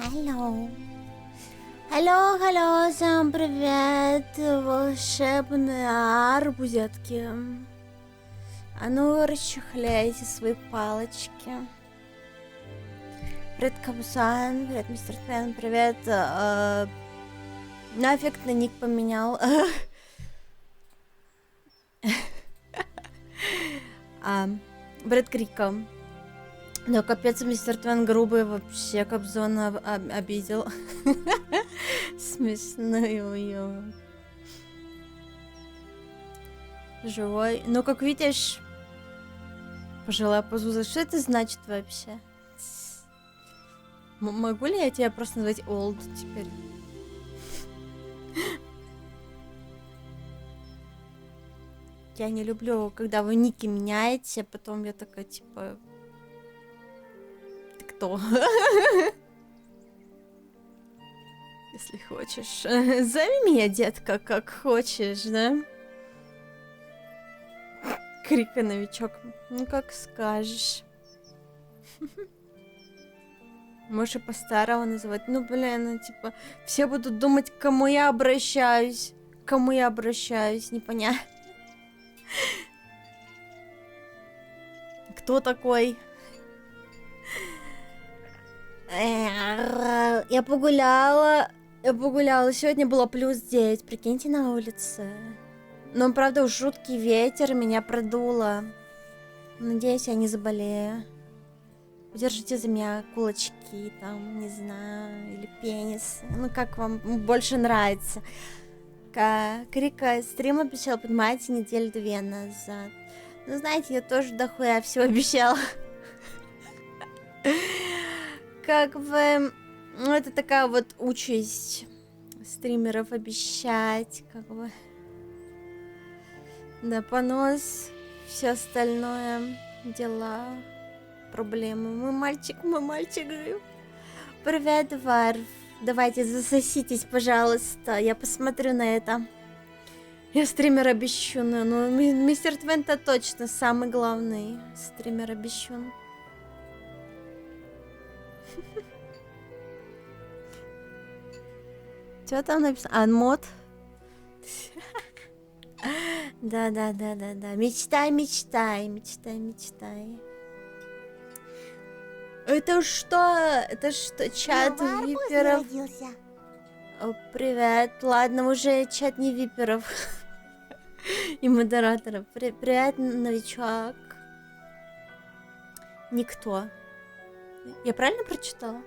Hello. Алло, алло, всем привет, волшебные арбузетки. А ну, расчехляйте свои палочки. Привет, Кабусан, привет, мистер Твен, привет. Нафиг на ник поменял. Привет, Крика. Да, капец, мистер Твен грубый вообще Кобзона обидел. Смешную. Живой. Ну, как видишь, пожилая Пазуза, что это значит вообще? Могу ли я тебя просто назвать old теперь? Я не люблю, когда вы ники меняете, потом я такая, типа... Ты кто? Если хочешь. Зови меня, детка, как хочешь, да? Крика новичок. Ну, как скажешь. Можешь и по-старому называть. Ну, блин, ну, типа, все будут думать, к кому я обращаюсь. К кому я обращаюсь, непонятно. Кто такой? Я погуляла. Сегодня было +9, прикиньте, на улице. Но, правда, уж жуткий ветер, меня продуло. Надеюсь, я не заболею. Удержите за меня кулачки, там, не знаю, или пенис. Ну, как вам больше нравится. Крика стрим обещал, понимаете, неделю 2 назад. Ну, знаете, я тоже дохуя все обещала. Как бы, ну, это такая вот участь стримеров обещать, как бы. Да, понос, все остальное, дела, проблемы. Мой мальчик, говорю. Привет, Варв. Давайте засоситесь, пожалуйста. Я посмотрю на это. Я стример обещун. Ну, мистер Твента точно самый главный стример обещун. Что там написано? Анмод? Да. Мечтай. Это что? Чат виперов? О, привет. Ладно, уже чат не виперов. И модераторов. Привет, новичок. Никто. Я правильно прочитала?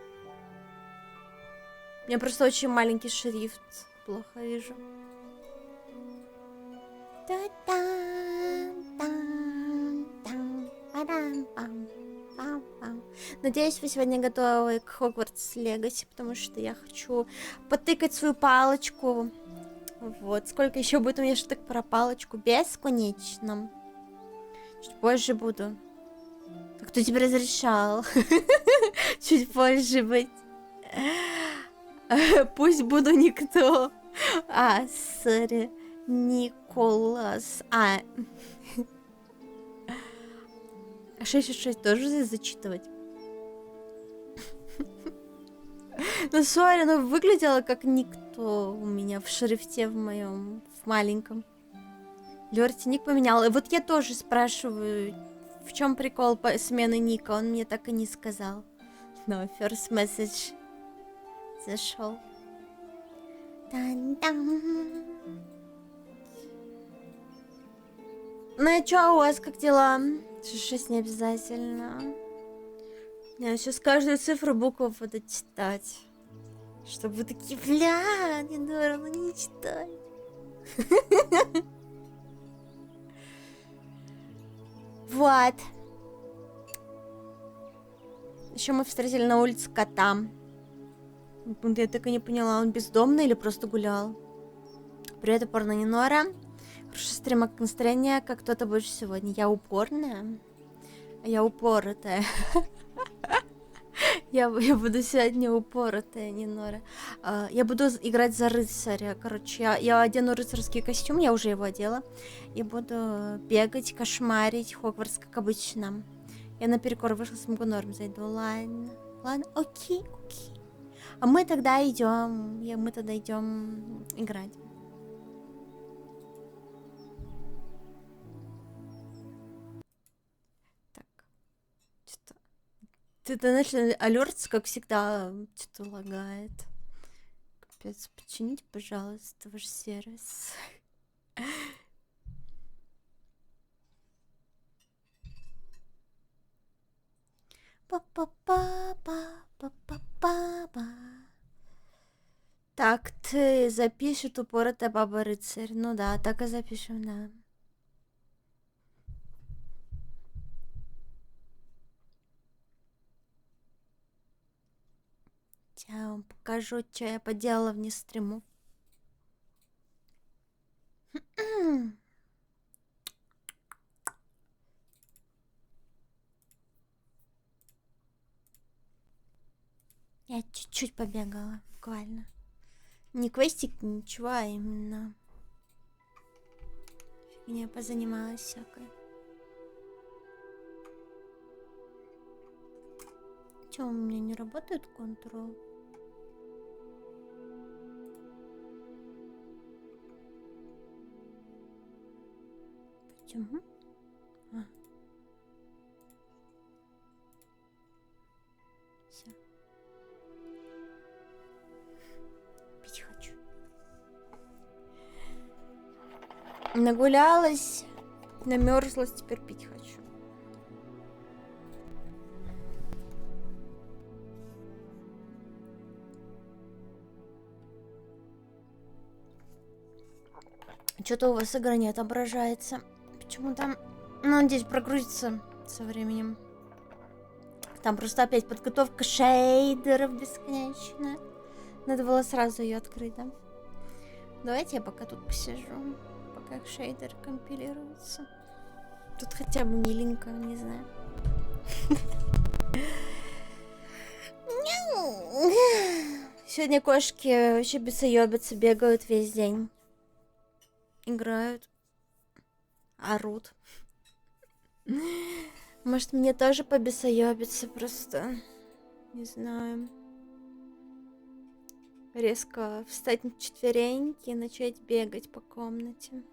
У меня просто очень маленький шрифт. Плохо вижу. Надеюсь, вы сегодня готовы к Хогвартс Легаси, потому что я хочу потыкать свою палочку. Вот, сколько еще будет у меня штук про палочку? Бесконечно. Чуть позже буду. А кто тебе разрешал? Чуть позже быть. Пусть буду никто. Сори. Николас. 666 тоже зачитывать? Ну, сори, но выглядело как никто у меня в шрифте в моем, в маленьком. Лёрти ник поменял. И вот я тоже спрашиваю, в чем прикол смены ника? Он мне так и не сказал. Но first message зашел. Ну и чё у вас, как дела? 6 не обязательно. Я сейчас каждую цифру букву буду читать. Чтобы вы такие, бля, не дура, ну не читай. Вот. Еще мы встретили на улице кота. Я так и не поняла, он бездомный или просто гулял. Привет, упорная Нинора. Хорошо, стрима, как настроение, как кто-то больше сегодня. Я упорная? Я упоротая. Я буду сегодня упоротая, Нинора. Я буду играть за рыцаря. Короче, я одену рыцарский костюм, я уже его одела. И буду бегать, кошмарить Хогвартс, как обычно. Я наперекор вышла, смогу норм зайду. Ладно, окей. А мы тогда идем, мы тогда идем играть. Так, что-то... Ты начал алерт, как всегда, что-то лагает. Капец, почините, пожалуйста, ваш сервис. Па-па-па-па-па-па-па. Так, ты запишет упоротая баба рыцарь. Ну да, так и запишем, да. Я вам покажу, что я поделала вне стриму. Я чуть-чуть побегала, буквально. Не квестик, ничего, а именно фигня позанималась всякой. Чё, у меня не работает контрол? Почему? А. Всё. Пить хочу. Нагулялась, намерзлась, теперь пить хочу. Что-то у вас игра не отображается. Почему там? Ну, надеюсь, прогрузится со временем. Там просто опять подготовка шейдеров бесконечная. Надо было сразу ее открыть, да? Давайте я пока тут посижу, пока шейдер компилируется. Тут хотя бы миленько, не знаю. Сегодня кошки вообще бесоебятся, бегают весь день. Играют. Орут. Может, мне тоже побесоебиться просто. Не знаю. Резко встать на четвереньки и начать бегать по комнате.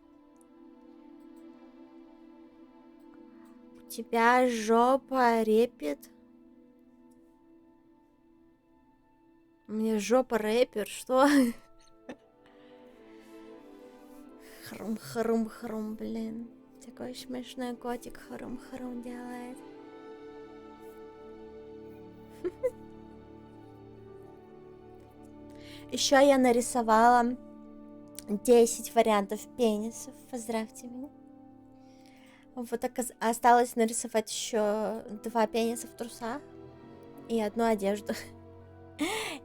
У тебя жопа репит? У меня жопа рэпер, что? Хрум-хрум-хрум, блин. Такой смешной котик хрум-хрум делает. Еще я нарисовала 10 вариантов пенисов. Поздравьте меня. Вот так осталось нарисовать еще 2 пениса в трусах и 1 одежду.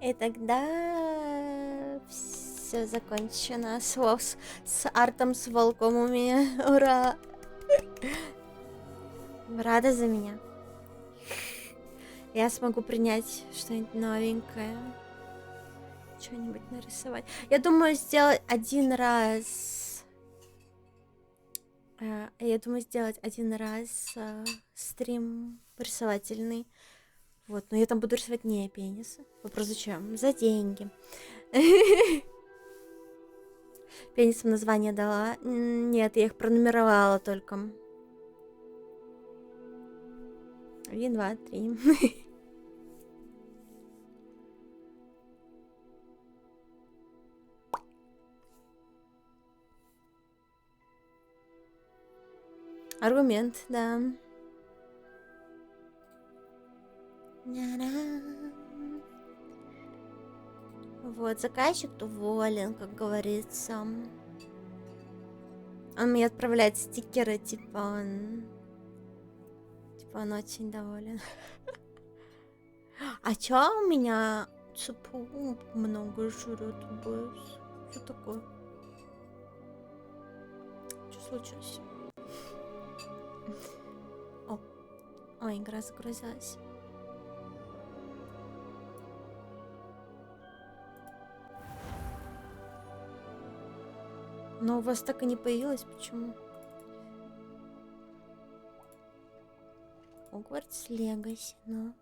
И тогда все закончено. С артом, с волком у меня. Ура! Рада за меня. Я смогу принять что-нибудь новенькое. Что-нибудь нарисовать. Я думаю, сделать один раз. Стрим рисовательный. Вот, но я там буду рисовать не пенисы. Вопрос зачем? За деньги. Пенисам название дала. Нет, я их пронумеровала только. 1, 2, 3. Аргумент, да. Вот, заказчик уволен, как говорится. Он мне отправляет стикеры, типа он очень доволен. А чё у меня цепу много жрет ОБС? Что такое? Что случилось? Ой, игра загрузилась. Но у вас так и не появилось, почему? Хогвартс Легаси, ну.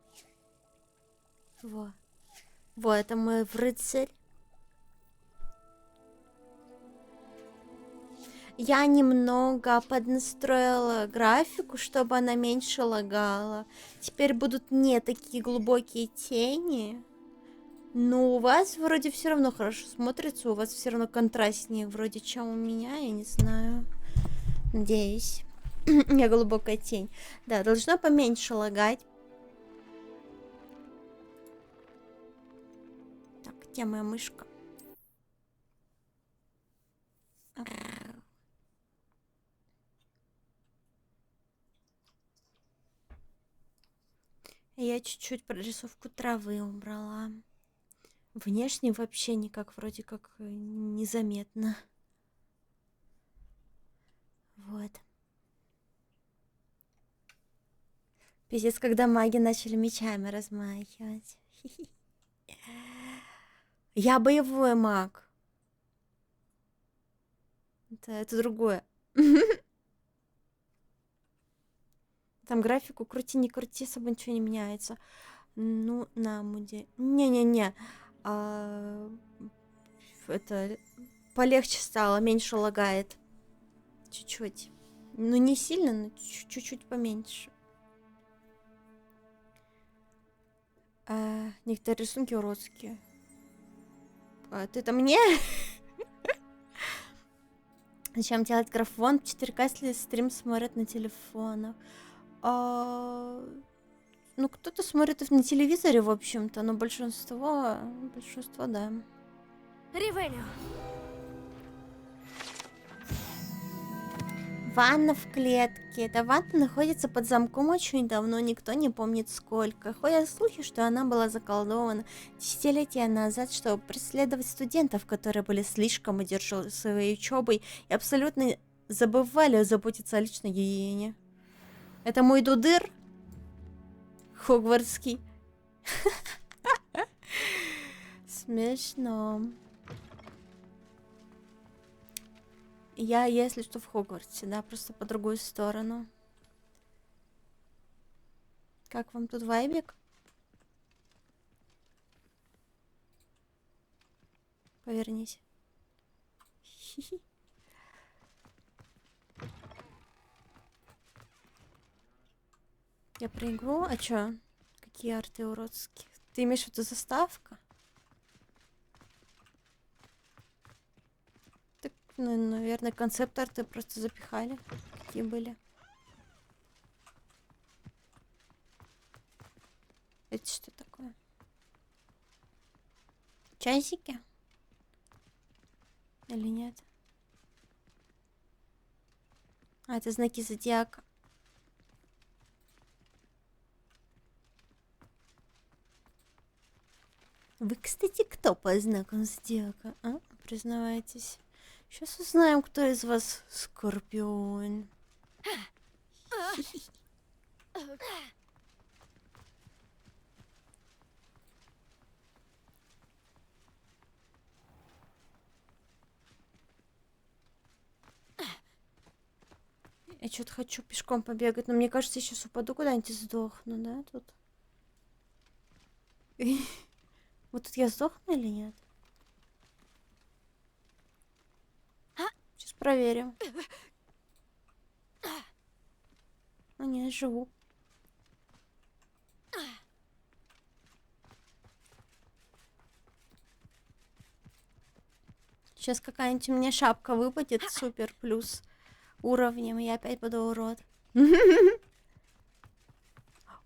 Во. Вот, это мой рыцарь. Я немного поднастроила графику, чтобы она меньше лагала. Теперь будут не такие глубокие тени. Но у вас вроде все равно хорошо смотрится, у вас все равно контрастнее вроде, чем у меня, я не знаю. Надеюсь. Не глубокая тень. Да, должно поменьше лагать. Так, где моя мышка? Я чуть-чуть прорисовку травы убрала. Внешне вообще никак, вроде как незаметно. Вот. Пиздец, когда маги начали мечами размахивать. Я боевой маг. Это другое. Там графику крути, не крути, особо ничего не меняется. Ну, на муде. Не-не-не. Это полегче стало, меньше лагает. Чуть-чуть. Ну, не сильно, но чуть-чуть поменьше. Некоторые рисунки уродские. Ты-то мне? Зачем делать графон 4К, если стрим смотрят на телефонах? Ну, кто-то смотрит на телевизоре, в общем-то, но большинство, да. Ривелио. Ванна в клетке. Эта ванна находится под замком очень давно, никто не помнит сколько. Ходят слухи, что она была заколдована десятилетия назад, чтобы преследовать студентов, которые были слишком одержимы своей учебой и абсолютно забывали заботиться о личной гигиене. Это мой дудыр хогвартский. Смешно. Я, если что, в Хогвартсе, да, просто по другую сторону. Как вам тут вайбик? Повернись. Я про игру? А чё? Какие арты уродские? Ты имеешь в виду заставка? Так, ну, наверное, концепт-арты просто запихали. Какие были. Это что такое? Часики? Или нет? Это знаки зодиака. Вы, кстати, кто по знакам зодиака, а? Признавайтесь. Сейчас узнаем, кто из вас Скорпион. Я что-то хочу пешком побегать, но мне кажется, я сейчас упаду куда-нибудь и сдохну, да, тут? Вот тут я сдохну или нет? Сейчас проверим. А нет, живу. Сейчас какая-нибудь у меня шапка выпадет, супер, плюс уровнем, и я опять буду урод.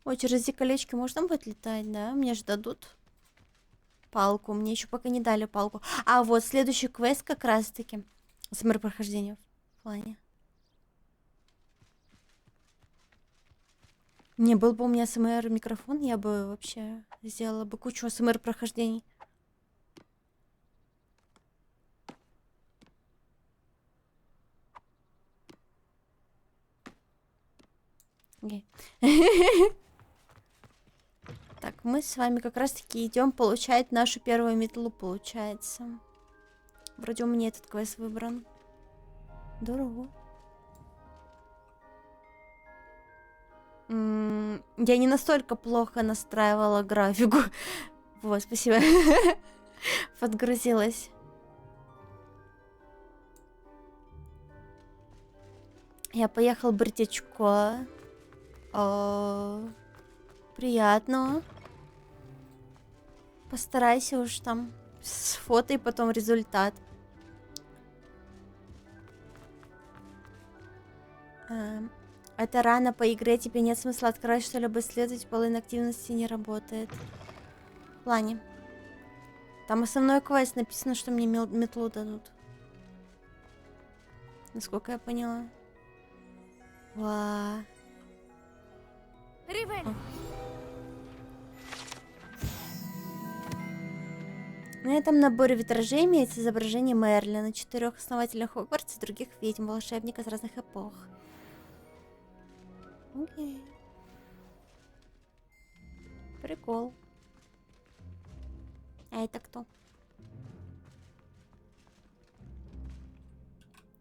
Ой, через эти колечки можно будет летать, да? Мне же дадут палку. Мне еще пока не дали палку. А вот следующий квест как раз-таки. СМР прохождения в плане. Не, был бы у меня СМР микрофон, я бы вообще сделала бы кучу СМР прохождений. Okay. Так, мы с вами как раз-таки идем получать нашу первую метлу, получается. Вроде у меня этот квест выбран. Здорово. Я не настолько плохо настраивала графику. Вот, спасибо. Подгрузилась. Я поехал бритячко. Приятно. Постарайся уж там. Сфотай потом результат. Это рано по игре, тебе нет смысла открывать что-либо исследовать, половина активности не работает. В плане. Там основной квест, написано, что мне метлу дадут. Насколько я поняла. Ва. Ривелио. На этом наборе витражей имеется изображение Мерлина, 4 основателя Хогвартса и других ведьм, волшебника с разных эпох. Окей. Прикол. А это кто?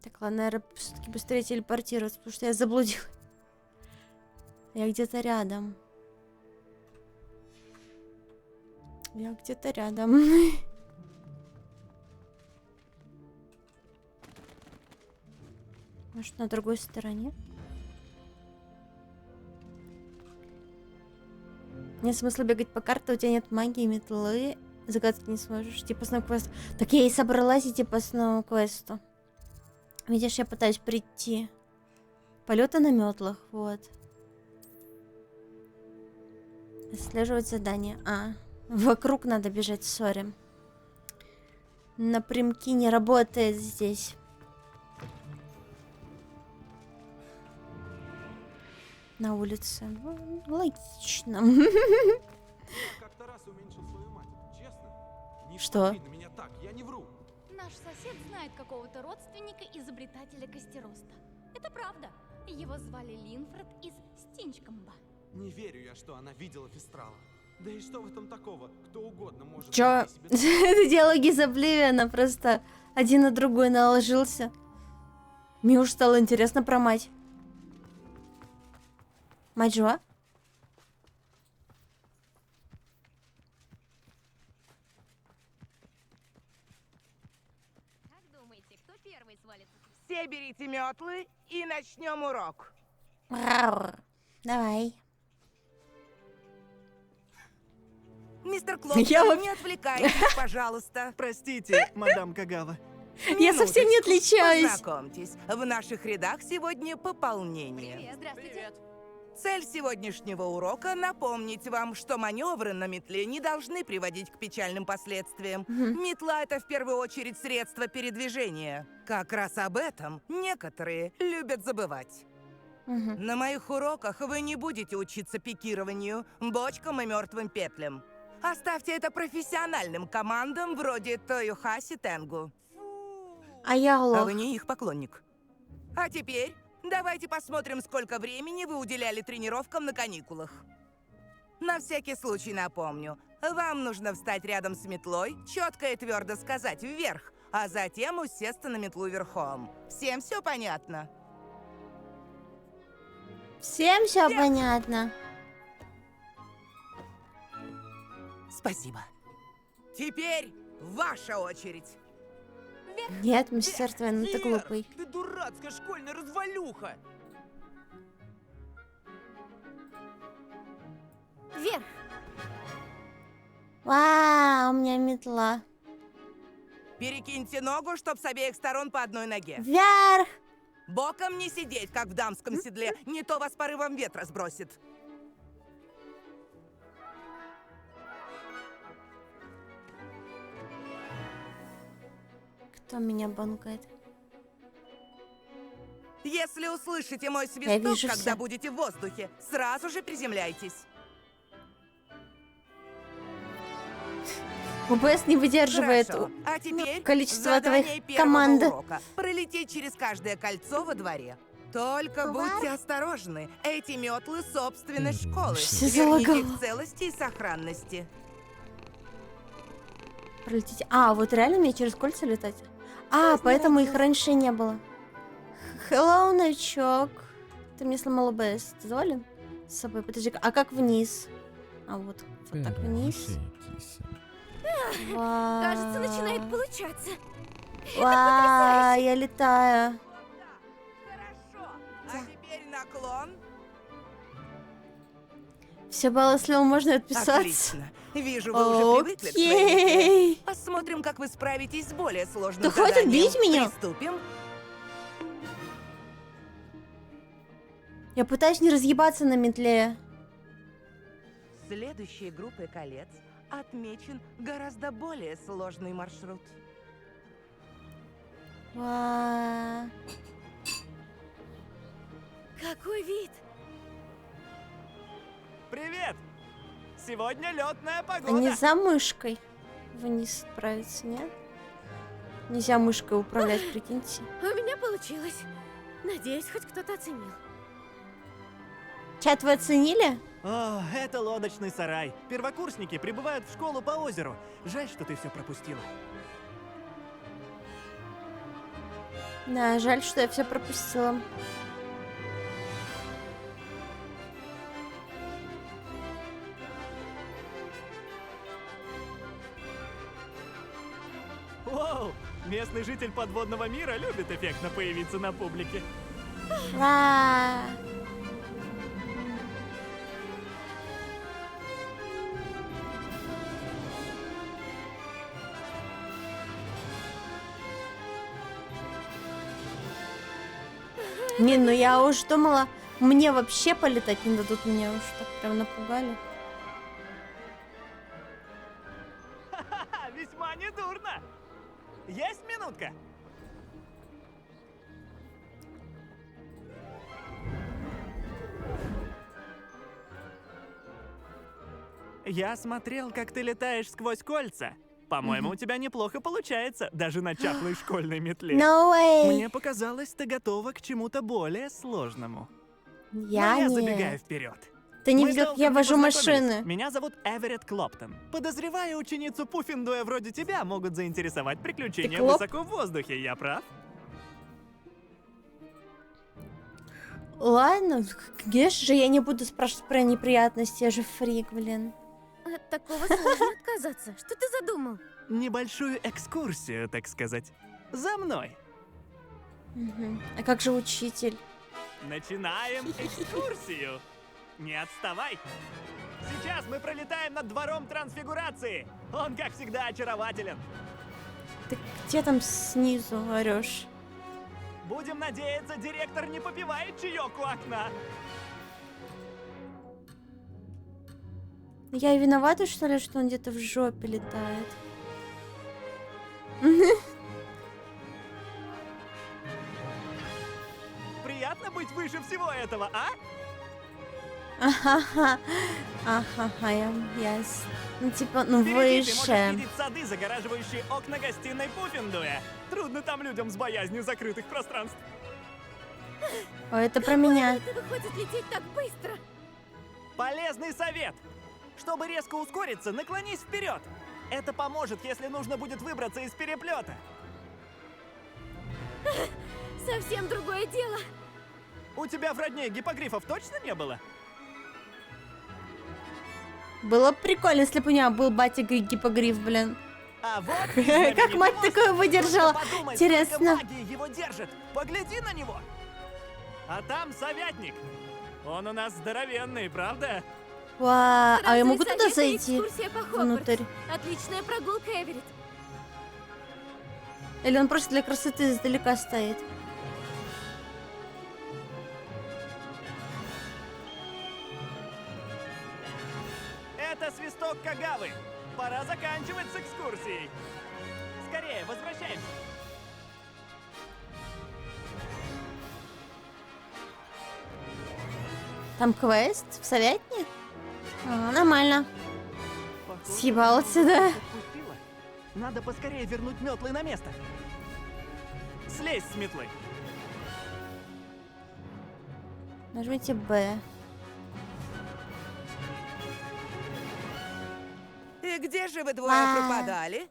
Так, ладно, наверное, все-таки быстрее телепортироваться, потому что я заблудилась. Я где-то рядом. Я где-то рядом. Может, на другой стороне? Нет смысла бегать по карте, у тебя нет магии, метлы. Загадки не сможешь. Типа основной квест. Так я и собралась идти по основному квесту. Видишь, я пытаюсь прийти. Полеты на метлах, вот. Отслеживать задание. Вокруг надо бежать, сори. Напрямки не работает здесь. На улице. Ну, логично. Как-то раз уменьшил свою мать. Честно? Не Что? смотри на меня так, я не вру. Наш сосед знает какого-то родственника изобретателя костероста. Это правда. Его звали Линфред из Стинчкомба. Не верю я, что она видела Фестрала. Да и что в этом такого? Кто угодно может... Чё? найти себе- Это диалоги из Обливиона, просто один на другой наложился. Мне уж стало интересно про мать. Мать жива? Как думаете, кто первый свалится? Все берите метлы и начнем урок. Раур. Давай. Мистер Клоп, Я вообще- не отвлекайтесь, пожалуйста. Простите, мадам Кагава. Я совсем не Минуточку. отличаюсь. Познакомьтесь, в наших рядах сегодня пополнение. Привет, здравствуйте. Цель сегодняшнего урока — напомнить вам, что маневры на метле не должны приводить к печальным последствиям. Метла — это в первую очередь средство передвижения. Как раз об этом некоторые любят забывать. Мгм. На моих уроках вы не будете учиться пикированию, бочкам и мертвым петлям. Оставьте это профессиональным командам вроде Тойохаси Тенгу. А я А лох. вы не их поклонник. А теперь давайте посмотрим, сколько времени вы уделяли тренировкам на каникулах. На всякий случай напомню. Вам нужно встать рядом с метлой, четко и твердо сказать «вверх», а затем усесться на метлу верхом. Всем все понятно? Всем все понятно. Спасибо. Теперь ваша очередь. Нет, мистер Твен, ты глупый. Ты дурацкая школьная развалюха! Вверх. Вау, у меня метла. Перекиньте ногу, чтоб с обеих сторон по одной ноге. Вверх! Боком не сидеть, как в дамском седле, не то вас порывом ветра сбросит. Кто меня банкает? Если услышите мой вижу свисток, когда всё. будете в воздухе, сразу же приземляйтесь. УБС не выдерживает Хорошо. А теперь количество задание твоих первого команд. урока. Пролететь через каждое кольцо во дворе. Только будьте осторожны. Эти метлы собственность школы. Что Верните залагало? их в целости и сохранности. Пролететь. А, вот реально мне через кольца летать? А, поэтому их раньше не было. Hello, новичок. Ты мне сломал ОБС. Ты доволен с собой? Подожди, а как вниз? А вот Вот так вниз. Вау. Кажется, начинает получаться. Вау, я летаю. Хорошо. А теперь наклон. Все баллы слил, можно отписаться? Отлично. Вижу, вы уже привыкли к своей игре. Окей. Посмотрим, как вы справитесь с более сложным Да хватит заданием. бить меня. Приступим. Я пытаюсь не разъебаться на метле. Следующей группой колец отмечен гораздо более сложный маршрут. Вау. Какой вид! Привет! Сегодня летная А погода. не за мышкой вниз отправиться, нет? Нельзя мышкой управлять, прикиньте. У меня получилось. Надеюсь, хоть кто-то оценил. Чат, вы оценили? О, это лодочный сарай. Первокурсники прибывают в школу по озеру. Жаль, что ты все пропустила. Да, жаль, что я все пропустила. Воу! Местный житель подводного мира любит эффектно появиться на публике. Ура! Не, ну я уж думала, мне вообще полетать не дадут, меня уж так прям напугали. Ха-ха, весьма недурно. Есть минутка? Я смотрел, как ты летаешь сквозь кольца. По-моему, у тебя неплохо получается, даже на чахлой школьной метле. No way! Мне показалось, ты готова к чему-то более сложному. Я Но я не... забегаю вперед. Ты не Мы видел, как толком я не вожу познакомились. машины. Меня зовут Эверетт Клоптон. Подозреваю, ученицу Пуффиндуя вроде тебя могут заинтересовать приключения Клоп? высоко в воздухе, я прав? Ладно, конечно же, я не буду спрашивать про неприятности, я же фрик, блин. От такого сложно отказаться. Что ты задумал? Небольшую экскурсию, так сказать. За мной. Мгм. А как же учитель? Начинаем экскурсию. Не отставай. Сейчас мы пролетаем над двором трансфигурации. Он, как всегда, очарователен. Ты где там снизу орешь? Будем надеяться, директор не попивает чаек у окна. Я и виновата, что ли, что он где-то в жопе летает? Приятно быть выше всего этого, а? Ахаха. Ахаха, ну типа, ну Впереди ты можешь выше. видеть сады, загораживающие окна гостиной Пуффиндуя. Трудно там людям с боязнью закрытых пространств. О, это про меня. Это выходит лететь так быстро. Полезный совет! Чтобы резко ускориться, наклонись вперед. Это поможет, если нужно будет выбраться из переплета. Совсем другое дело. У тебя в родне гиппогрифов точно не было? Было бы прикольно, если бы у меня был батя гиппогриф, блин. А вот Как мать такое выдержала? Подумай, Интересно. сколько магии его держит. Погляди на него. А там советник. Он у нас здоровенный, правда? Вау, а я Разве могу туда совет и зайти? экскурсия по Хогвартсу? Внутрь. Отличная прогулка, Эверетт. Или он просто для красоты издалека стоит? Это свисток Кагавы. Пора заканчивать с экскурсией. Скорее, возвращаемся. Там квест в советник? А, нормально. Съебал отсюда. Отпустила. Надо поскорее вернуть метлы на место. Слезь с метлы. Нажмите Б. И где же вы двое А. пропадали?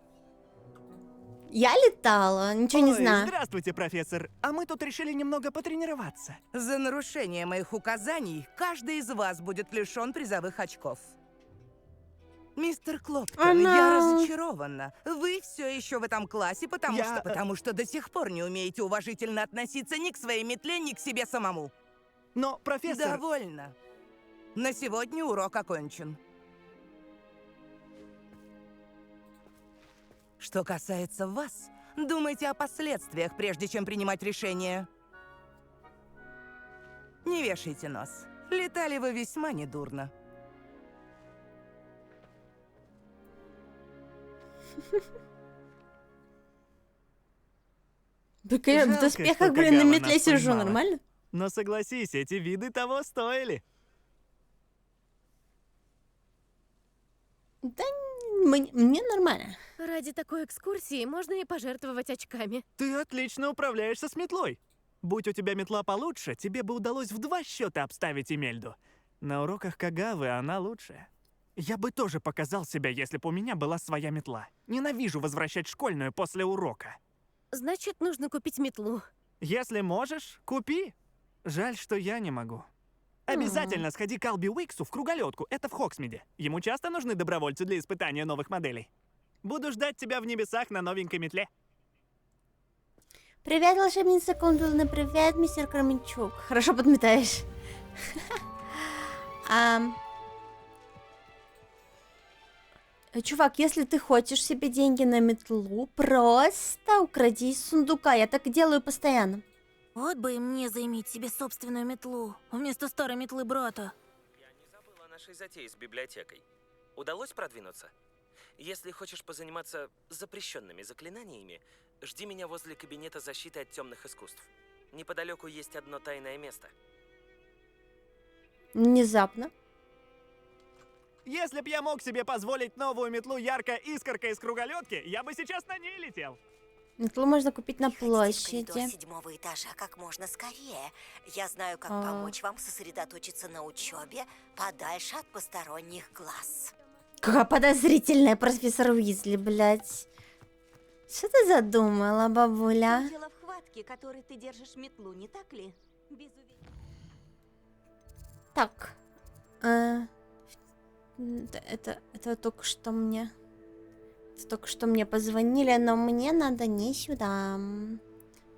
Я летала, ничего не Ой, знаю. Здравствуйте, профессор. А мы тут решили немного потренироваться. За нарушение моих указаний каждый из вас будет лишен призовых очков. Мистер Клоптон, Она- я разочарована. Вы все еще в этом классе, Я- потому что до сих пор не умеете уважительно относиться ни к своей метле, ни к себе самому. Но, профессор... Довольно. На сегодня урок окончен. Что касается вас, думайте о последствиях, прежде чем принимать решение. Не вешайте нос. Летали вы весьма недурно. Так я в Жалко, доспехах, что блин, на Кагава метле нас сижу, поймала. нормально? Но согласись, эти виды того стоили. Мне нормально. Ради такой экскурсии можно и пожертвовать очками. Ты отлично управляешься с метлой. Будь у тебя метла получше, тебе бы удалось в 2 счета обставить Эмельду. На уроках Кагавы она лучшая. Я бы тоже показал себя, если бы у меня была своя метла. Ненавижу возвращать школьную после урока. Значит, нужно купить метлу. Если можешь, купи. Жаль, что я не могу. Обязательно сходи к Алби Уиксу в круголетку. Это в Хоксмиде. Ему часто нужны добровольцы для испытания новых моделей. Буду ждать тебя в небесах на новенькой метле. Привет, волшебница Кундулна, привет, мистер Кременчук. Хорошо подметаешь. Чувак, если ты хочешь себе деньги на метлу, просто укради из сундука. Я так делаю постоянно. Вот бы и мне заиметь себе собственную метлу, вместо старой метлы брата. Я не забыл о нашей затее с библиотекой. Удалось продвинуться? Если хочешь позаниматься запрещенными заклинаниями, жди меня возле кабинета защиты от темных искусств. Неподалеку есть одно тайное место. Внезапно. Если б я мог себе позволить новую метлу ярко-искорка из круголетки, я бы сейчас на ней летел. Метлу можно купить на Ехать в коридор площади. 7-го этажа как можно скорее. Я знаю, как А. помочь вам сосредоточиться на учебе подальше от посторонних глаз. Какая подозрительная профессор Уизли, блядь. Что ты задумала, бабуля? Дело в хватке, которой ты держишь метлу, не так ли? Без Так. Это только что мне... Это только что мне позвонили, но мне надо не сюда.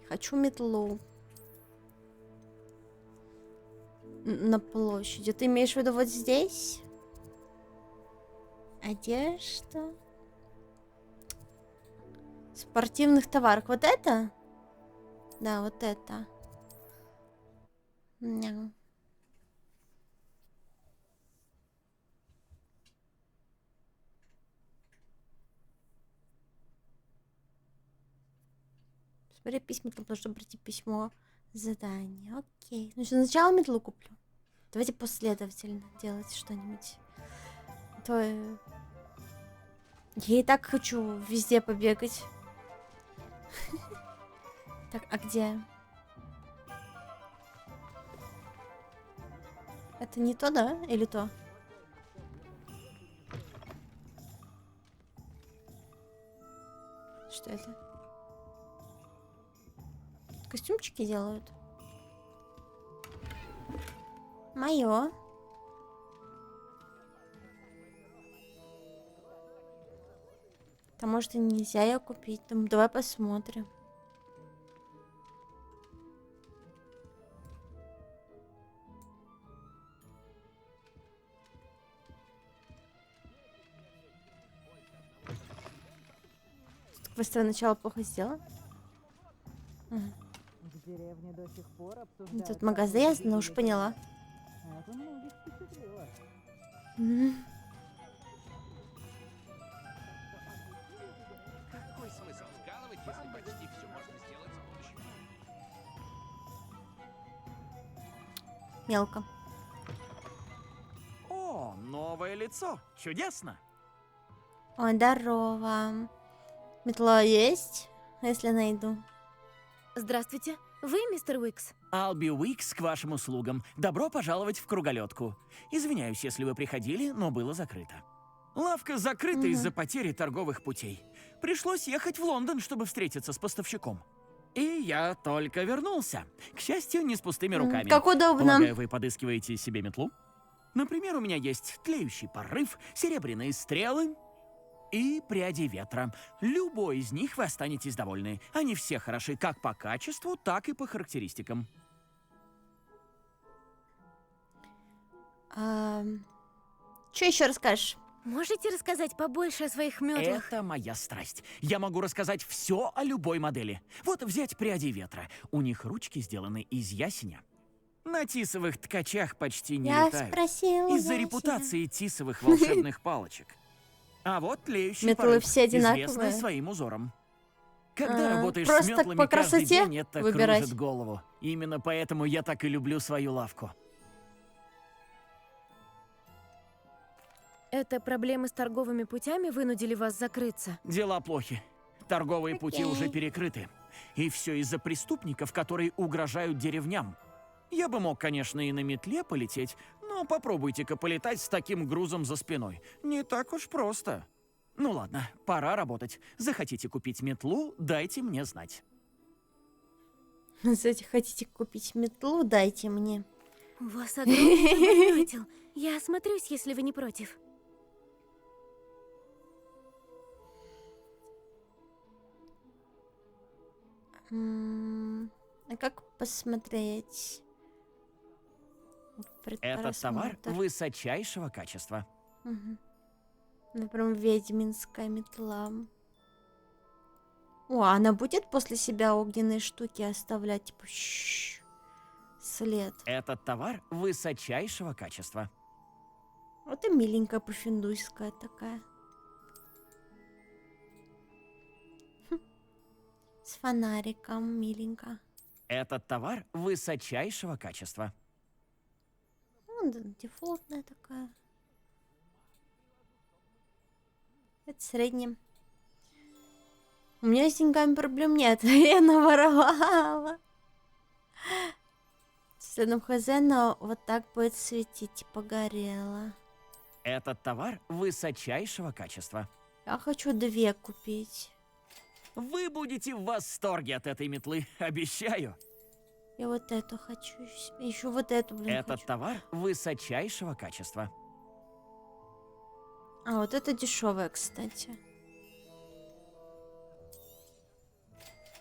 Хочу метлу. На площади. Ты имеешь в виду вот здесь? Одежда. Спортивных товаров. Вот это? Да, вот это. Мяу. Смотри, письма, там должно прийти письмо. Задание. Окей. Ну что, сначала метлу куплю. Давайте последовательно делать что-нибудь. А то я и так хочу везде побегать. Так, а где? Это не то, да? Или то? Что это? Костюмчики делают. Моё. Там, может, и нельзя ее купить. Там, давай посмотрим. Быстрое начало плохо сделано. В деревне до сих пор обсуждают... Тут магазин, но уж поняла. Это многих впечатлило. Какой смысл вкалывать, если почти все можно сделать с помощью? Мелко. О, новое лицо. Чудесно. Ой, здорово. Метла есть? Если найду. Здравствуйте. Вы мистер Уикс? Алби Уикс к вашим услугам. Добро пожаловать в круголетку. Извиняюсь, если вы приходили, но было закрыто. Лавка закрыта из-за потери торговых путей. Пришлось ехать в Лондон, чтобы встретиться с поставщиком. И я только вернулся. К счастью, не с пустыми руками. Как удобно. Полагаю, вы подыскиваете себе метлу? Например, у меня есть тлеющий порыв, серебряные стрелы и пряди ветра. Любой из них вы останетесь довольны. Они все хороши как по качеству, так и по характеристикам. Что еще расскажешь? Можете рассказать побольше о своих метлах? Это моя страсть. Я могу рассказать все о любой модели. Вот взять пряди ветра. У них ручки сделаны из ясеня. На тисовых ткачах почти не Я летают. спросила. Из-за репутации тисовых волшебных палочек. А вот тлеющий Метлы порыв, все одинаковые. известный своим узором. Когда работаешь с просто метлами по каждый красоте день, это выбирать. кружит голову. Именно поэтому я так и люблю свою лавку. Это проблемы с торговыми путями вынудили вас закрыться? Дела плохи. Торговые пути уже перекрыты. И все из-за преступников, которые угрожают деревням. Я бы мог, конечно, и на метле полететь, но попробуйте-ка полетать с таким грузом за спиной. Не так уж просто. Ну ладно, пора работать. Захотите купить метлу, дайте мне знать. Если хотите купить метлу, дайте мне. У вас огромный метел. Я осмотрюсь, если вы не против. А как посмотреть? Этот товар высочайшего качества. Угу. Например, ведьминская метла. О, она будет после себя огненные штуки оставлять, типа след. Этот товар высочайшего качества. Вот и миленькая пуффиндуйская такая. С фонариком, миленько. Этот товар высочайшего качества. Ну, да, дефолтная такая. Это среднем. У меня с деньгами проблем нет. Я наворовала. Следом хз, но вот так будет светить, типа горело. Этот товар высочайшего качества. Я хочу 2 купить. Вы будете в восторге от этой метлы, обещаю. Я вот эту хочу. Еще вот эту, блин, Этот хочу. товар высочайшего качества. А, вот это дешевая, кстати.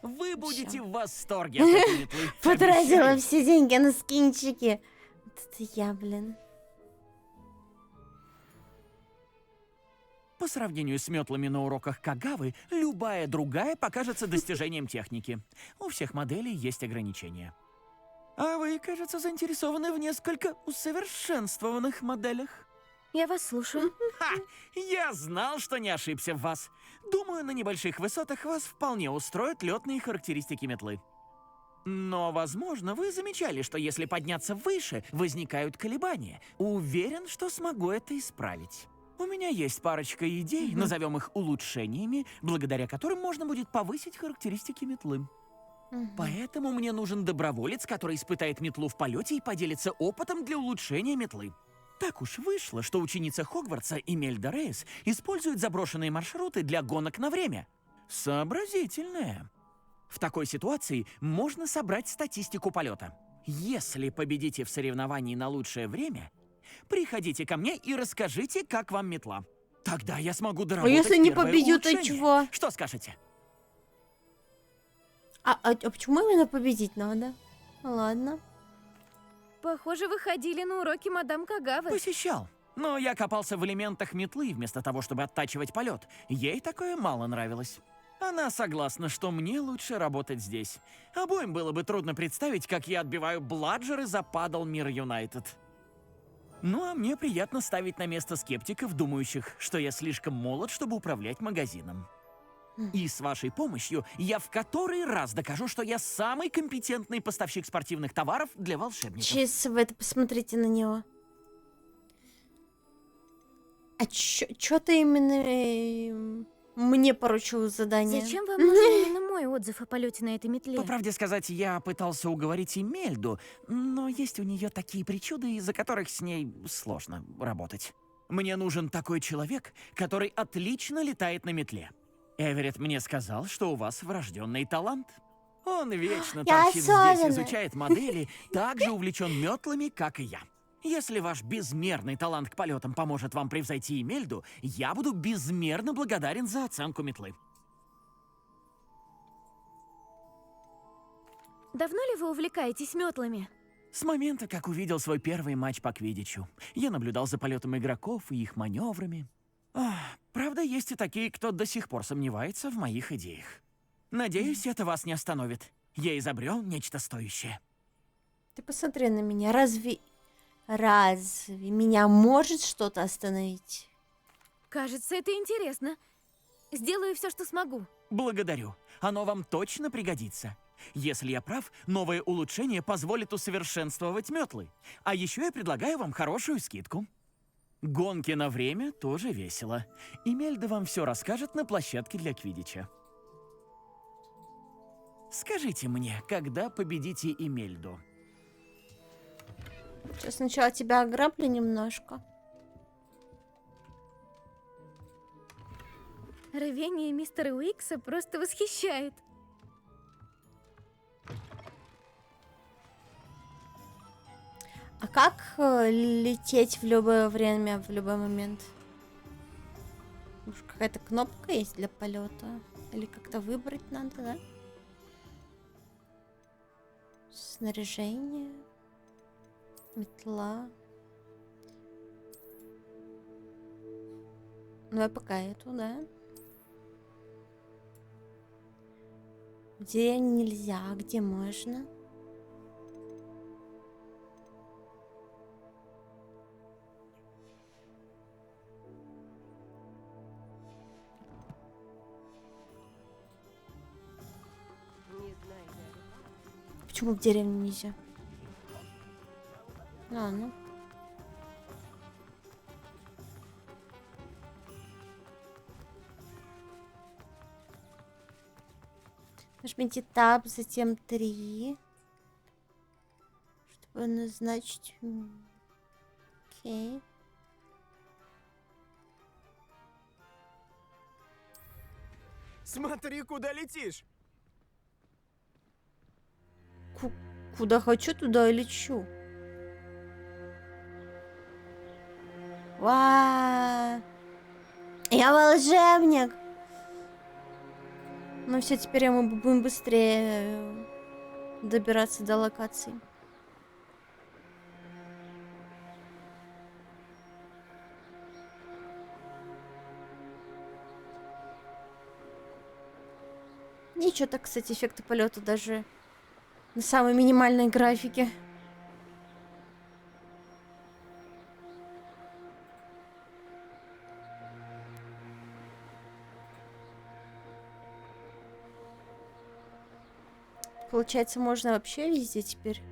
Вы будете Всё. в восторге от этой метлы. Потратила обещаю. все деньги на скинчики. Вот это я, блин. По сравнению с метлами на уроках Кагавы, любая другая покажется достижением техники. У всех моделей есть ограничения. А вы, кажется, заинтересованы в несколько усовершенствованных моделях. Я вас слушаю. Ха! Я знал, что не ошибся в вас. Думаю, на небольших высотах вас вполне устроят летные характеристики метлы. Но, возможно, вы замечали, что если подняться выше, возникают колебания. Уверен, что смогу это исправить. У меня есть парочка идей, назовем их улучшениями, благодаря которым можно будет повысить характеристики метлы. Поэтому мне нужен доброволец, который испытает метлу в полете и поделится опытом для улучшения метлы. Так уж вышло, что ученица Хогвартса Имельда Рейс использует заброшенные маршруты для гонок на время. Сообразительная. В такой ситуации можно собрать статистику полета. Если победите в соревновании на лучшее время, приходите ко мне и расскажите, как вам метла. Тогда я смогу А доработать если не первое победю, то улучшение. чего? Что скажете? А почему именно победить надо? Ладно. Похоже, вы ходили на уроки мадам Кагавы. Посещал. Но я копался в элементах метлы вместо того, чтобы оттачивать полет. Ей такое мало нравилось. Она согласна, что мне лучше работать здесь. Обоим было бы трудно представить, как я отбиваю бладжеры за Падалмир Юнайтед. Ну а мне приятно ставить на место скептиков, думающих, что я слишком молод, чтобы управлять магазином. И с вашей помощью я в который раз докажу, что я самый компетентный поставщик спортивных товаров для волшебников. Честно, вы это посмотрите на него. А чё ты именно мне поручил задание? Зачем вам нужен именно мой отзыв о полете на этой метле? По правде сказать, я пытался уговорить Имельду, но есть у нее такие причуды, из-за которых с ней сложно работать. Мне нужен такой человек, который отлично летает на метле. Эверетт мне сказал, что у вас врожденный талант. Он вечно Я торчит здесь, особенная. изучает модели, так же увлечен метлами, как и я. Если ваш безмерный талант к полетам поможет вам превзойти Эмельду, я буду безмерно благодарен за оценку метлы. Давно ли вы увлекаетесь метлами? С момента, как увидел свой первый матч по квиддичу, я наблюдал за полетом игроков и их маневрами. Правда, есть и такие, кто до сих пор сомневается в моих идеях. Надеюсь, это вас не остановит. Я изобрел нечто стоящее. Ты посмотри на меня. Разве меня может что-то остановить? Кажется, это интересно. Сделаю все, что смогу. Благодарю. Оно вам точно пригодится. Если я прав, новое улучшение позволит усовершенствовать метлы. А еще я предлагаю вам хорошую скидку. Гонки на время тоже весело. Эмельда вам все расскажет на площадке для квиддича. Скажите мне, когда победите Эмельду? Сейчас сначала тебя ограблю немножко. Рвение мистера Уикса просто восхищает. А как лететь в любое время, в любой момент? Может, какая-то кнопка есть для полета? Или как-то выбрать надо, да? Снаряжение. Метла. Ну, я пока эту, да? Где нельзя, а где можно? Почему в деревню нельзя? Ладно. Нажмите Tab, затем 3. Чтобы назначить... Окей. Смотри, куда летишь. Куда хочу, туда и лечу. Ва! Я волшебник! Ну все, теперь мы будем быстрее добираться до локации. Ничего так, кстати, эффекты полета даже на самой минимальной графике. Получается, можно вообще везде теперь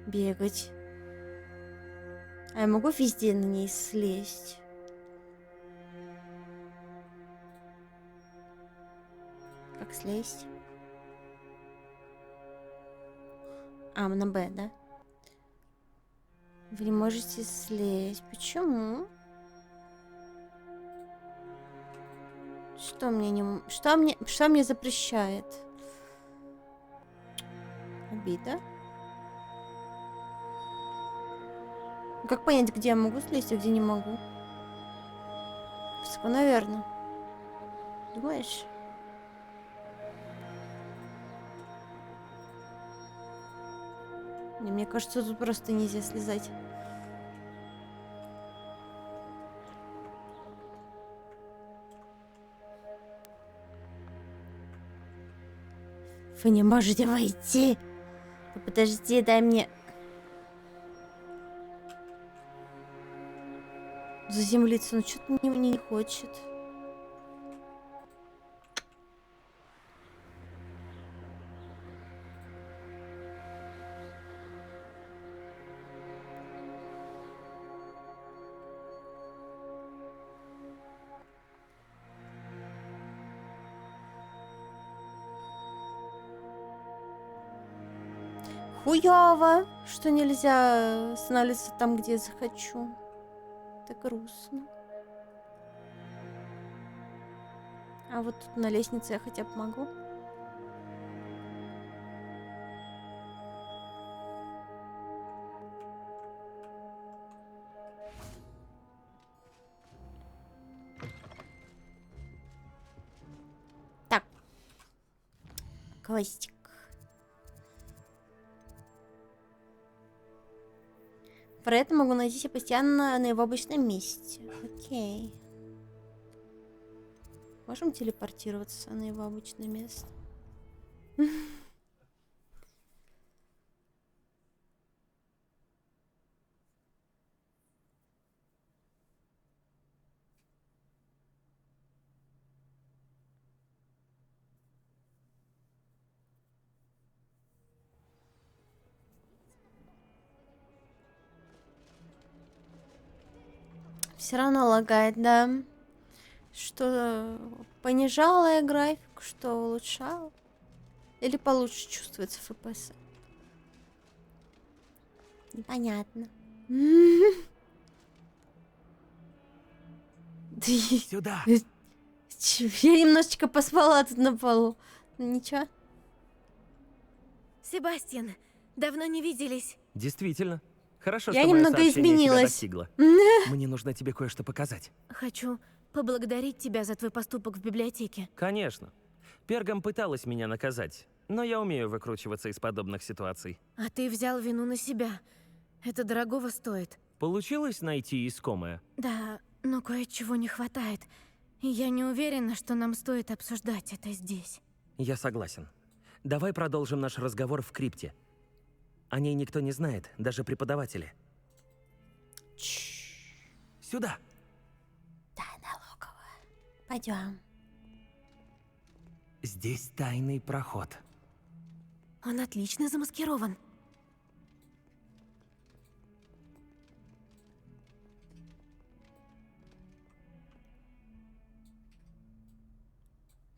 бегать. А я могу везде на ней слезть? Как слезть? А, на Б, да? Вы не можете слезть. Почему? Что мне не... Что мне запрещает? Обида. Как понять, где я могу слезть, а где не могу? Высоко, наверное. Думаешь? Не, мне кажется, тут просто нельзя слезать. Вы не можете войти. Подожди, дай мне... Заземлиться, но что-то не хочет. Хуёво, что нельзя останавливаться там, где я захочу. Это грустно. А вот тут на лестнице я хотя бы могу. Хвостик. Про это могу найти себя постоянно на его обычном месте. Окей. Можем телепортироваться на его обычное место? Все равно лагает, да? Что понижала я график, что улучшала? Или получше чувствуется FPS? Непонятно. Сюда. Я немножечко поспала тут на полу. Ничего. Себастьян, давно не виделись. Действительно. Хорошо, Я что моё немного сообщение тебя изменилась. достигло. Мне нужно тебе кое-что показать. Хочу поблагодарить тебя за твой поступок в библиотеке. Конечно. Пергам пыталась меня наказать, но я умею выкручиваться из подобных ситуаций. А ты взял вину на себя. Это дорогого стоит. Получилось найти искомое? Да, но кое-чего не хватает. И я не уверена, что нам стоит обсуждать это здесь. Я согласен. Давай продолжим наш разговор в крипте. О ней никто не знает, даже преподаватели. Сюда. Да, налоговая. Пойдем. Здесь тайный проход. Он отлично замаскирован.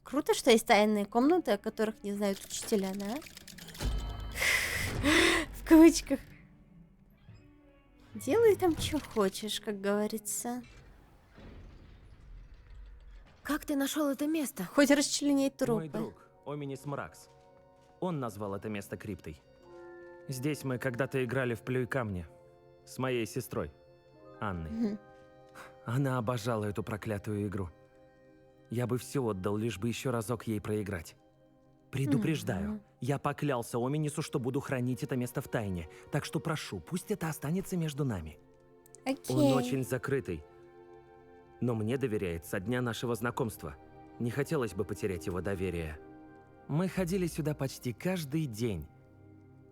Круто, что есть тайные комнаты, о которых не знают учителя, да? В кавычках. Делай там, что хочешь, как говорится. Как ты нашел это место? Хоть расчленей Мой трупы. друг, Оминис Мракс. Он назвал это место криптой. Здесь мы когда-то играли в плюй камни с моей сестрой, Анной. Мгм. Она обожала эту проклятую игру. Я бы все отдал, лишь бы еще разок ей проиграть. Предупреждаю, Мгм. я поклялся Оминису, что буду хранить это место в тайне, так что прошу, пусть это останется между нами. Окей. Он очень закрытый, но мне доверяет со дня нашего знакомства. Не хотелось бы потерять его доверие. Мы ходили сюда почти каждый день,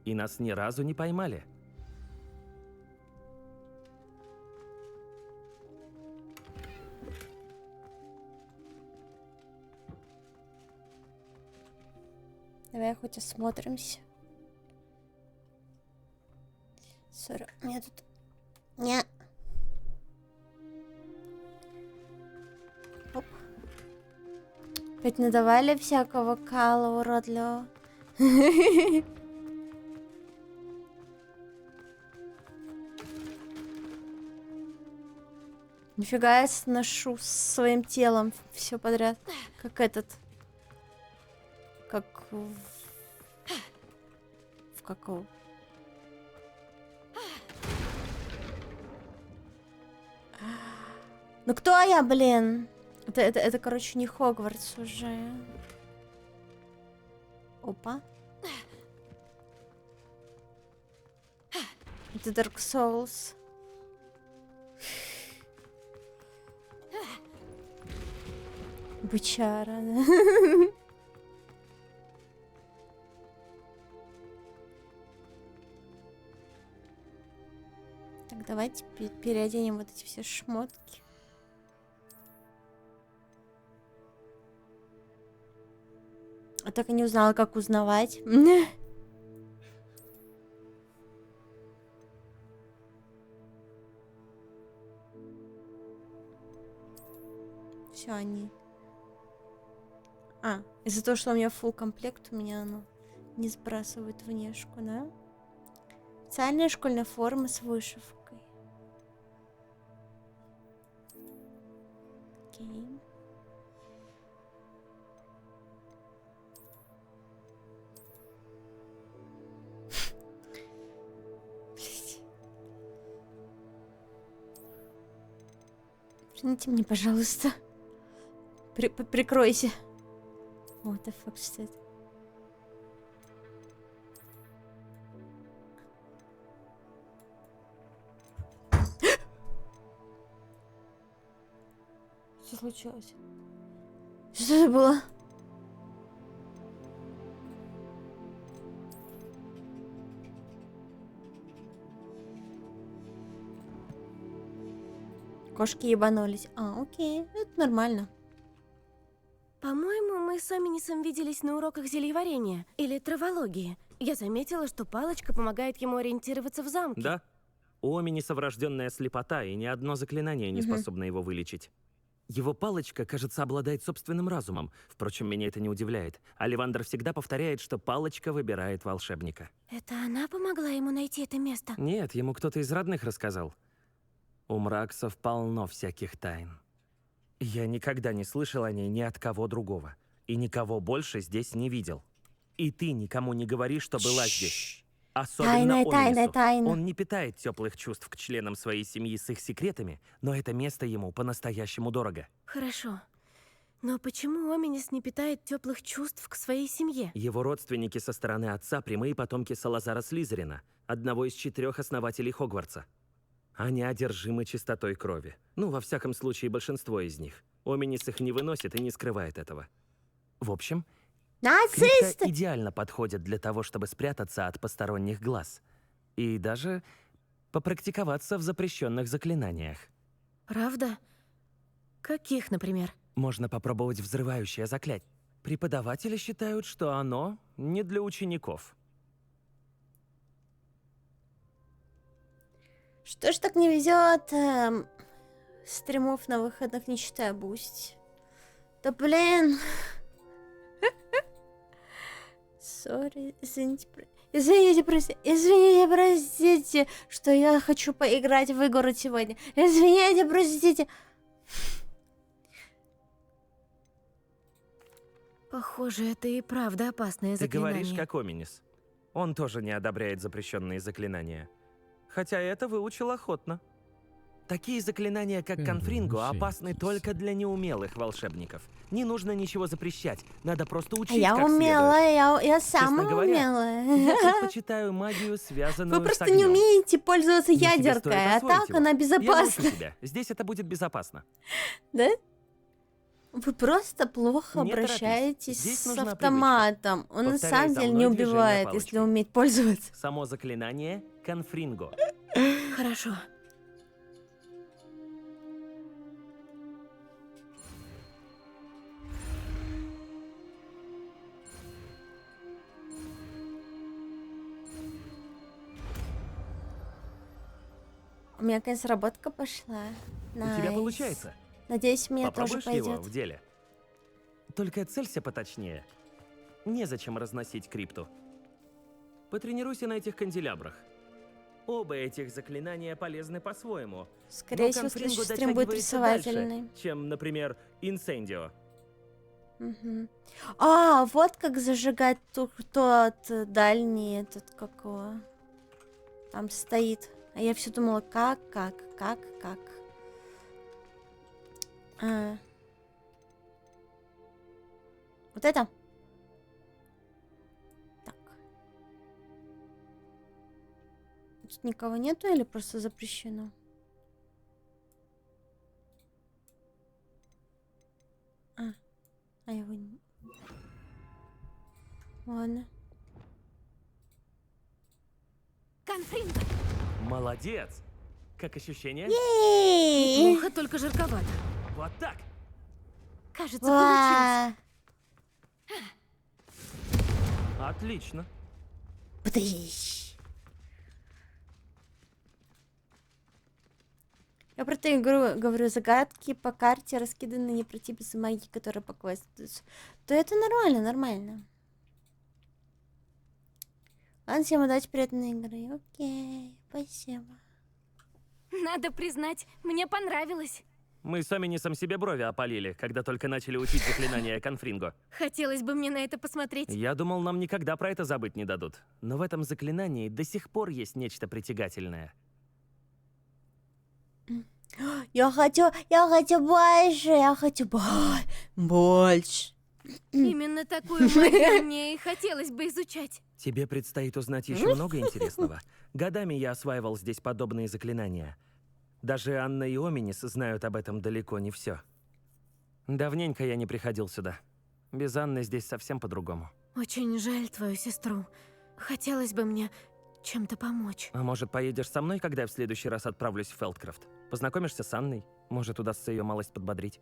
и нас ни разу не поймали. Давай хоть осмотримся. Сори, у меня тут... Не. Оп. Опять надавали всякого кала уродливого. Нифига я сношу с своим телом все подряд. Как этот. Как в какого? Ну кто я, блин? Это, короче, не Хогвартс уже. Опа. Это Dark Souls. Бычара, да? Так, давайте переоденем вот эти все шмотки. А так и не узнала, как узнавать. Все, они... А, из-за того, что у меня full комплект, у меня оно не сбрасывает внешку, да? Специальная школьная форма с вышивкой. Окей. Верните мне, пожалуйста. Прикройся. What the fuck, что это? случилось? Что это было? Кошки ебанулись. А, окей, это нормально. По-моему, мы с Оминисом виделись на уроках зельеварения или травологии. Я заметила, что палочка помогает ему ориентироваться в замке. Да. У Оминиса врожденная слепота, и ни одно заклинание не способно его вылечить. Его палочка, кажется, обладает собственным разумом. Впрочем, меня это не удивляет. Оливандр всегда повторяет, что палочка выбирает волшебника. Это она помогла ему найти это место? Нет, ему кто-то из родных рассказал. У Мраксов полно всяких тайн. Я никогда не слышал о ней ни от кого другого. И никого больше здесь не видел. И ты никому не говори, что была здесь. Особенно Оминису. Он не питает теплых чувств к членам своей семьи с их секретами, но это место ему по-настоящему дорого. Хорошо. Но почему Оминис не питает теплых чувств к своей семье? Его родственники со стороны отца – прямые потомки Салазара Слизерина, одного из 4 основателей Хогвартса. Они одержимы чистотой крови. Ну, во всяком случае, большинство из них. Оминис их не выносит и не скрывает этого. В общем, крипта идеально подходит для того, чтобы спрятаться от посторонних глаз. И даже попрактиковаться в запрещенных заклинаниях. Правда? Каких, например? Можно попробовать взрывающее заклятие. Преподаватели считают, что оно не для учеников. Что ж так не везет? Стримов на выходных не считая Бусти. Да блин. Сори, извините, извините, простите, что я хочу поиграть в игру сегодня. Извините, простите. Похоже, это и правда опасное Ты заклинание. говоришь, как Оминис. Он тоже не одобряет запрещенные заклинания. Хотя это выучил охотно. Такие заклинания, как Конфринго, опасны только для неумелых волшебников. Не нужно ничего запрещать, надо просто учить Я как умелая, следует. я самая Честно говоря, умелая. Я предпочитаю магию, связанную Вы просто с огнем. не умеете пользоваться Но тебе стоит ядеркой, а освоить так его. она Я безопасна. научу тебя. Здесь это будет безопасно. Да? Вы просто плохо Не торопись. обращаетесь Здесь с нужна автоматом. Он на Повторяй самом за деле мной не движение убивает, палочкой. если уметь пользоваться. Само заклинание — Конфринго. Хорошо. У меня, конечно, работка пошла. У тебя Найс. получается. Надеюсь, мне тоже Попробуешь его пойдет. в деле? Только целься поточнее. Незачем разносить крипту. Потренируйся на этих канделябрах. Оба этих заклинания полезны по-своему. Скорее Но всего, Конфринго следующий стрим будет дотягивается дальше, рисовательный. чем, например, Инсендио. Мгм. А, вот как зажигать тот дальний, этот какого. Там стоит. А я все думала, как. А. Вот это? Так. Тут никого нету или просто запрещено? А его не... Ладно. Конфринго! Молодец! Как ощущение? Ей! Плохо, только жарковато. Вот так! Кажется, получилось. Ва! Отлично. Подожди. Я про эту игру говорю, загадки по карте раскиданы не про типы магии, которые по квесту. То это нормально. Ладно, всем удачи, приятной игры. Окей, спасибо. Надо признать, мне понравилось. Мы с Оминисом себе брови опалили, когда только начали учить заклинание Конфринго. Хотелось бы мне на это посмотреть. Я думал, нам никогда про это забыть не дадут. Но в этом заклинании до сих пор есть нечто притягательное. Я хочу больше. Именно такую магию мне и хотелось бы изучать. Тебе предстоит узнать еще много интересного. Годами я осваивал здесь подобные заклинания. Даже Анна и Оминис знают об этом далеко не все. Давненько я не приходил сюда. Без Анны здесь совсем по-другому. Очень жаль твою сестру. Хотелось бы мне чем-то помочь. А может, поедешь со мной, когда я в следующий раз отправлюсь в Фелдкрафт? Познакомишься с Анной? Может, удастся ее малость подбодрить?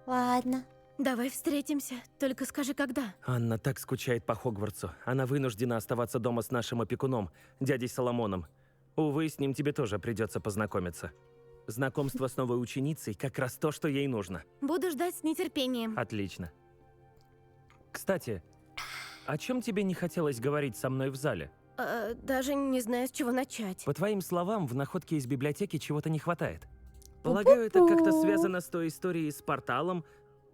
Ладно. Давай встретимся, только скажи, когда. Анна так скучает по Хогвартсу. Она вынуждена оставаться дома с нашим опекуном, дядей Соломоном. Увы, с ним тебе тоже придется познакомиться. Знакомство с новой ученицей как раз то, что ей нужно. Буду ждать с нетерпением. Отлично. Кстати, о чем тебе не хотелось говорить со мной в зале? Даже не знаю, с чего начать. По твоим словам, в находке из библиотеки чего-то не хватает. Полагаю, это как-то связано с той историей с порталом,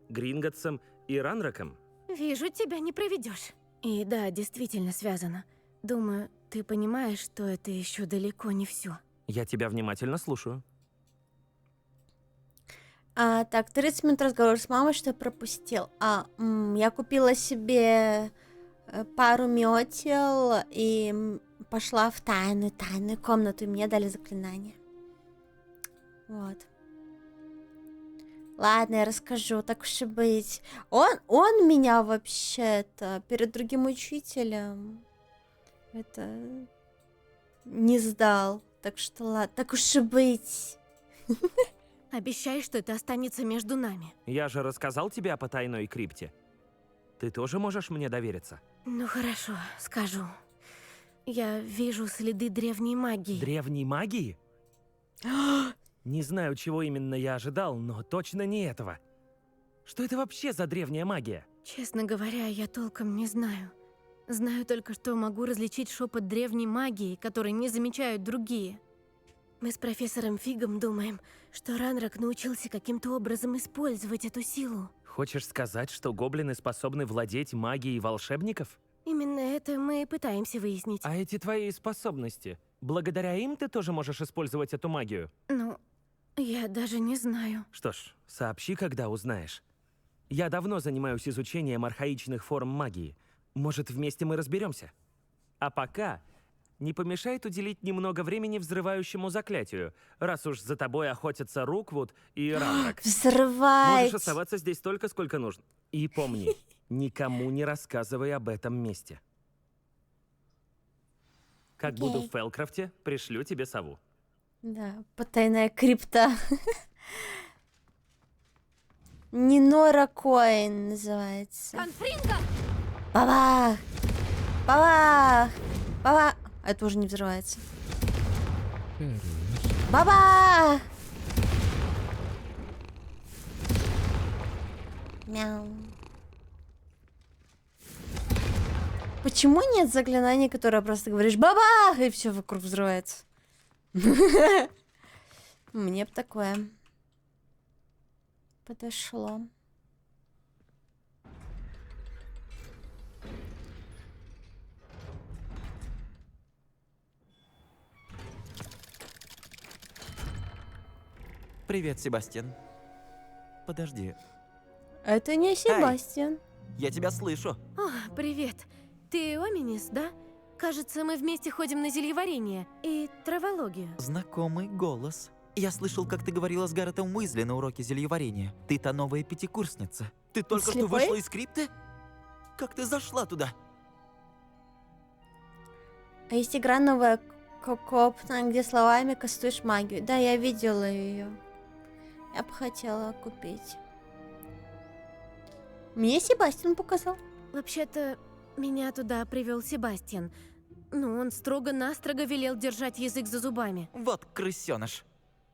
Гринготсом и Ранроком? Вижу, тебя не проведешь. И да, действительно связано. Думаю, ты понимаешь, что это еще далеко не все. Я тебя внимательно слушаю. Так, 30 минут разговора с мамой, что я пропустил. Я купила себе пару метел и пошла в тайную комнату, и мне дали заклинание. Вот. Ладно, я расскажу, так уж и быть. Он меня вообще-то перед другим учителем это не сдал. Так что ладно, так уж и быть. Обещай, что это останется между нами. Я же рассказал тебе о потайной крипте. Ты тоже можешь мне довериться? Ну хорошо, скажу. Я вижу следы древней магии. Древней магии? Не знаю, чего именно я ожидал, но точно не этого. Что это вообще за древняя магия? Честно говоря, я толком не знаю. Знаю только, что могу различить шепот древней магии, который не замечают другие. Мы с профессором Фигом думаем, что Ранрок научился каким-то образом использовать эту силу. Хочешь сказать, что гоблины способны владеть магией волшебников? Именно это мы и пытаемся выяснить. А эти твои способности, благодаря им ты тоже можешь использовать эту магию? Ну, я даже не знаю. Что ж, сообщи, когда узнаешь. Я давно занимаюсь изучением архаичных форм магии. Может, вместе мы разберемся? А пока не помешает уделить немного времени взрывающему заклятию, раз уж за тобой охотятся Руквуд и Ранрок. Взрывать! Можешь оставаться здесь столько, сколько нужно. И помни, никому не рассказывай об этом месте. Как буду в Фелкрафте, пришлю тебе сову. Да, потайная крипта. Нинора Коин называется. Конфринга! Бабах! Бабах! Бабах! А это уже не взрывается. Бабах! Мяу. Почему нет заклинаний, которое просто говоришь бабах, и все вокруг взрывается? Мне бы такое подошло. Привет, Себастьян. Подожди, Это не Себастьян. я тебя слышу. О, привет. Ты Оминис, да? Кажется, мы вместе ходим на зельеварение и травологию. Знакомый голос. Я слышал, как ты говорила с Гарретом Уизли на уроке зельеварения. Ты та новая пятикурсница. Ты только что слепой? вышла из крипты? Как ты зашла туда? А есть игра новая Кокопна, где словами кастуешь магию. Да, я видела ее. Я бы хотела купить. Мне Себастьян показал. Вообще-то, меня туда привел Себастьян. Ну, он строго-настрого велел держать язык за зубами. Вот крысёныш.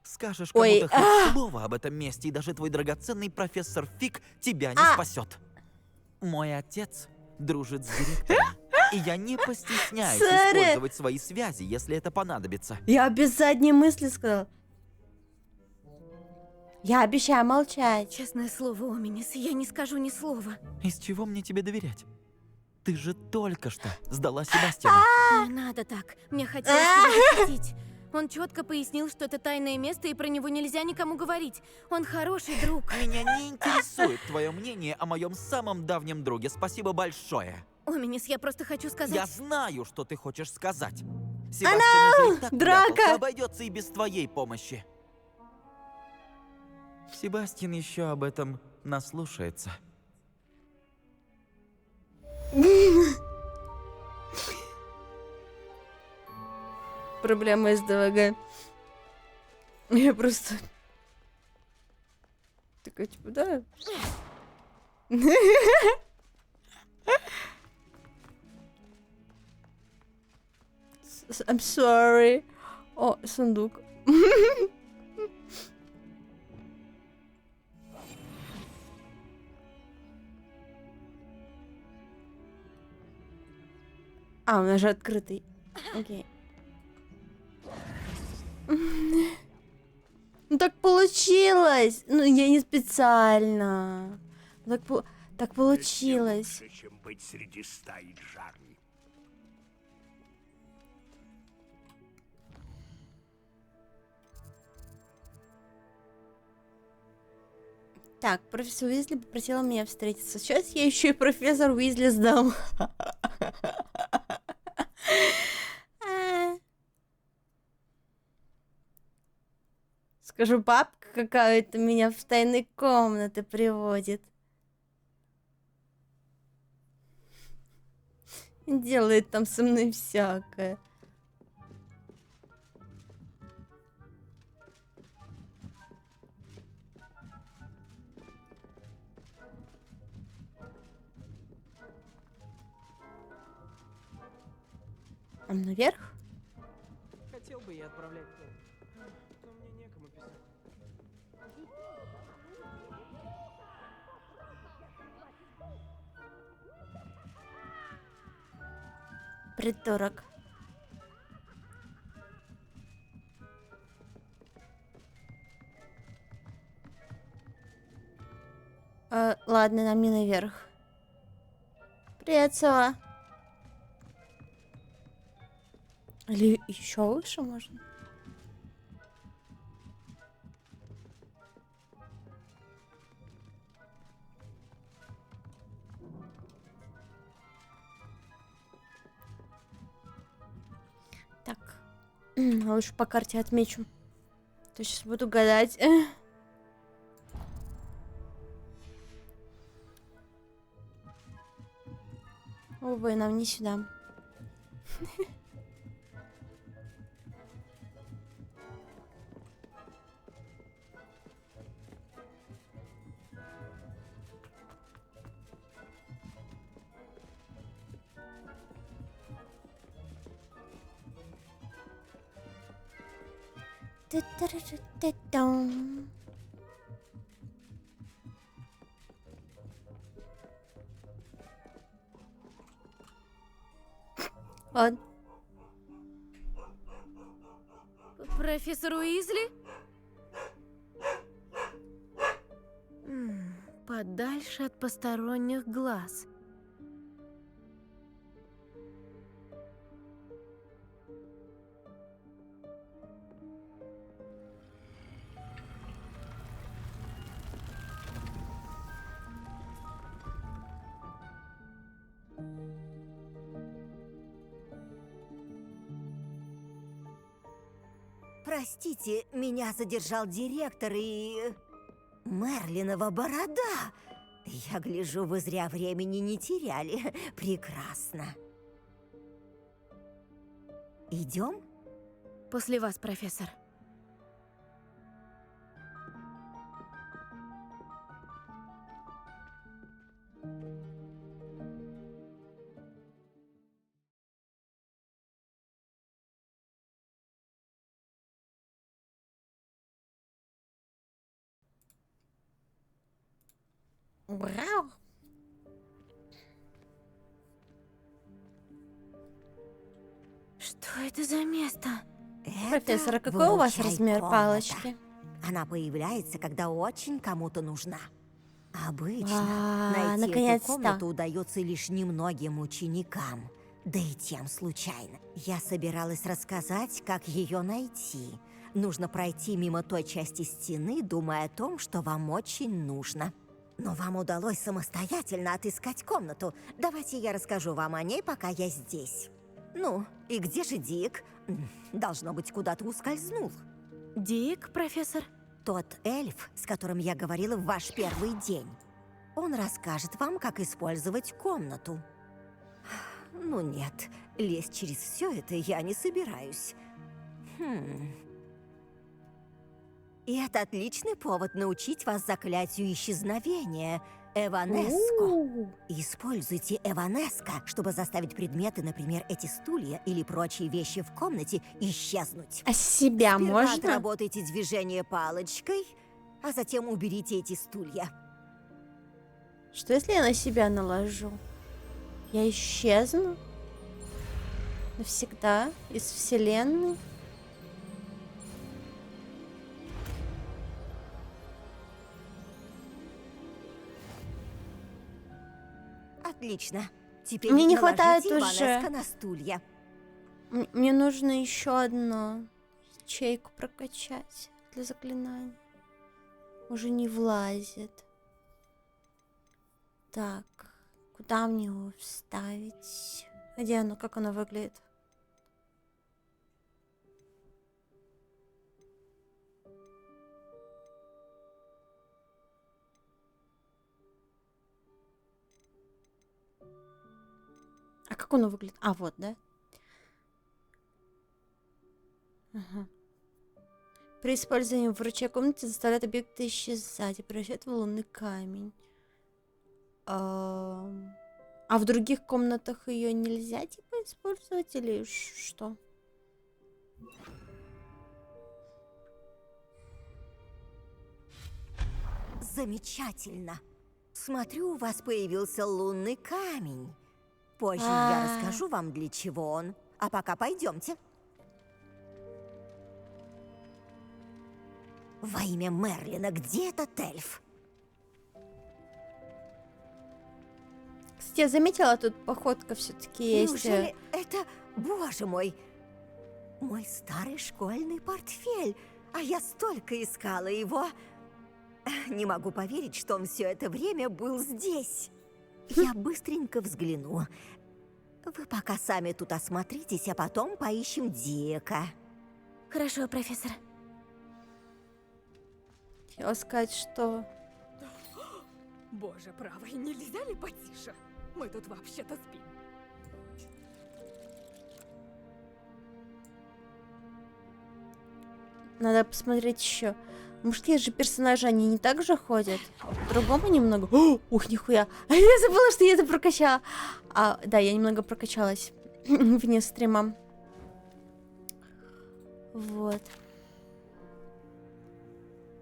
Скажешь Ой, кому-то хоть слово об этом месте, и даже твой драгоценный профессор Фиг тебя не спасет. Мой отец дружит с директором, и я не постесняюсь Сори. использовать свои связи, если это понадобится. Я без задней мысли сказала. Я обещаю молчать. Честное слово, Оминис, я не скажу ни слова. Из чего мне тебе доверять? Ты же только что сдала Себастьяна. Не надо так. Мне хотелось его защитить. Он четко пояснил, что это тайное место, и про него нельзя никому говорить. Он хороший друг. Меня не интересует твое мнение о моем самом давнем друге. Спасибо большое. Оминис, я просто хочу сказать... Я знаю, что ты хочешь сказать. Себастьян уже и так Драка! прятался, обойдется и без твоей помощи. Себастьян еще об этом наслушается. Проблема СДВГ. Я просто... Такая, типа, да. I'm sorry. О, сундук. А, у нас же открытый. Окей. Ну так получилось. Ну я не специально. Так получилось. Лучше, чем быть среди стаи Джарни. Так, профессор Уизли попросила меня встретиться. Сейчас я еще и профессор Уизли сдам. Скажу, бабка какая-то меня в тайные комнаты приводит. Делает там со мной всякое. А наверх? Хотел бы я отправлять то, но мне некому писать. Придурок. Ладно, нам не наверх. Привет, сова. Или еще выше можно? Так. Лучше по карте отмечу. То сейчас буду гадать. Увы, нам не сюда. Вот. Профессор Уизли? Подальше от посторонних глаз. Простите, меня задержал директор и... Мерлинова борода. Я гляжу, вы зря времени не теряли. Прекрасно. Идем? После вас, профессор. Вау. Что это за место? Профессор, а какой у вас размер палочки? Она появляется, когда очень кому-то нужна. Обычно найти эту наконец-то. комнату удается лишь немногим ученикам. Да и тем случайно. Я собиралась рассказать, как ее найти. Нужно пройти мимо той части стены, думая о том, что вам очень нужно. Но вам удалось самостоятельно отыскать комнату. Давайте я расскажу вам о ней, пока я здесь. Ну, и где же Дик? Должно быть, куда-то ускользнул. Дик, профессор? тот эльф, с которым я говорила в ваш первый день. Он расскажет вам, как использовать комнату. Ну нет, лезть через все это я не собираюсь. И это отличный повод научить вас заклятию исчезновения Эванеско. Используйте Эванеско, чтобы заставить предметы, например, эти стулья или прочие вещи в комнате, исчезнуть. А себя Сперва можно? отработайте движение палочкой, а затем уберите эти стулья. Что если я на себя наложу? Я исчезну? Навсегда? Из вселенной? Отлично. Теперь Мне не наложите хватает Эванеско уже. на стулья. Мне нужно еще одну ячейку прокачать для заклинаний. Уже не влазит. Так, куда мне его вставить? Где оно? Как оно выглядит? А как оно выглядит? А, вот, да? Ага. При использовании в ручей комнате заставляет объекты исчезать и превращает в лунный камень. А в других комнатах ее нельзя, типа, использовать или что? Замечательно. Смотрю, у вас появился лунный камень. Позже А. я расскажу вам, для чего он. А пока пойдемте. Во имя Мерлина, где этот эльф? Кстати, я заметила, тут походка все-таки есть. Неужели это, боже мой, мой старый школьный портфель? А я столько искала его. Не могу поверить, что он все это время был здесь. Я быстренько взгляну. Вы пока сами тут осмотритесь, а потом поищем Дика. Хорошо, профессор. Хотела сказать, что... Боже правый, нельзя ли потише? Мы тут вообще-то спим. Надо посмотреть еще. Мужские же персонажи, они не так же ходят? По-другому немного. О, ух, нихуя. Я забыла, что я это прокачала. Да, я немного прокачалась вне стрима. Вот.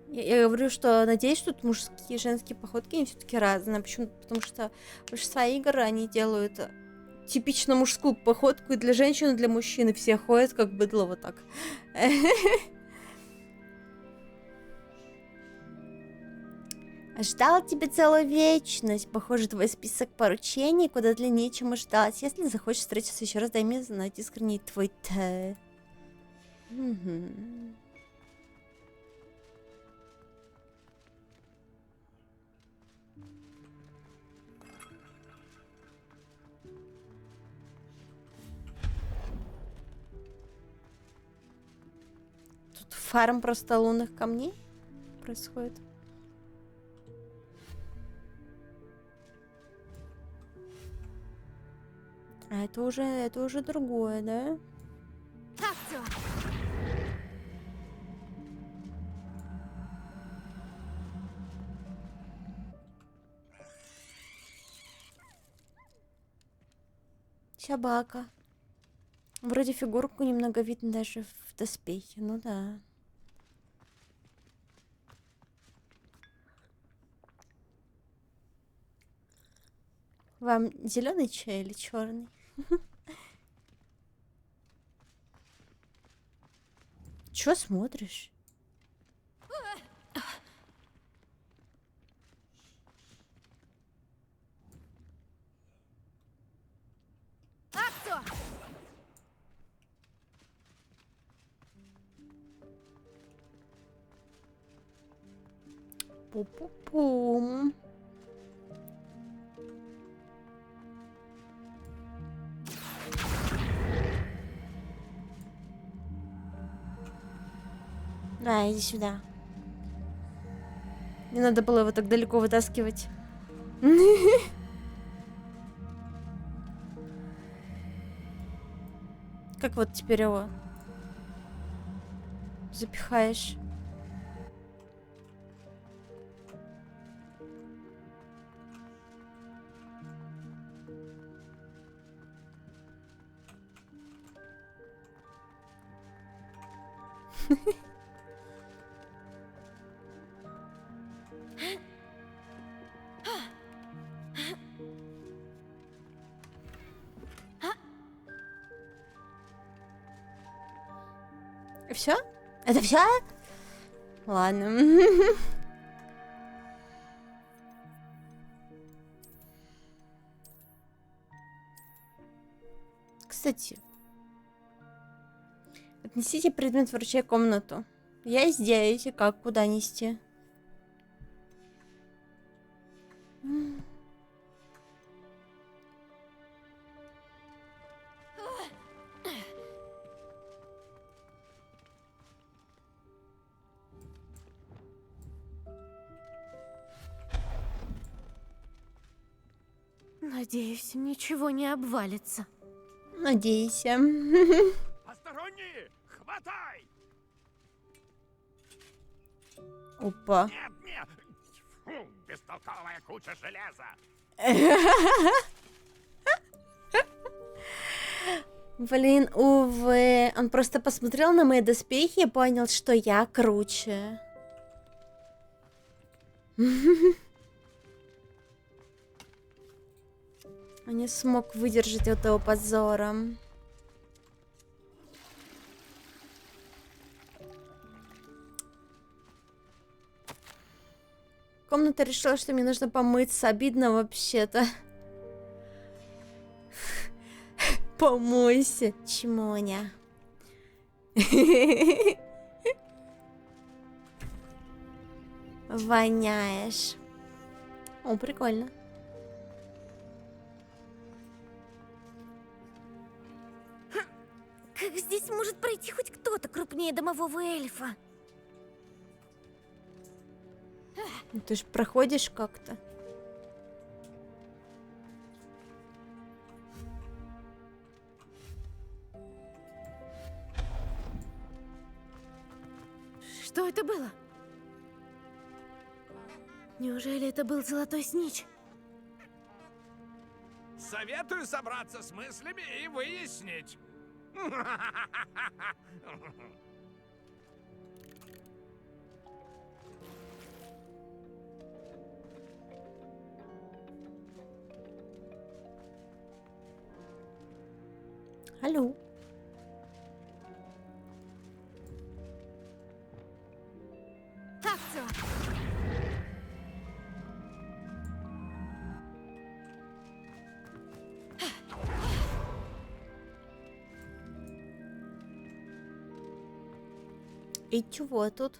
Я говорю, что надеюсь, что тут мужские и женские походки, они все-таки разные. Почему? Потому что большинство игр, они делают типично мужскую походку и для женщин, и для мужчин. И все ходят как быдло вот так. Ждал тебя целую вечность. Похоже, твой список поручений куда длиннее, чем ждать. Если захочешь встретиться еще раз, дай мне знать, искренне твой Т. Тут фарм просто лунных камней происходит. А это уже другое, да? Собака. Вроде фигурку немного видно даже в доспехе, ну да. Вам зеленый чай или черный? Чё смотришь? Пу-пу-пум. Да, иди сюда. Не надо было его так далеко вытаскивать. Как вот теперь его запихаешь? Все? Это все? Ладно. Кстати, отнесите предмет в врачей комнату. Я здесь, и как, куда нести? Надеюсь, ничего не обвалится. Надейся. Посторонние! Хватай! Опа. Нет, нет! Фу, бестолковая куча железа! Блин, увы. Он просто посмотрел на мои доспехи и понял, что я круче. Он не смог выдержать этого позора. Комната решила, что мне нужно помыться. Обидно вообще-то. Помойся, чмоня. Воняешь. О, прикольно. Как здесь может пройти хоть кто-то крупнее домового эльфа? Ну, ты же проходишь как-то. Что это было? Неужели это был золотой снич? Советую собраться с мыслями и выяснить. Алло. Акция! И чего тут?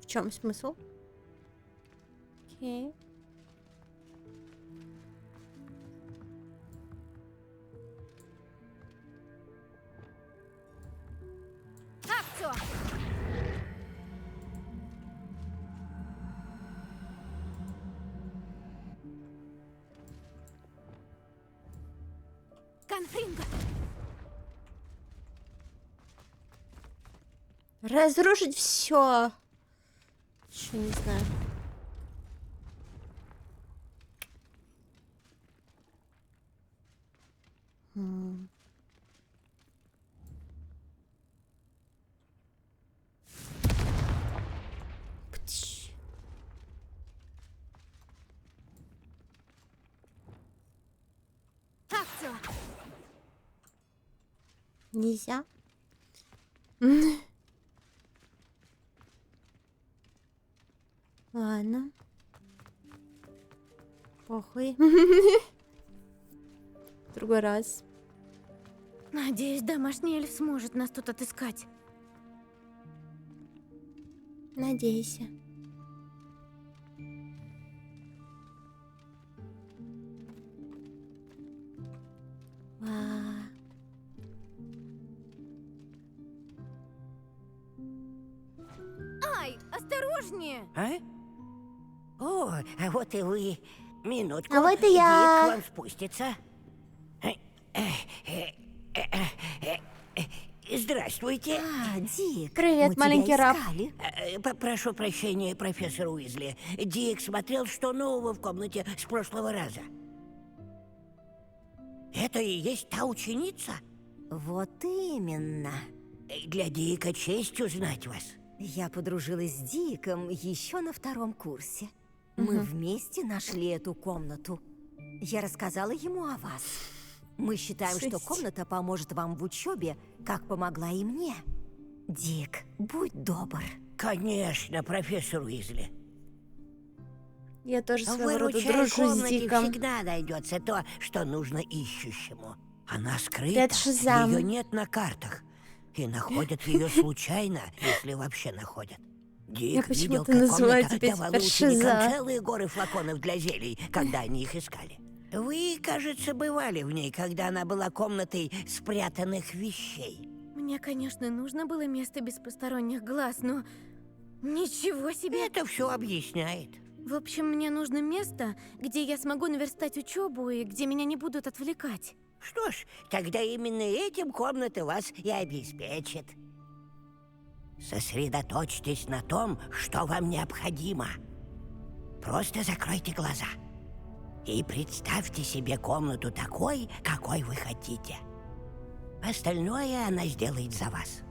В чем смысл? Окей. Акция! Конфринга! Разрушить все. Еще не знаю. Птш. Акция! Нельзя. Ладно. Похуй. Другой раз. Надеюсь, домашний эльф сможет нас тут отыскать. Надейся. Ва. Ай, осторожнее! А? О, а вот и вы. Минутку. А вот и я. Дик к вам спустится. Здравствуйте. Дик. Привет, маленький раб. Прошу прощения, профессор Уизли. Дик смотрел, что нового в комнате с прошлого раза. Это и есть та ученица? Вот именно. Для Дика честь узнать вас. Я подружилась с Диком еще на 2-м курсе. Мы вместе нашли эту комнату. Я рассказала ему о вас. Мы считаем, что комната поможет вам в учебе, как помогла и мне. Дик, будь добр. Конечно, профессор Уизли. Я тоже В своего рода выручай дружу с комнате Диком. всегда найдется то, что нужно ищущему. Она Это скрыта, Шазам. ее нет на картах. И находят ее случайно, если вообще находят. Я Дик видел, почему-то как называю комната тебя давала теперь ученикам Шиза. целые горы флаконов для зелий, когда они их искали. Вы, кажется, бывали в ней, когда она была комнатой спрятанных вещей. Мне, конечно, нужно было место без посторонних глаз, но... Ничего себе! Это все объясняет. В общем, мне нужно место, где я смогу наверстать учебу и где меня не будут отвлекать. Что ж, тогда именно этим комната вас и обеспечит. Сосредоточьтесь на том, что вам необходимо. Просто закройте глаза и представьте себе комнату такой, какой вы хотите. Остальное она сделает за вас.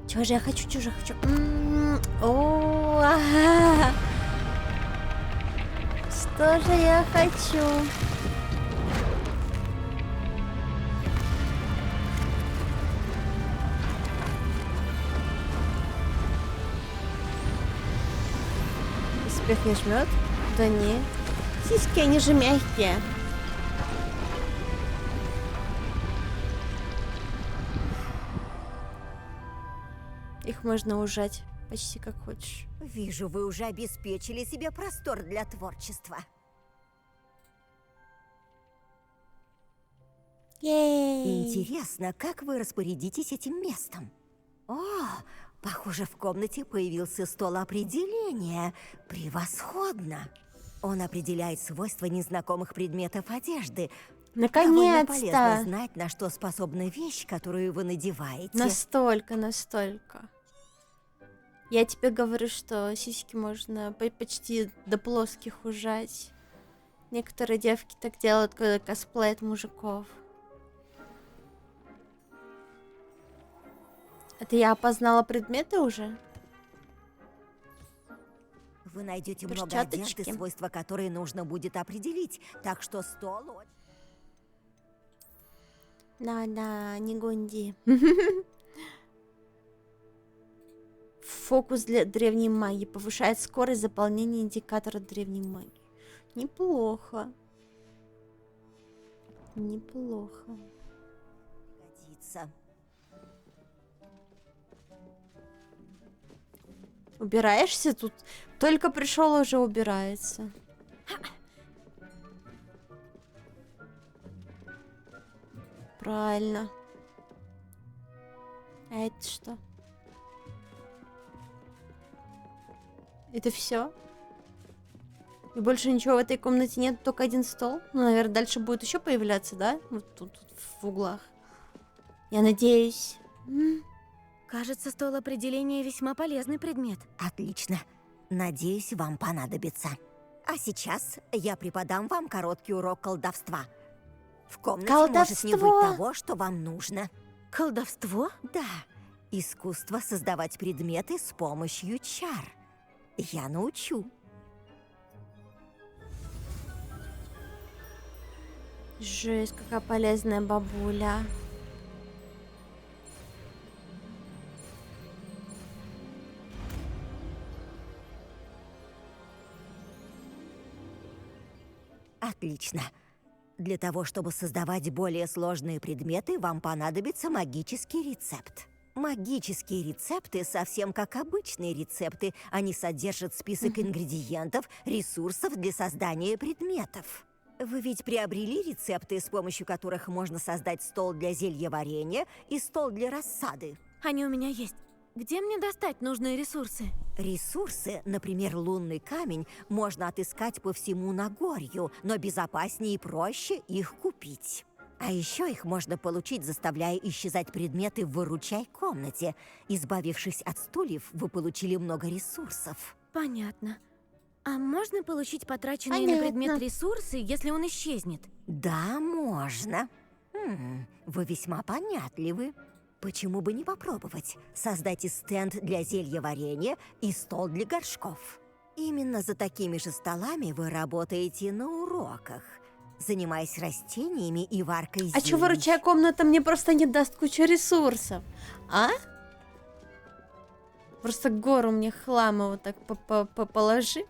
Чего же я хочу, чего же я хочу? О, ага. Что же я хочу? Успех не жмет? Да не. Сиськи, они же мягкие. Их можно ужать почти как хочешь. Вижу, вы уже обеспечили себе простор для творчества. Ей. Интересно, как вы распорядитесь этим местом? О, похоже, в комнате появился стол определения. Превосходно! Он определяет свойства незнакомых предметов одежды. Довольно полезно Наконец-то! знать, на что способна вещь, которую вы надеваете. Настолько. Я тебе говорю, что сиськи можно почти до плоских ужать. Некоторые девки так делают, когда косплеят мужиков. Это я опознала предметы уже? Вы найдете много одежды, Перчаточки. свойства которой нужно будет определить. Так что стол... Да, не гунди. Фокус для древней магии. Повышает скорость заполнения индикатора древней магии. Неплохо. Неплохо. Годится. Убираешься тут? Только пришел, уже убирается. Правильно. А это что? Это все? И больше ничего в этой комнате нет, только один стол. Ну, наверное, дальше будет еще появляться, да? Вот тут в углах. Я надеюсь. Кажется, стол определения весьма полезный предмет. Отлично. Надеюсь, вам понадобится. А сейчас я преподам вам короткий урок колдовства. В комнате может не быть того, что вам нужно. Колдовство? Да. Искусство создавать предметы с помощью чар. Я научу. Жесть, какая полезная бабуля. Отлично. Для того, чтобы создавать более сложные предметы, вам понадобится магический рецепт. Магические рецепты совсем как обычные рецепты. Они содержат список ингредиентов, ресурсов для создания предметов. Вы ведь приобрели рецепты, с помощью которых можно создать стол для зельеварения и стол для рассады? Они у меня есть. Где мне достать нужные ресурсы? Ресурсы, например, лунный камень, можно отыскать по всему Нагорью, но безопаснее и проще их купить. А еще их можно получить, заставляя исчезать предметы в выручай-комнате. Избавившись от стульев, вы получили много ресурсов. Понятно. А можно получить потраченные на предмет ресурсы, если он исчезнет? Да, можно. Вы весьма понятливы. Почему бы не попробовать? Создайте стенд для зельеварения и стол для горшков. Именно за такими же столами вы работаете на уроках, занимаясь растениями и варкой зелий. А чё, выручай комната мне просто не даст кучу ресурсов? А? Просто гору мне хлама вот так положи.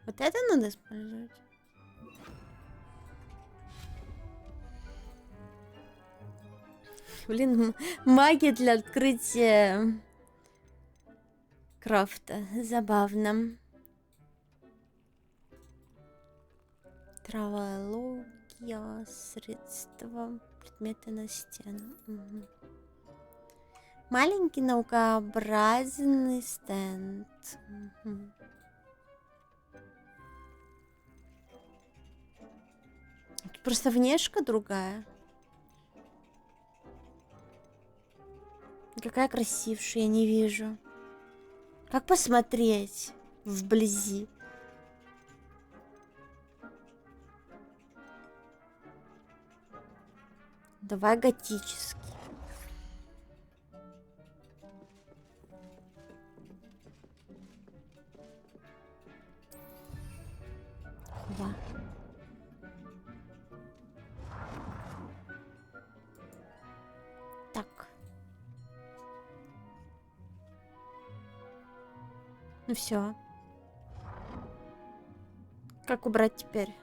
Вот это надо использовать. Блин, магия для открытия крафта. Забавно. Травология, средства, предметы на стену. Угу. Маленький наукообразный стенд. Угу. Просто внешка другая. Какая красившая, я не вижу. Как посмотреть вблизи? Давай готический. Да. Так. Ну все. Как убрать теперь?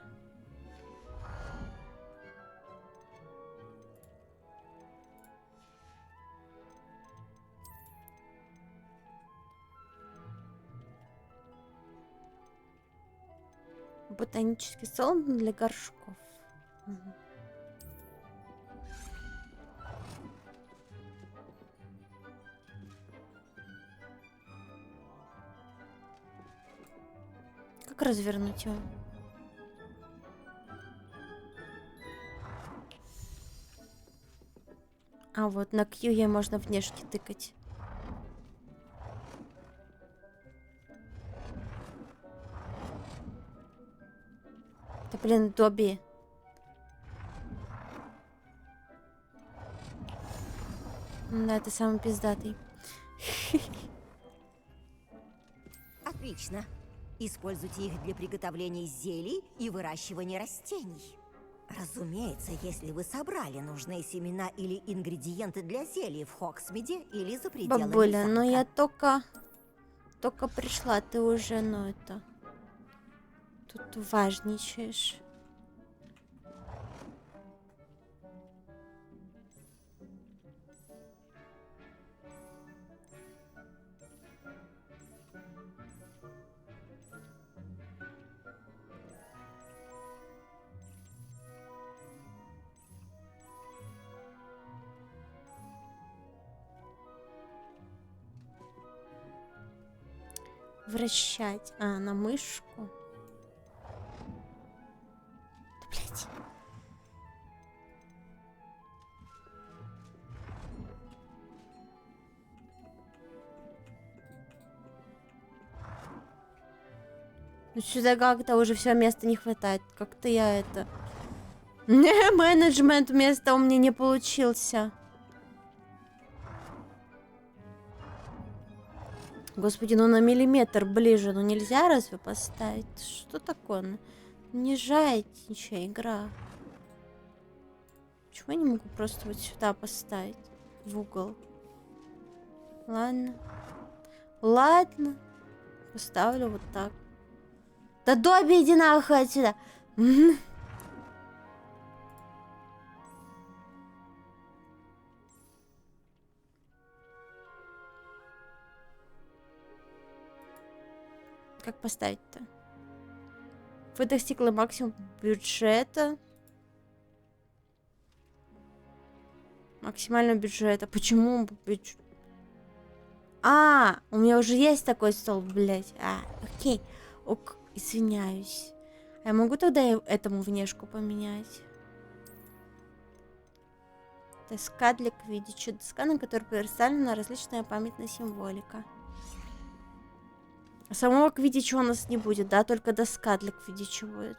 Ботанический салон для горшков. Угу. Как развернуть его? А вот на Q ей можно внешне тыкать. Да блин, Добби. Да, это самый пиздатый. Отлично. Используйте их для приготовления зелий и выращивания растений. Разумеется, если вы собрали нужные семена или ингредиенты для зелий в Хоксмиде или за пределами Бабуля, замка. но я только пришла, ты уже, ну это... Тут важничаешь. Вращать. А, на мышку. Да, блядь. Ну сюда как-то уже все места не хватает. Как-то я это... Менеджмент места у меня не получился. Господи, ну на миллиметр ближе, ну нельзя разве поставить? Что такое? Не жадничай, игра. Почему я не могу просто вот сюда поставить? В угол. Ладно. Ладно. Поставлю вот так. Да Добби, иди нахуй отсюда. Как поставить-то? Вы достигли максимум бюджета. Максимального бюджета. Почему бюджет? А, у меня уже есть такой стол, блядь. Окей. Ок, извиняюсь. А я могу тогда этому внешку поменять? Доска для квиддича. Доска, на которой представлена различная памятная символика. А самого квиддича у нас не будет, да? Только доска для квиддича будет.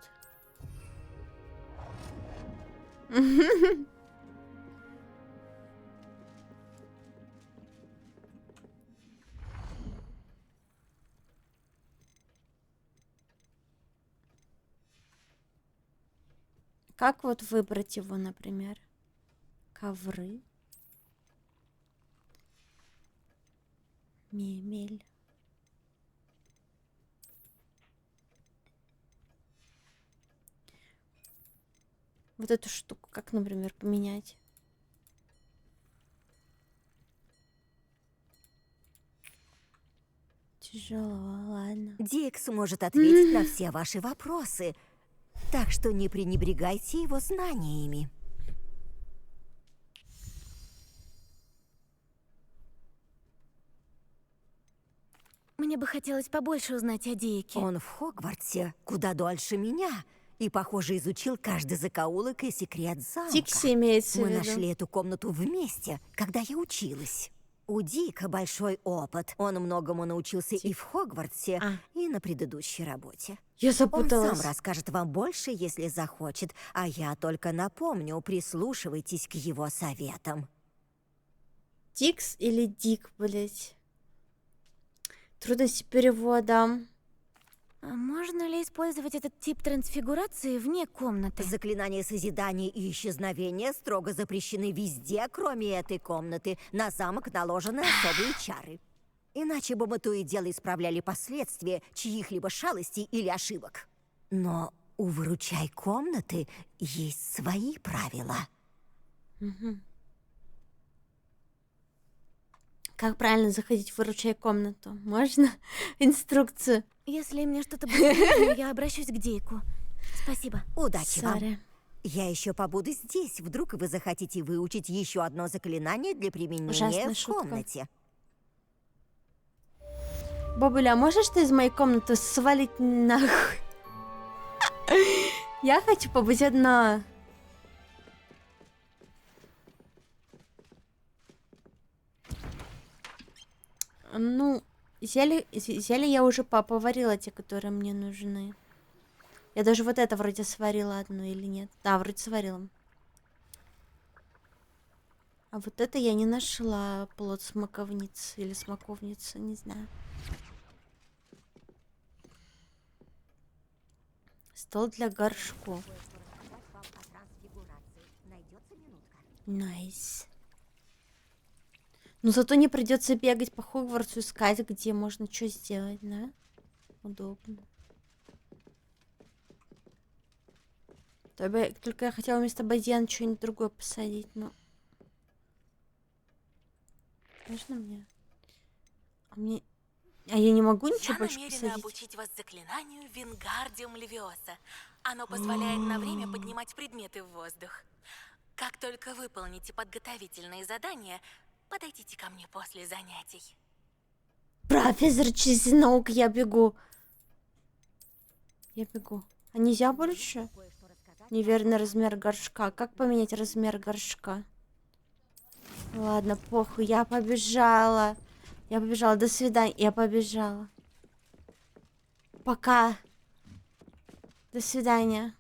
Как вот выбрать его, например? Ковры. Мебель. Вот эту штуку, как, например, поменять? Тяжело, ладно. Дикс может ответить на все ваши вопросы, так что не пренебрегайте его знаниями. Мне бы хотелось побольше узнать о Дике. Он в Хогвартсе куда дольше меня. И, похоже, изучил каждый закоулок и секрет замка. Дикси имеется в Мы виду. нашли эту комнату вместе, когда я училась. У Дика большой опыт. Он многому научился и в Хогвартсе, и на предыдущей работе. Я Он запуталась. сам расскажет вам больше, если захочет. А я только напомню, прислушивайтесь к его советам. Дикс или Дик, блять? Трудности перевода. А можно ли использовать этот тип трансфигурации вне комнаты? Заклинания созидания и исчезновения строго запрещены везде, кроме этой комнаты. На замок наложены особые чары. Иначе бы мы то и дело исправляли последствия чьих-либо шалостей или ошибок. Но у выручай комнаты есть свои правила. Угу. Как правильно заходить в выручай комнату? Можно инструкцию? Если мне что-то будет нужно, я обращусь к Дику. Спасибо. Удачи вам. Сори. Я еще побуду здесь. Вдруг вы захотите выучить еще одно заклинание для применения Ужасная в шутка. комнате. Бабуля, можешь ты из моей комнаты свалить нахуй? Я хочу побыть одна. Ну, зелье я уже поварила, те, которые мне нужны. Я даже вот это вроде сварила одну или нет? Да, вроде сварила. А вот это я не нашла. Плод смоковницы или смоковницы, не знаю. Стол для горшков. Найс. Но зато не придется бегать по Хогвартсу, искать, где можно что сделать, да? Удобно. Только я хотела вместо бадьяна что-нибудь другое посадить, но... Можно мне? А я не могу ничего Я больше намерена посадить? обучить вас заклинанию Вингардиум Левиоса. Оно позволяет на время поднимать предметы в воздух. Как только выполните подготовительные задания, подойдите ко мне после занятий. Профессор Чеснок, я бегу. Я бегу. А нельзя больше? Неверный размер горшка. Как поменять размер горшка? Ладно, похуй, я побежала. Я побежала, до свидания. Я побежала. Пока. До свидания.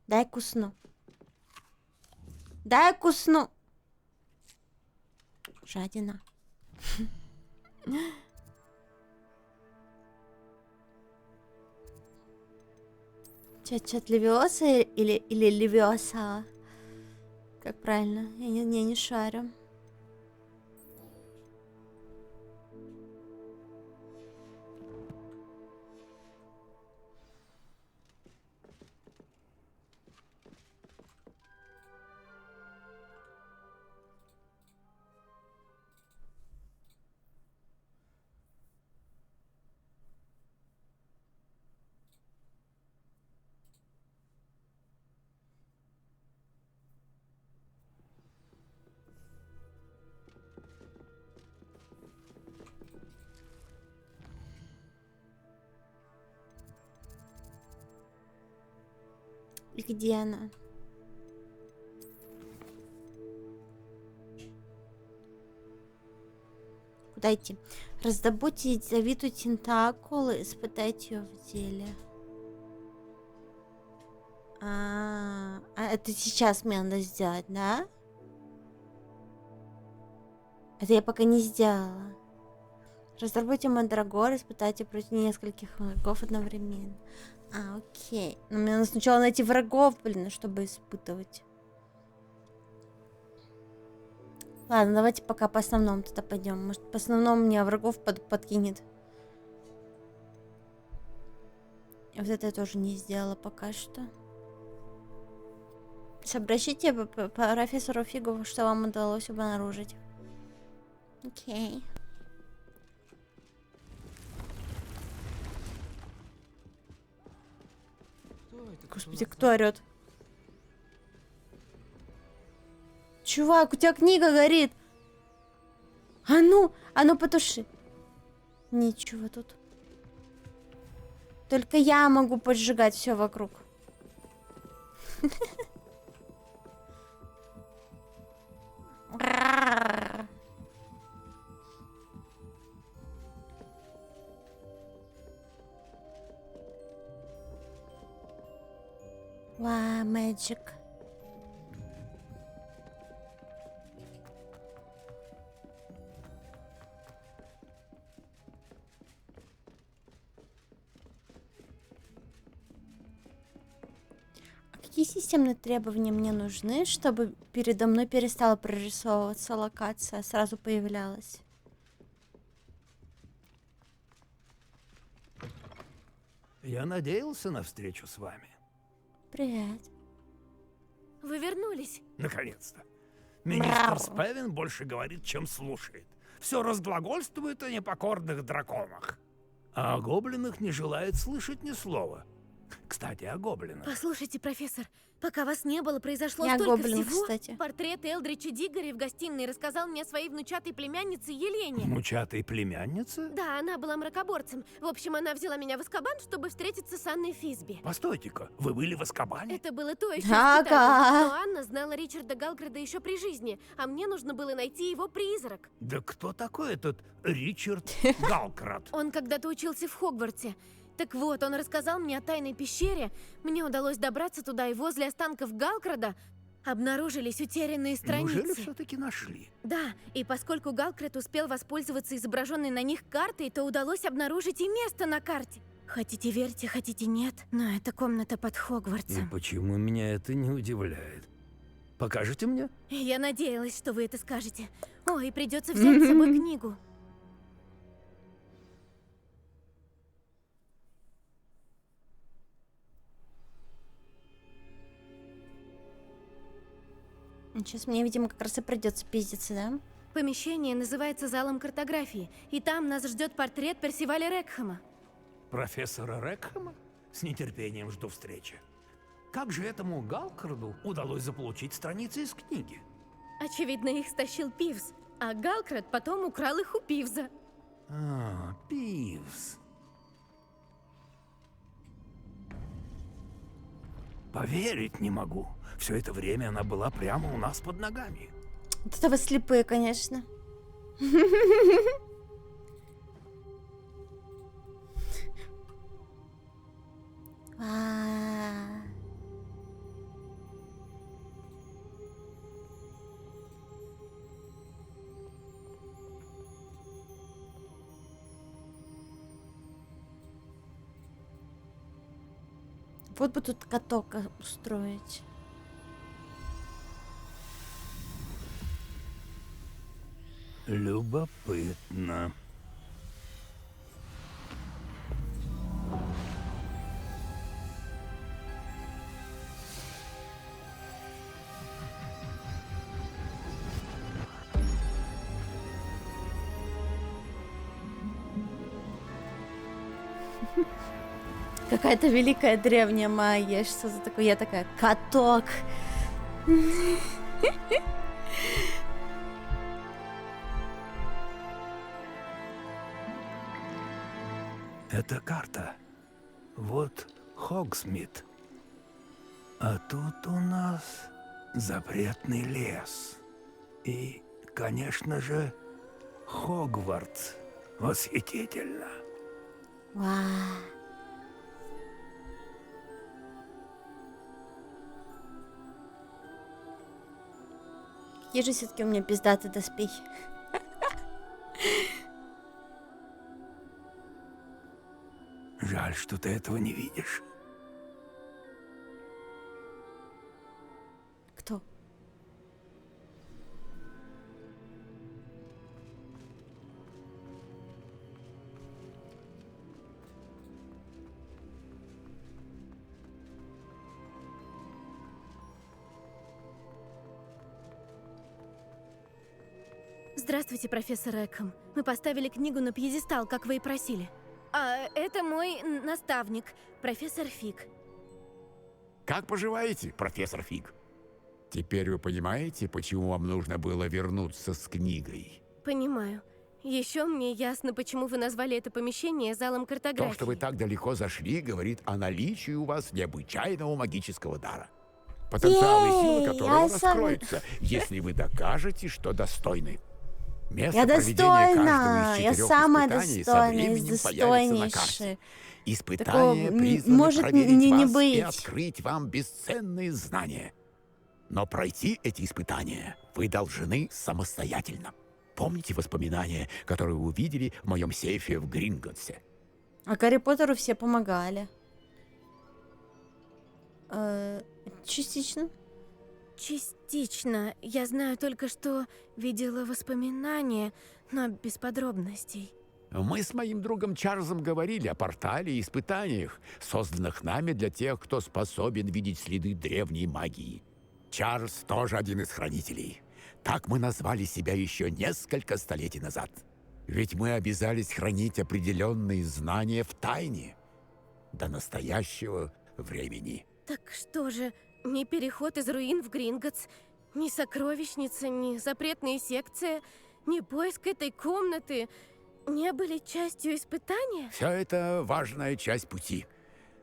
Дай кусну. Дай кусну. Жадина. Чат Левиоса или Левиоса? Как правильно? Я не шарю. И где она? Куда идти? Раздобудьте ядовитую тентакул и испытайте ее в деле. Это сейчас мне надо сделать, да? Это я пока не сделала. Разработайте мандрагор, испытайте против нескольких врагов одновременно. Окей. Но мне надо сначала найти врагов, блин, чтобы испытывать. Ладно, давайте пока по основному туда пойдем. Может, по основному мне врагов подкинет. И вот это я тоже не сделала пока что. Сообщите по профессору Фигову, что вам удалось обнаружить. Окей. Господи, кто орет? Чувак, у тебя книга горит. А ну потуши. Ничего тут. Только я могу поджигать все вокруг. Wow, magic. А какие системные требования мне нужны, чтобы передо мной перестала прорисовываться локация, а сразу появлялась? Я надеялся на встречу с вами. Привет. Вы вернулись. Наконец-то. Министр Спевин больше говорит, чем слушает. Все разглагольствует о непокорных драконах. А о гоблинах не желает слышать ни слова. Кстати, о гоблинах. Послушайте, профессор, пока вас не было, произошло Я столько гоблин, всего. кстати. Портрет Элдрича Диггори в гостиной рассказал мне о своей внучатой племяннице Елене. Внучатой племяннице? Да, она была мракоборцем. В общем, она взяла меня в Азкабан, чтобы встретиться с Анной Фисби. Постойте-ка, вы были в Азкабане? Это было то еще Ага. испытание. Но Анна знала Ричарда Галкрада еще при жизни, а мне нужно было найти его призрак. Да кто такой этот Ричард Галкрад? Он когда-то учился в Хогвартсе. Так вот, он рассказал мне о тайной пещере. Мне удалось добраться туда, и возле останков Галкрада обнаружились утерянные страницы. Неужели все-таки нашли? Да, и поскольку Галкрад успел воспользоваться изображенной на них картой, то удалось обнаружить и место на карте. Хотите верьте, хотите нет, но это комната под И Хогвартсом. почему меня это не удивляет? Покажете мне? Я надеялась, что вы это скажете. Ой, придется взять с собой книгу. Сейчас мне, видимо, как раз и придется пиздиться, да? Помещение называется залом картографии, и там нас ждет портрет Персиваля Рекхэма. Профессора Рекхэма? С нетерпением жду встречи. Как же этому Галкраду удалось заполучить страницы из книги? Очевидно, их стащил Пивз, а Галкрад потом украл их у Пивза. Пивз. Поверить не могу. Все это время она была прямо у нас под ногами. Вот это вы слепые, конечно. Вот бы тут каток устроить. Любопытно. Какая-то великая древняя магия. Что за такое? Я такая, каток. Это карта. Вот Хогсмит. А тут у нас запретный лес. И, конечно же, Хогвартс. Восхитительно. Вау. Какие же все-таки у меня пиздатые доспехи. Жаль, что ты этого не видишь. Кто? Здравствуйте, профессор Экхэм. Мы поставили книгу на пьедестал, как вы и просили. А это мой наставник, профессор Фиг. Как поживаете, профессор Фиг? Теперь вы понимаете, почему вам нужно было вернуться с книгой? Понимаю. Еще мне ясно, почему вы назвали это помещение залом картографии. То, что вы так далеко зашли, говорит о наличии у вас необычайного магического дара. Потенциал и силы которого раскроются, если вы докажете, что достойны. Место Я проведения достойна! каждого из Я 4 самая испытаний со достойная из временем появится на карте. достойнейших. Испытания Такого призваны может проверить не вас быть. и открыть вам бесценные знания. Но пройти эти испытания вы должны самостоятельно. Помните воспоминания, которые вы увидели в моем сейфе в Гринготсе? А Гарри Поттеру все помогали. Частично. Частично. Я знаю только, что видела воспоминания, но без подробностей. Мы с моим другом Чарльзом говорили о портале и испытаниях, созданных нами для тех, кто способен видеть следы древней магии. Чарльз тоже один из хранителей. Так мы назвали себя еще несколько столетий назад. Ведь мы обязались хранить определенные знания в тайне до настоящего времени. Так что же, ни переход из руин в Гринготс, ни сокровищница, ни запретная секция, ни поиск этой комнаты не были частью испытания? Все это важная часть пути,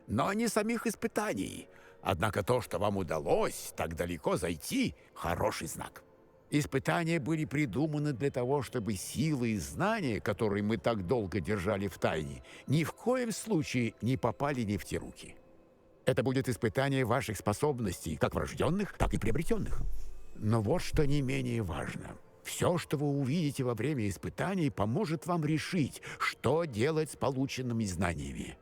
но не самих испытаний. Однако то, что вам удалось так далеко зайти, хороший знак. Испытания были придуманы для того, чтобы силы и знания, которые мы так долго держали в тайне, ни в коем случае не попали не в те руки. Это будет испытание ваших способностей, как врожденных, так и приобретенных. Но вот что не менее важно. Все, что вы увидите во время испытаний, поможет вам решить, что делать с полученными знаниями.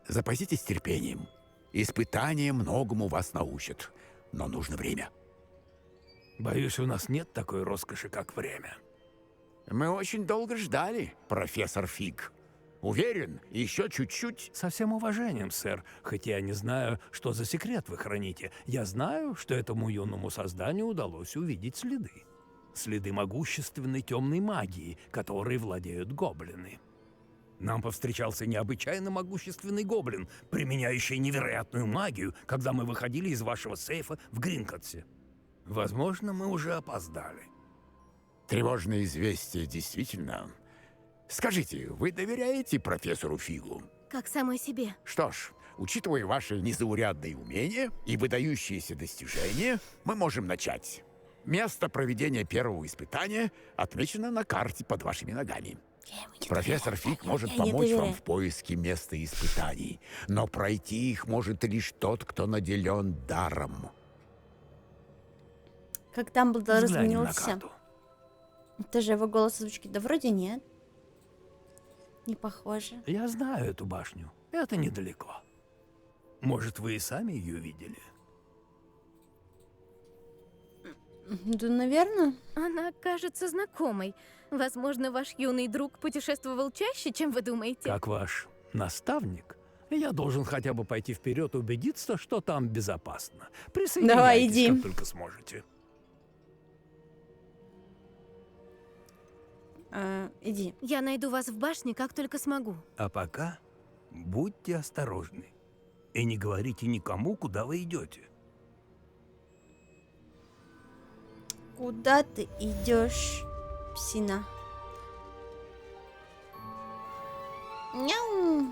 Запаситесь терпением. Испытания многому вас научат, но нужно время. Боюсь, у нас нет такой роскоши, как время. Мы очень долго ждали, профессор Фиг. Уверен, еще чуть-чуть. Со всем уважением, сэр, хотя я не знаю, что за секрет вы храните. Я знаю, что этому юному созданию удалось увидеть следы. Следы могущественной темной магии, которой владеют гоблины. Нам повстречался необычайно могущественный гоблин, применяющий невероятную магию, когда мы выходили из вашего сейфа в Гринготсе. Возможно, мы уже опоздали. Тревожное известие, действительно. Скажите, вы доверяете профессору Фигу? Как самой себе. Что ж, учитывая ваши незаурядные умения и выдающиеся достижения, мы можем начать. Место проведения первого испытания отмечено на карте под вашими ногами. Профессор Фиг может помочь вам в поиске места испытаний, но пройти их может лишь тот, кто наделен даром. Как Дамблдор Взглянем на изменился. карту. Это же его голос озвучки. Да вроде нет. Не похоже. Я знаю эту башню. Это недалеко. Может, вы и сами ее видели? Да, наверное. Она кажется знакомой. Возможно, ваш юный друг путешествовал чаще, чем вы думаете. Как ваш наставник, я должен хотя бы пойти вперед и убедиться, что там безопасно. Присоединяйтесь, Давай, иди. как только сможете. Иди. Я найду вас в башне, как только смогу. А пока будьте осторожны. И не говорите никому, куда вы идете. Куда ты идешь, псина? Няу.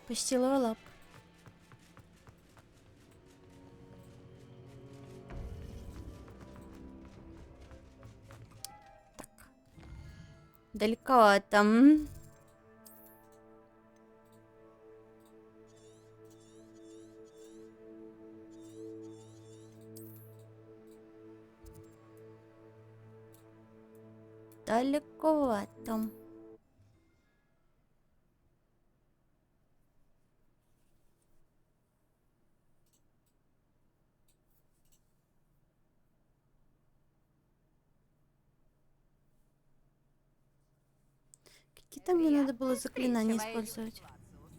Почтила лап. Так. Далековато. Далековато. Какие там мне надо было заклинания использовать?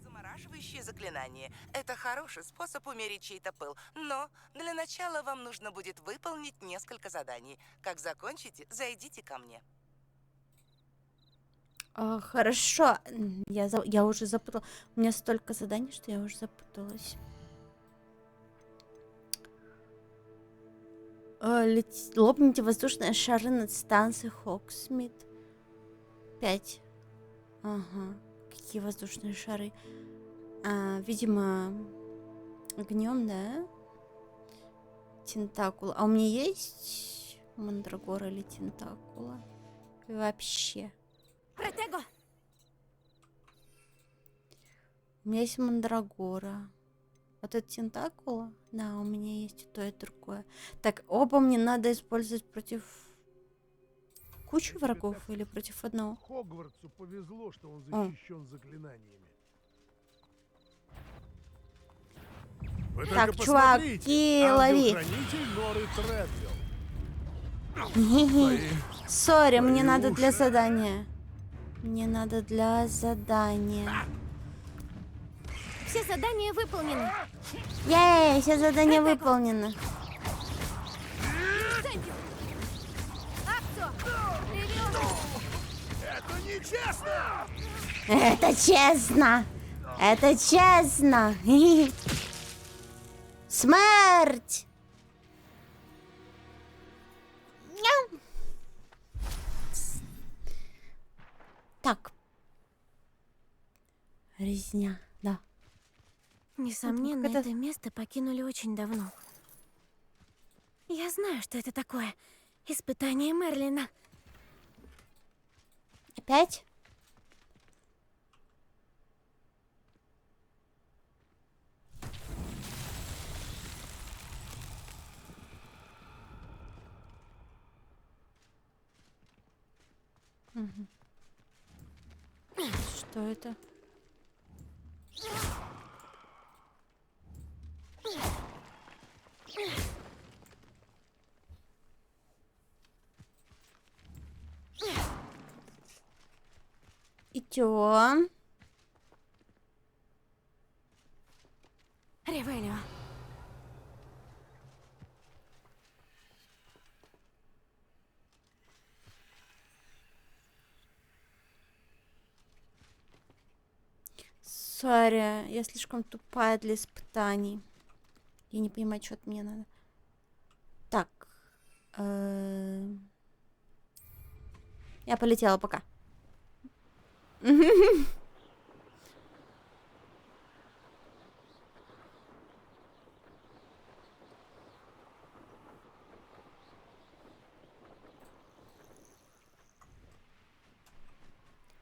Замораживающее заклинание – это хороший способ умерить чей-то пыл. Но для начала вам нужно будет выполнить несколько заданий. Как закончите, зайдите ко мне. Хорошо. Я уже запутала. У меня столько заданий, что я уже запуталась. Лопните воздушные шары над станцией Хоксмит. 5. Ага. Какие воздушные шары? Видимо, огнем, да? Тентакула. А у меня есть мандрагора или тентакула? Вообще. Протего! У меня есть мандрагора. Вот это тентакула? Да, у меня есть и то, и другое. Так, оба мне надо использовать против кучу врагов или против одного? Хогвартсу повезло, что он защищен заклинаниями. Вы Так, только чувак, посмотрите, лови. ангел-хранитель Норы Тредвилл. Сори, мне Твои надо для уши. задания. Мне надо для задания. Все задания выполнены. Ей, все задания выполнены. Это нечестно! Это честно! Это честно! Смерть! Няу. Так. Резня, да. Несомненно, Это- это место покинули очень давно. Я знаю, что это такое. Испытание Мерлина. Опять? Мгм. Что это? Идем. Ревелио. Сори, я слишком тупая для испытаний. Я не понимаю, что от меня надо. Так. Я полетела пока.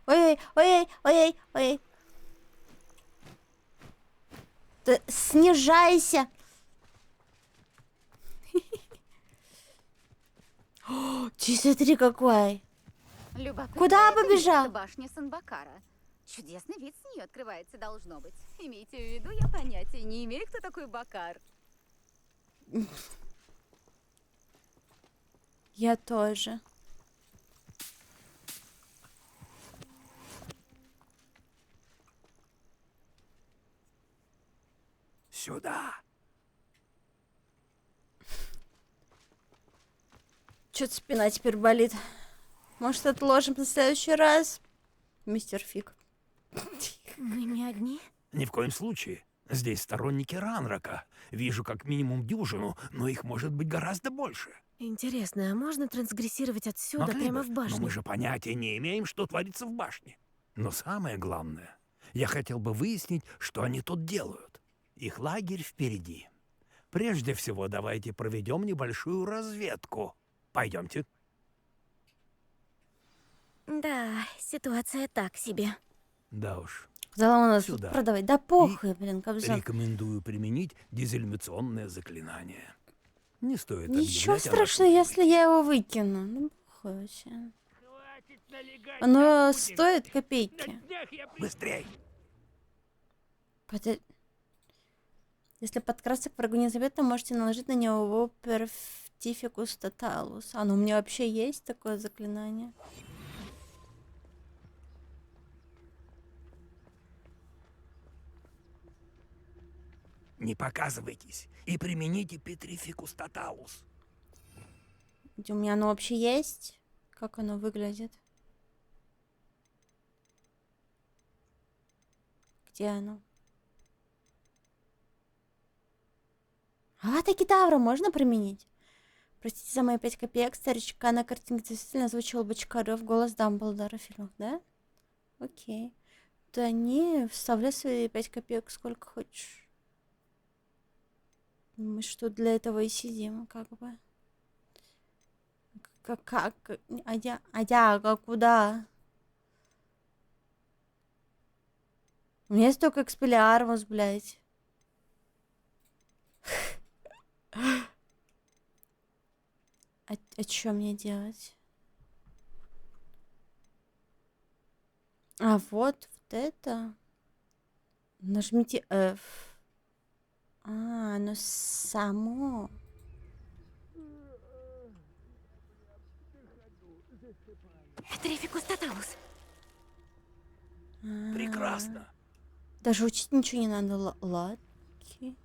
Ой, ой, ой, ой. Ты снижайся. О, 53 какой. Любопытное Куда это побежал? место башни Санбакара. Чудесный вид с нее открывается, должно быть. Имейте в виду, я понятия не имею, кто такой Бакар. Я тоже. Сюда. Чё-то спина теперь болит. Может, отложим на следующий раз? Мистер Фиг. Мы не одни? Ни в коем случае. Здесь сторонники Ранрака. Вижу как минимум дюжину, но их может быть гораздо больше. Интересно, а можно трансгрессировать отсюда Могли прямо бы, в башню? Но мы же понятия не имеем, что творится в башне. Но самое главное, я хотел бы выяснить, что они тут делают. Их лагерь впереди. Прежде всего, давайте проведем небольшую разведку. Пойдемте. Да, ситуация так себе. Да уж. Сказала у нас Сюда. продавать. Да похуй, блин, Кобзон. Рекомендую применить дезинформационное заклинание. Не стоит Ничего объявлять о страшного, если я его выкину. Ну, похуй вообще. Оно стоит копейки. Быстрей! Если подкрасться к врагу незаметно, можете наложить на него Perfectus Totalus. А, ну у меня вообще есть такое заклинание. Не показывайтесь и примените Petrificus Totalus. У меня оно вообще есть? Как оно выглядит? Где оно? А, Кедавра можно применить? Простите за мои 5 копеек, старичка на картинке действительно озвучивал Бочкарев голос Дамблдора в фильмах, да? Окей. Да не, вставляй свои 5 копеек сколько хочешь. Мы что, для этого и сидим, как бы. Как? А куда? У меня есть только Экспеллиармус, блядь. А что мне делать? А вот это. Нажмите F. А, оно само. Petrificus Totalus. Прекрасно. Даже учить ничего не надо. Ладки.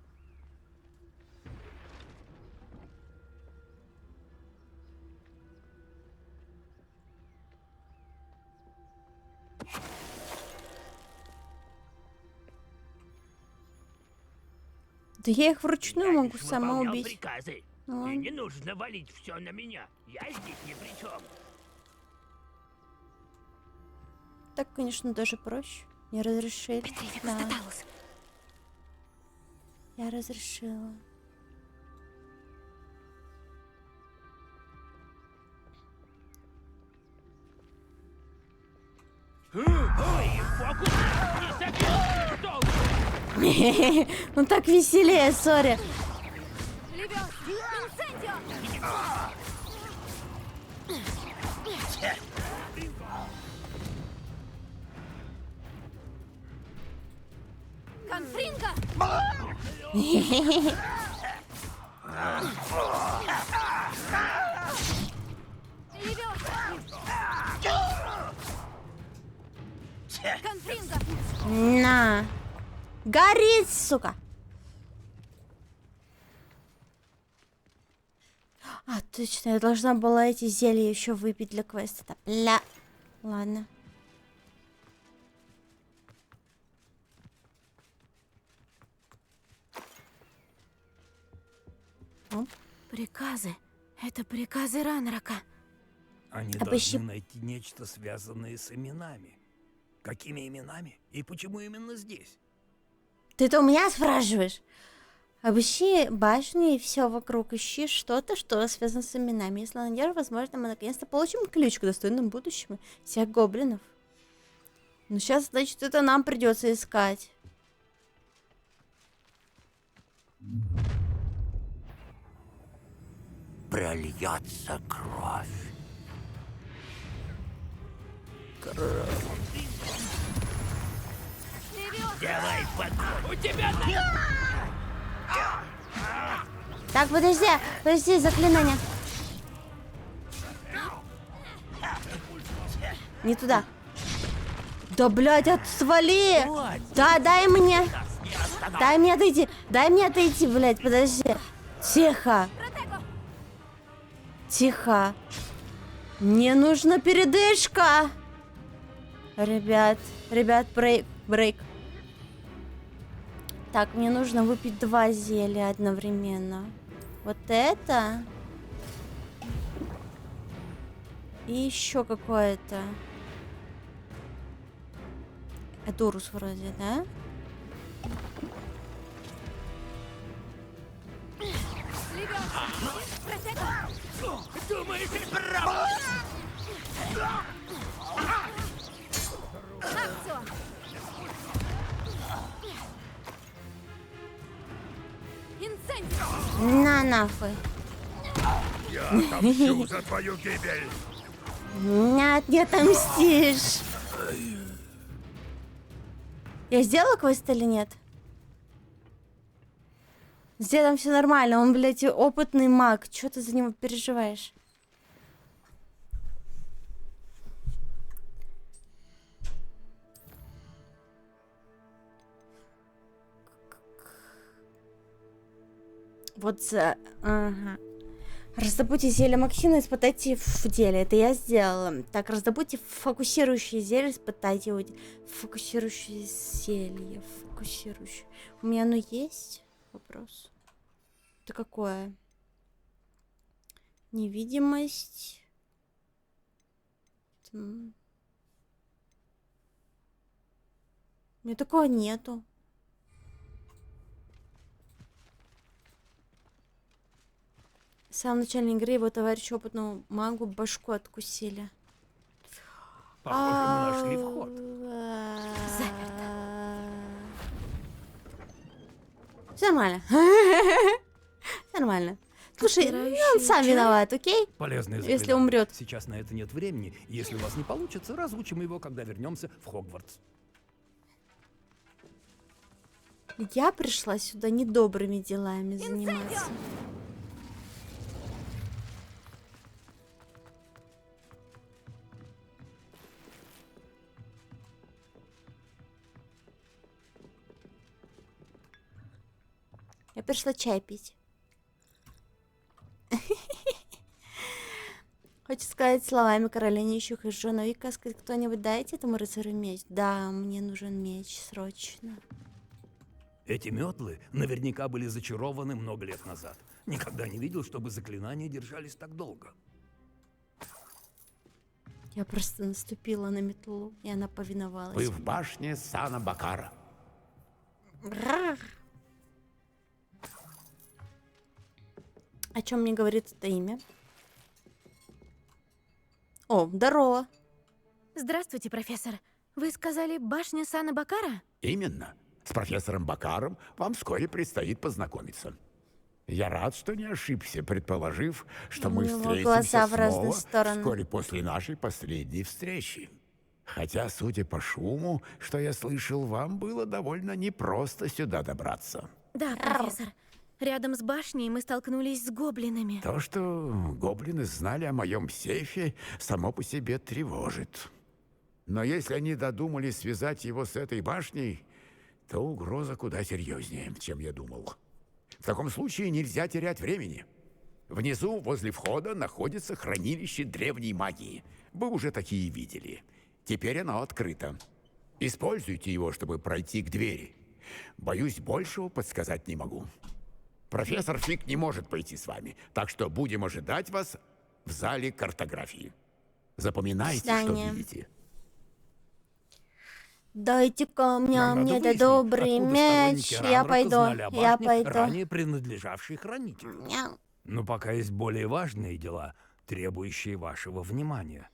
Да я их вручную могу сама убить. Приказы. Ну, И ладно. не нужно валить все на меня. Я здесь ни при чем. Так, конечно, даже проще. Не разрешили. Да. Я разрешила. Ой, фокус! Не собьешь! Долго! Ну так веселее, сори. Конфринго! Конфринго! На. Горит, сука. А, точно, я должна была эти зелья еще выпить для квеста. Бля. Ладно. Приказы. Это приказы Ранрака. Они должны найти нечто, связанное с именами. Какими именами? И почему именно здесь? Ты это у меня спрашиваешь? Обыщи башню и все вокруг. Ищи что-то, что связано с именами. Если найдешь, возможно, мы наконец-то получим ключ к достойному будущему всех гоблинов. Но сейчас, значит, это нам придется искать. Прольется кровь. Давай, подходи. У тебя Так, подожди, заклинание. Не туда. Да, блядь, отвали! Да, дай мне отойти, блядь, подожди. Тихо. Тихо. Мне нужна передышка. Ребят, брейк. Так, мне нужно выпить 2 зелья одновременно. Вот это. И еще какое-то. Эдурус вроде, да? Думаешь, право? На нахуй. Я отомщу за твою гибель. Нет, не отомстишь. Я сделала квест или нет? С дедом все нормально, он, блядь, опытный маг. Чё ты за него переживаешь? Вот за... Ага. Раздобудьте зелье Максина, испытайте в деле. Это я сделала. Так, раздобудьте фокусирующее зелье, испытайте его. Фокусирующее зелье. Фокусирующее. У меня оно есть? Вопрос. Это какое? Невидимость. У меня такого нету. В самом начале игры его товарищу опытному магу башку откусили. Похоже, мы нашли вход. Все нормально. Нормально. Слушай, он сам виноват, окей? Полезное Если заклинание. умрет. Сейчас на это нет времени. Если у вас не получится, разучим его, когда вернемся в Хогвартс. Я пришла сюда недобрыми делами заниматься. Я пришла чай пить. Хочешь сказать словами короля нищих и Джона Уика, сказать кто-нибудь, дайте этому рыцарю меч. Да, мне нужен меч срочно. Эти метлы наверняка были зачарованы много лет назад. Никогда не видел, чтобы заклинания держались так долго. Я просто наступила на метлу, и она повиновалась. Вы в башне Сана Бакара. О чем мне говорит это имя? О, здорово. Здравствуйте, профессор. Вы сказали башня Сана Бакара? Именно. С профессором Бакаром вам вскоре предстоит познакомиться. Я рад, что не ошибся, предположив, что мы встретимся снова вскоре после нашей последней встречи. Хотя, судя по шуму, что я слышал, вам было довольно непросто сюда добраться. Да, профессор. Рядом с башней мы столкнулись с гоблинами. То, что гоблины знали о моем сейфе, само по себе тревожит. Но если они додумались связать его с этой башней, то угроза куда серьезнее, чем я думал. В таком случае нельзя терять времени. Внизу, возле входа, находится хранилище древней магии. Вы уже такие видели. Теперь оно открыто. Используйте его, чтобы пройти к двери. Боюсь, большего подсказать не могу. Профессор Фиг не может пойти с вами, так что будем ожидать вас в зале картографии. Запоминайте, что видите. Дайте-ка мне этот добрый меч. Я пойду. Ранее принадлежавший хранителю. Но пока есть более важные дела, требующие вашего внимания.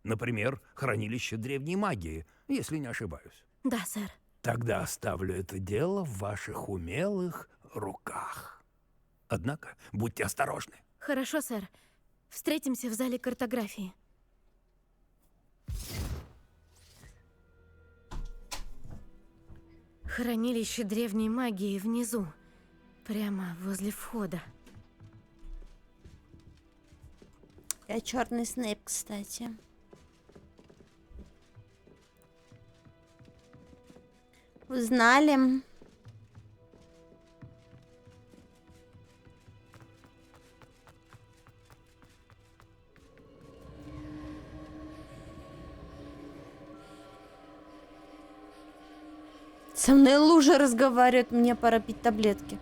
Например, хранилище древней магии, если не ошибаюсь. Да, сэр. Тогда оставлю это дело в ваших умелых руках. Однако, будьте осторожны. Хорошо, сэр. Встретимся в зале картографии. Хранилище древней магии внизу, прямо возле входа. Я черный Снейп, кстати. Узнали. Со мной лужа разговаривает, мне пора пить таблетки.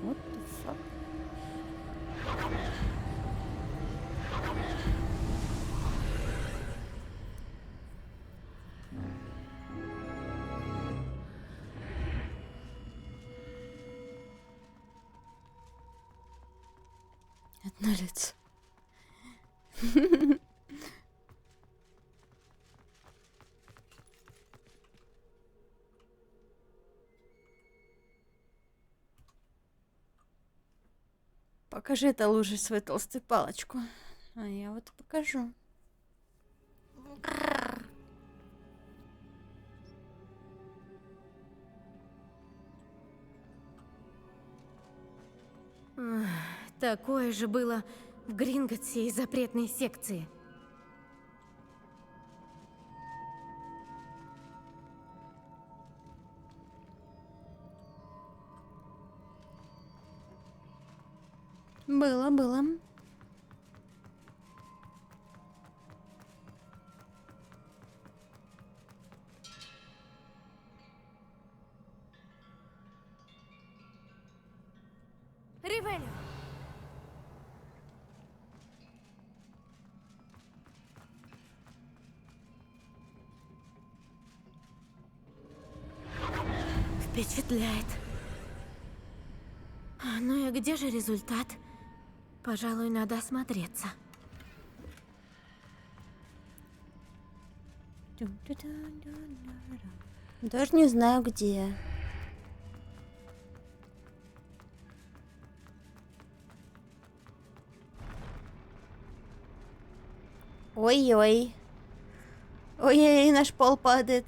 What the fuck? Одно лицо. Покажи это лужей свою толстую палочку. А я вот покажу. Такое же было в Гринготсе и запретной секции. Было. Ривелио! Впечатляет. Ну и где же результат? Пожалуй, надо осмотреться. Даже не знаю, где. Ой-ой. Ой-ой, наш пол падает.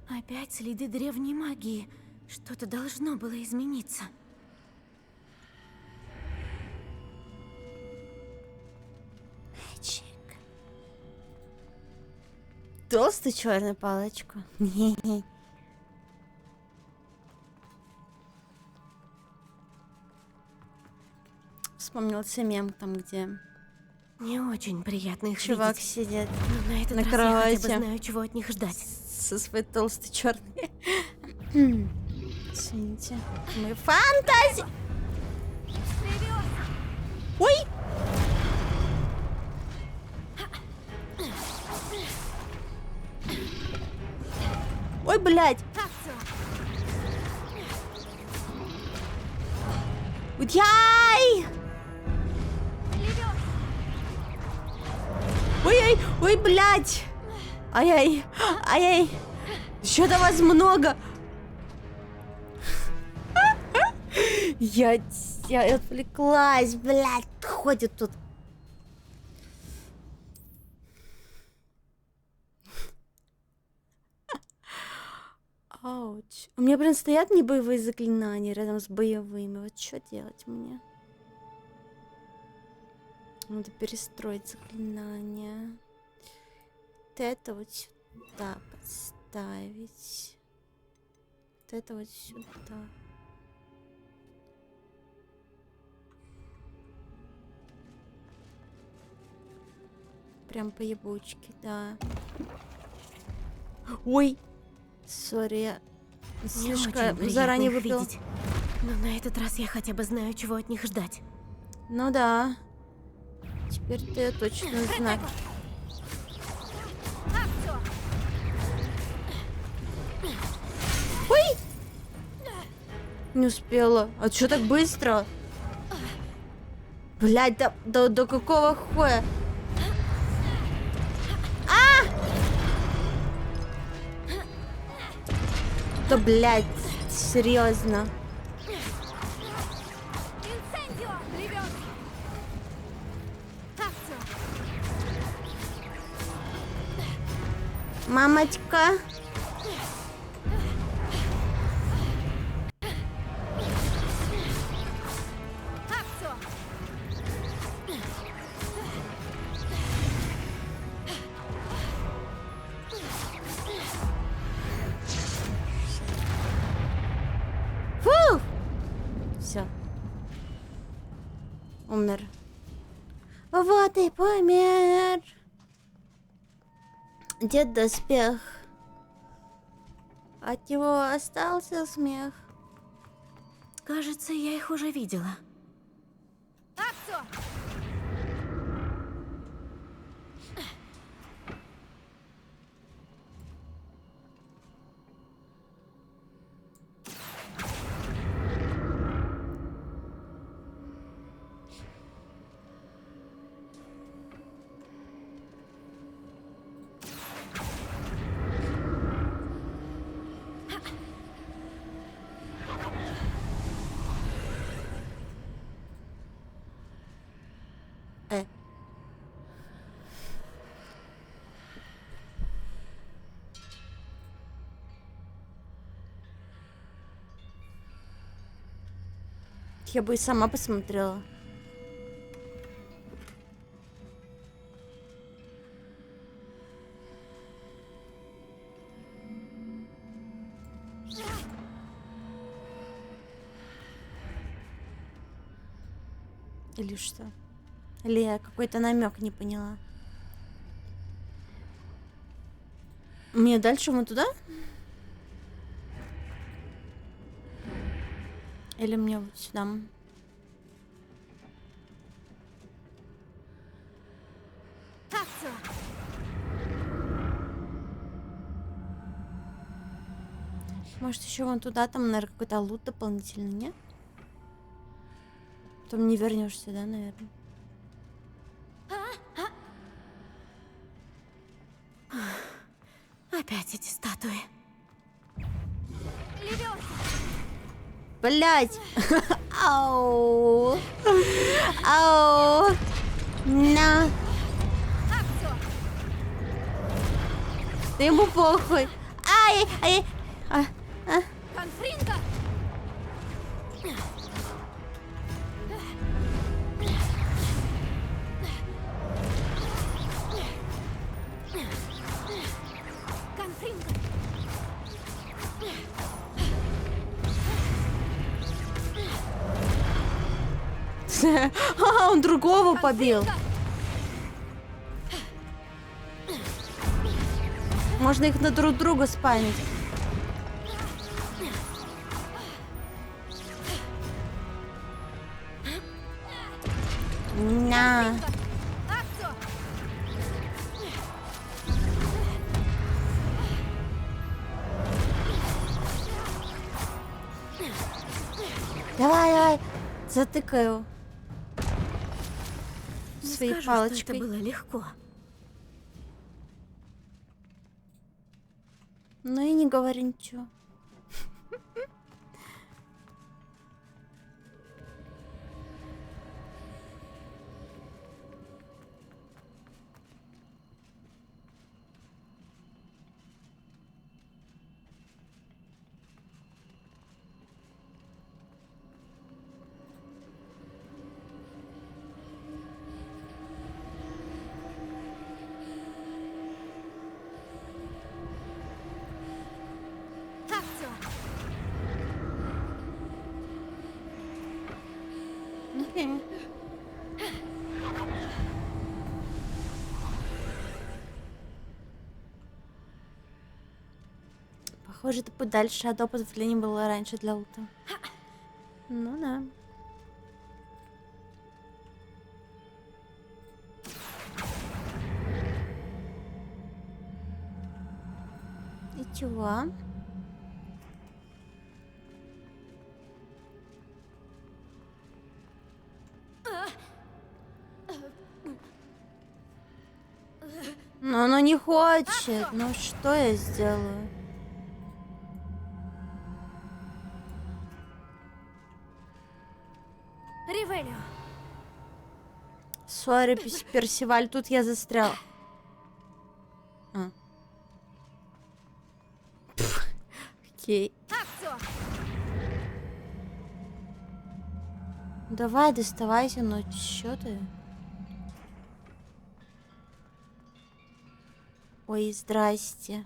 Опять следы древней магии. Что-то должно было измениться. Толстую черную палочку. Вспомнился мем там, где не очень приятно их чувак видеть. сидит Но на этот на раз кровати. я хотя бы знаю, чего от них ждать. Со своей толстой черной. Извините. Мы фантазии. Ой! Ой, блядь! Яй! Ой-ой, ой, блядь! Ай-яй, ай-яй! Что-то вас много! Я отвлеклась, блядь, ходит тут. Ауч. У меня, блин, стоят небоевые заклинания рядом с боевыми. Вот что делать мне? Надо перестроить заклинания. Вот это вот сюда подставить. Вот это вот сюда. Прям по ебучке, да. Ой! Сори, я слишком заранее выпил. Но на этот раз я хотя бы знаю, чего от них ждать. Ну да. Теперь-то я точно знаю. Ой! Не успела. А чё так быстро? Блядь, до какого хуя? Да, блядь, серьезно. Инцендио! Левёс! Акцио! Мамочка. Акцио! Фу! Все. Умер. Вот и помер. Дед доспех. От него остался смех. Кажется, я их уже видела. Акцио! Я бы и сама посмотрела. Или что? Или я какой-то намек не поняла. Мне дальше мы туда? Или мне вот сюда? Акцио! Может, еще вон туда, там, наверное, какой-то лут дополнительный, нет? Потом не вернешься, да, наверное. Опять эти статуи. Блять! Ау! Ау! На! Да ему похуй! Ай! Ай! Конфринка! Конфринка! Он другого побил. Можно их на друг друга спамить. На. Давай, давай. Затыкаю. Своей Скажу, палочкой. что это было легко. Ну и не говори ничего. Окей. Похоже, это путь дальше, а допуск не было раньше для лута. Ну да. И чего? Но оно не хочет. Ну что я сделаю? Сори, Персиваль, тут я застрял. Окей. Давай, доставайся, ну чё ты? Ой, здрасте.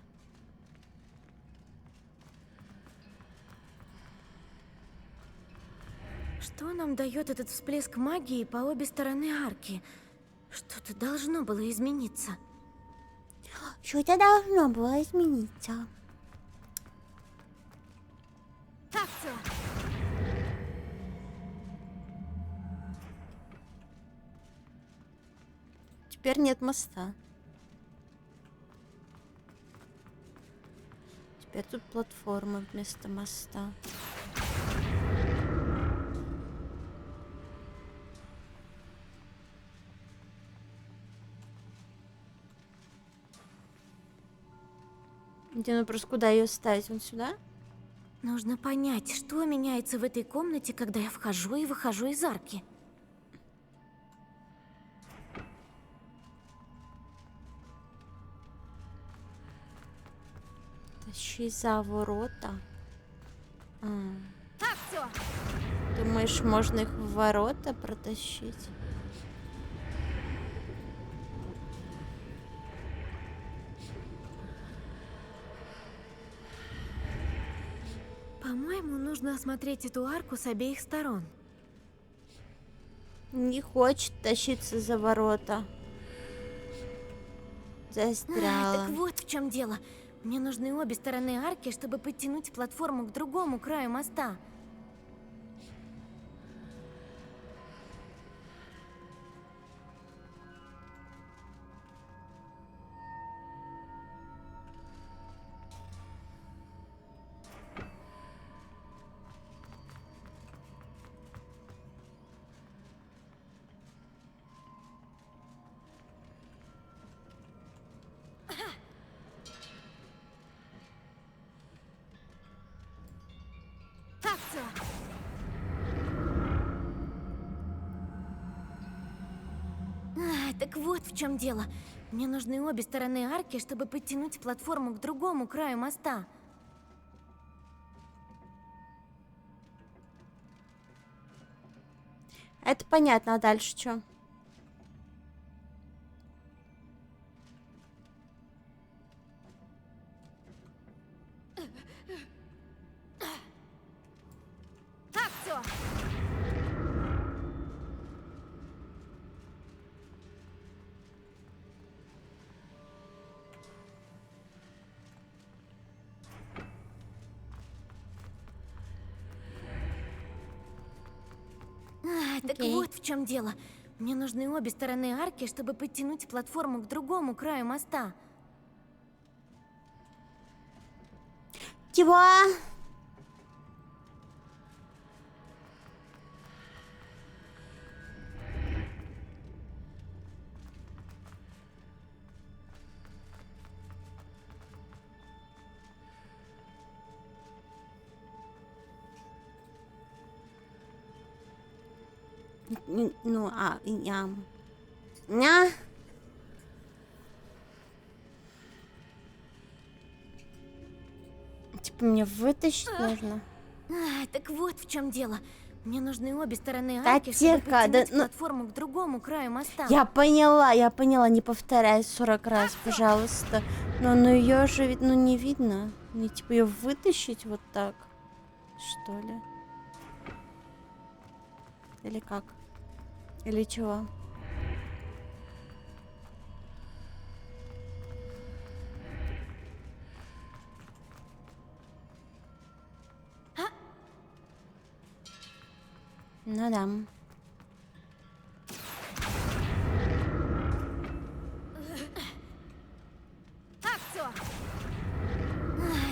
Что нам дает этот всплеск магии по обе стороны арки? Что-то должно было измениться. Что-то должно было измениться. Теперь нет моста. Теперь тут платформа вместо моста. Где, ну просто куда ее ставить? Вон сюда? Нужно понять, что меняется в этой комнате, когда я вхожу и выхожу из арки. Тащи за ворота. Думаешь, можно их в ворота протащить? По-моему, нужно осмотреть эту арку с обеих сторон. Не хочет тащиться за ворота. Застряла. Так вот в чем дело. Мне нужны обе стороны арки, чтобы подтянуть платформу к другому краю моста. Так вот в чем дело. Мне нужны обе стороны арки, чтобы подтянуть платформу к другому краю моста. Это понятно, а дальше что? Так вот в чем дело. Мне нужны обе стороны арки, чтобы подтянуть платформу к другому краю моста. Чего? Ну, ня. Типа мне вытащить нужно. Так вот в чем дело. Мне нужны обе стороны Да арки, чтобы тихо, подтянуть да, ну- платформу к другому краю моста. Я поняла, не повторяй 40 раз, пожалуйста. Но ну ее же ведь, ну не видно. Мне типа ее вытащить вот так, что ли? Или как? Или чего? Ну да.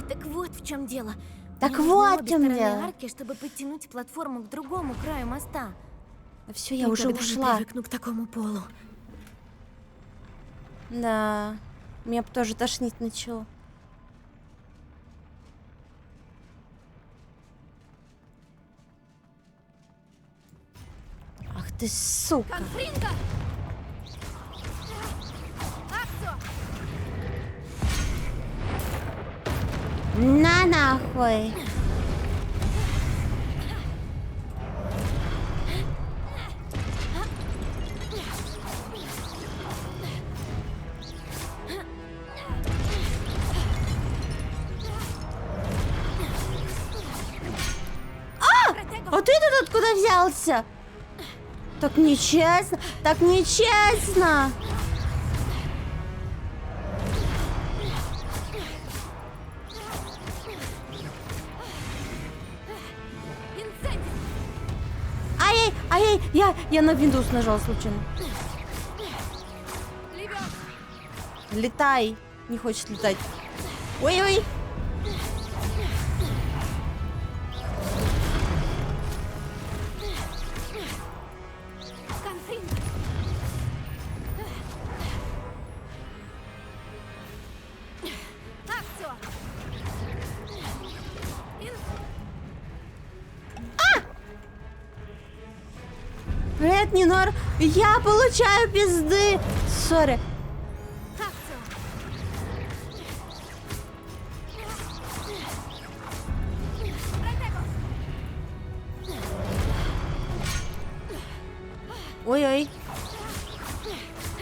Так вот в чем дело. Так Мне нужны вот в обе чем стороны дело. арки, чтобы подтянуть платформу к другому краю моста. Все, я уже Никогда не ушла. привыкну к такому полу. Да. Меня бы тоже тошнить начало. Ах ты сука. Конфринка! На нахуй. А ты тут откуда взялся? Так нечестно, так нечестно. Ай-яй, ай-яй, я на Windows нажал случайно. Летай. Не хочет летать. Ой-ой. Привет, Нинор. Я получаю пизды. Сори. Ой-ой.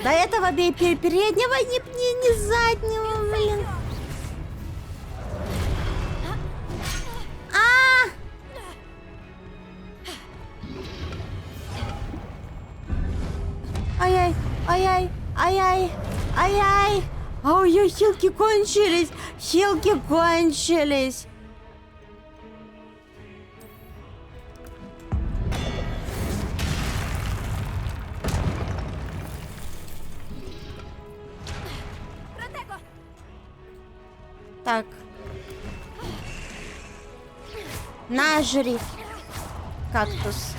До этого бей переднего, не заднего, блин. Ай-яй, ай-яй, ай-яй, ай-яй. Ой-ой, хилки кончились, хилки кончились. Так. Нажри. Кактус.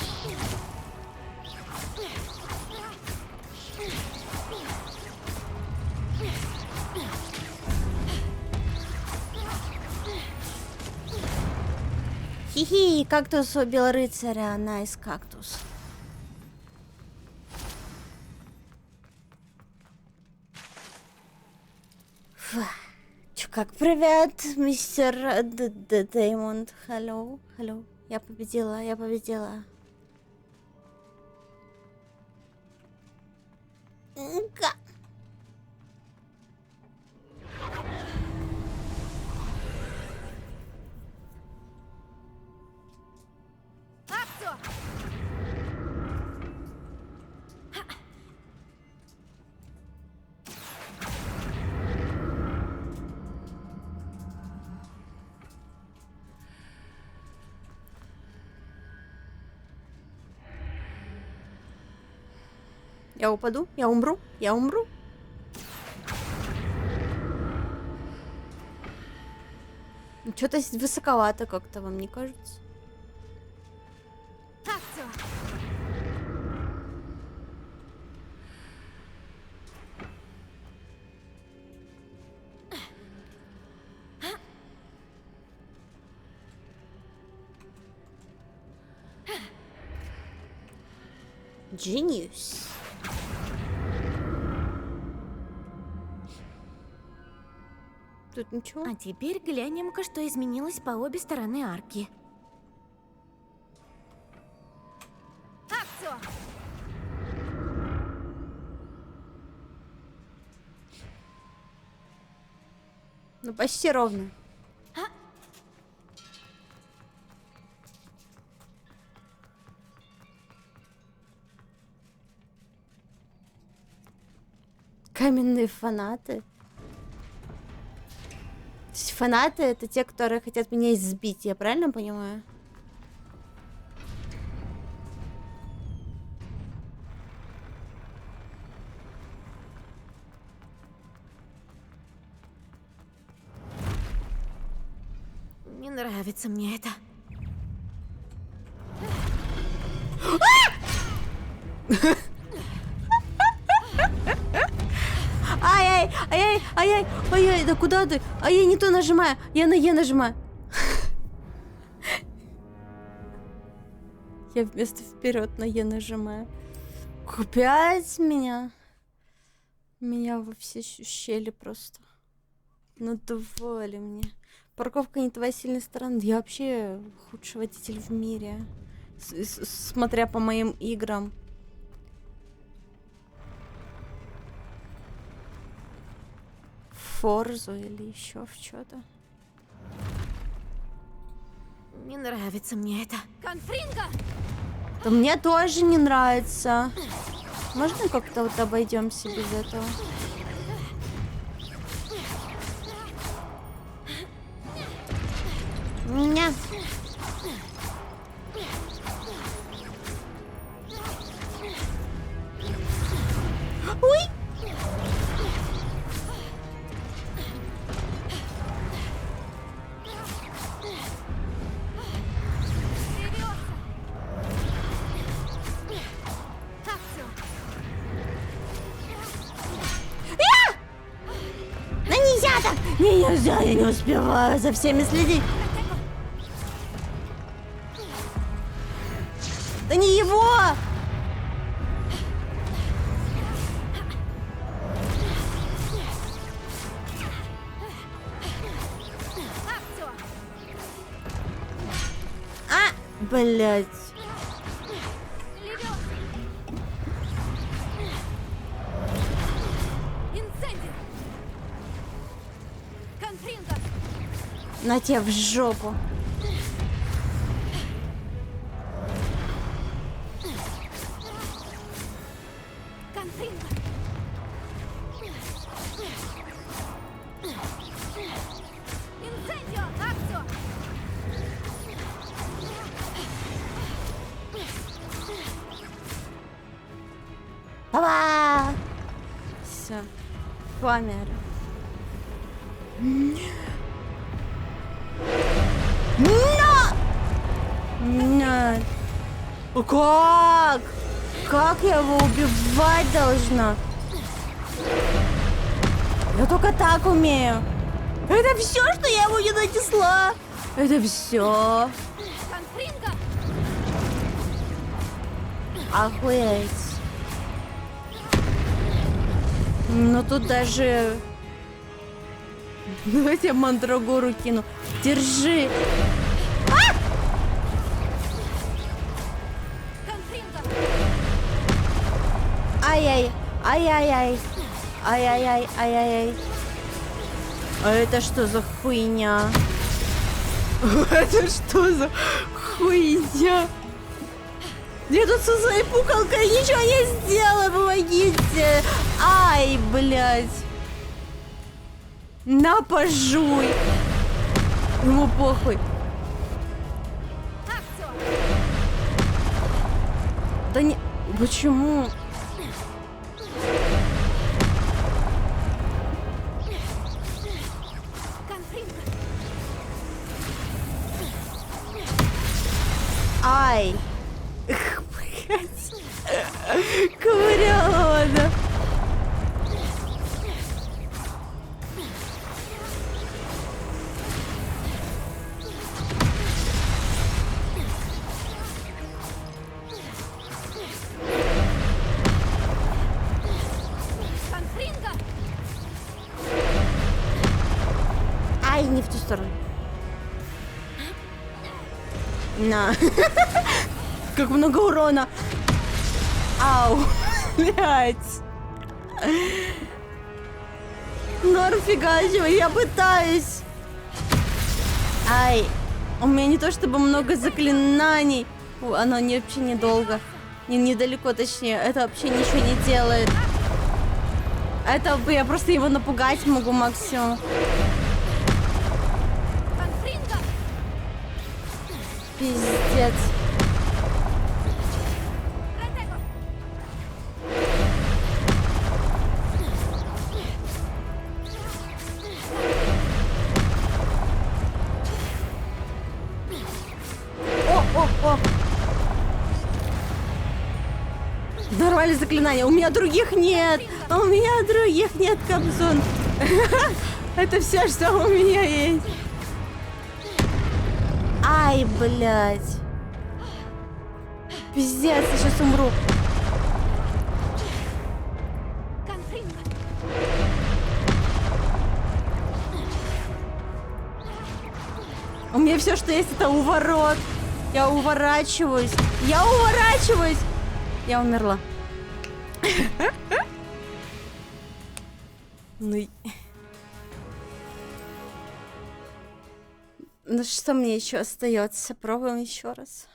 Хи-хи, кактус убил рыцаря. Найс, кактус. Фу. Чё, как привет, мистер Деймонд. Hello, hello. Я победила, я победила. Я упаду, я умру, я умру. Что-то высоковато как-то, вам не кажется? Genius. Тут ничего. А теперь глянем-ка, что изменилось по обе стороны арки. Ну, почти ровно. Каменные фанаты. То есть фанаты — это те, которые хотят меня избить, я правильно понимаю? Не нравится мне это. Ай-яй, ай-яй, ай-яй, ай-яй, да куда ты? А я не то нажимаю, я на Е нажимаю. Я вместо вперед на Е нажимаю. Купять меня. Меня во все щели просто. Ну давали мне. Парковка не твоя сильная сторона. Я вообще худший водитель в мире. Смотря по моим играм. В Форзу или еще в что-то. Не нравится мне это. Конфринга! Да мне тоже не нравится. Можно как-то вот обойдемся без этого? Ня. Ой! Да нельзя так! Нельзя, я не успеваю за всеми следить. Да не его! А, блядь. На тебе в жопу. Опа! Все. Помер. Нет. Как? Как я его убивать должна? Я только так умею. Это все, что я ему не нанесла? Это все. Охуеть. Ну тут даже... Давайте я мандрагору кину. Держи. Ай-яй, ай-яй-яй, ай-яй-яй, ай-яй-яй. А это что за хуйня? Это что за хуйня? Я тут со своей пукалкой ничего не сделала, помогите. Ай, блядь. На, пожуй. Ему похуй. Да не... Почему? Ай! Блять! Ковыряла она! Ай, не в ту сторону. На. Как много урона. Ау. Блять. Ну, фига себе, я пытаюсь. Ай. У меня не то чтобы много заклинаний. Оно вообще недолго. Недалеко, точнее. Это вообще ничего не делает. Это я просто его напугать могу максимум. Пиздец. О! Дорвали заклинания. У меня других нет. У меня других нет, Кобзон. Это все, что у меня есть. Ай, блядь. Пиздец, я сейчас умру. У меня все, что есть, это уворот. Я уворачиваюсь. Я уворачиваюсь. Я умерла. Ну что мне еще остается? Пробуем еще раз.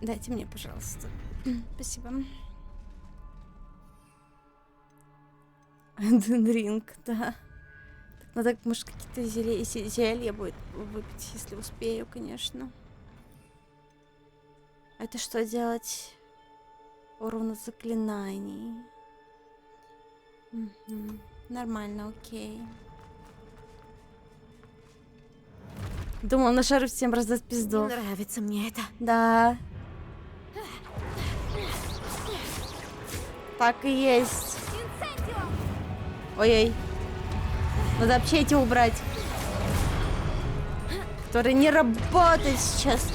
Дайте мне, пожалуйста. Спасибо. Ринг, да. Так, надо, может, какие-то зелья будет выпить, если успею, конечно. Это что делать? Урон от заклинаний. Нормально, окей. Думал, на шару всем раздаст пизду. Не нравится мне это. Да. Так и есть. Ой-ой. Надо вообще эти убрать. Которые не работают сейчас.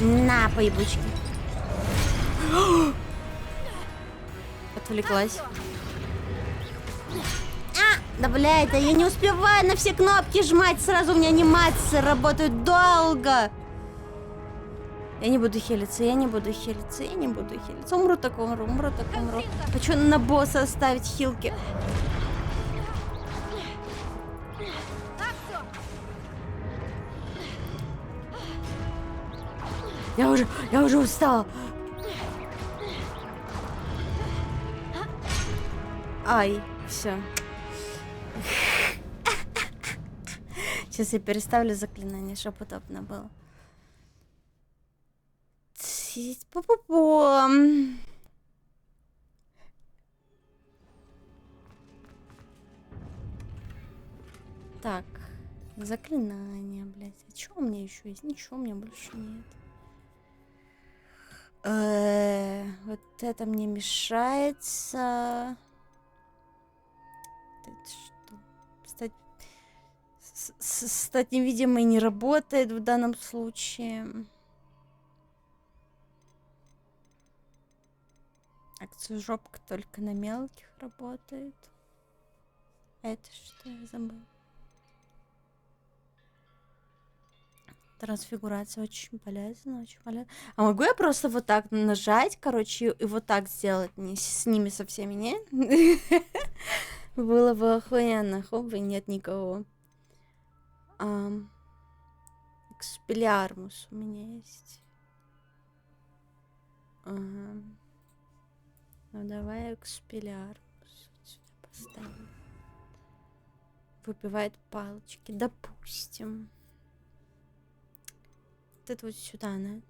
На, поебучки. Отвлеклась. Да блядь, да я не успеваю на все кнопки жмать. Сразу у меня анимации работают долго. Я не буду хилиться, я не буду хилиться, я не буду хилиться. Умру так умру, умру так умру. Хочу на босса оставить хилки. Я уже устала. Ай, все. Сейчас я переставлю заклинание, чтобы удобно было. Пу-пу-пу. Так, заклинание, блядь. А что у меня еще есть? Ничего у меня больше нет. Вот это мне мешается. Это что? Стать невидимой не работает в данном случае. Акцию жопка только на мелких работает. А это что? Я забыла. Трансфигурация очень полезна, очень полезна. А могу я просто вот так нажать, короче, и вот так сделать не с ними со всеми, не? Было бы охуенно. Хоба, нет никого. Экспеллиармус у меня есть. Ага. Ну давай экспеллиармус сюда поставим. Выбивает палочки, допустим. Вот это вот сюда, да?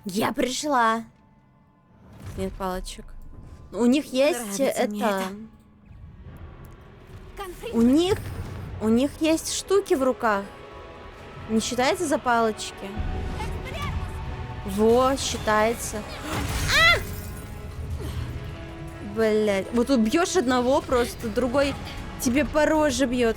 Я пришла. Нет палочек. У них есть это. У них есть штуки в руках. Не считается за палочки? Во, считается. Блять. Вот тут бьешь одного просто, другой тебе по роже бьет.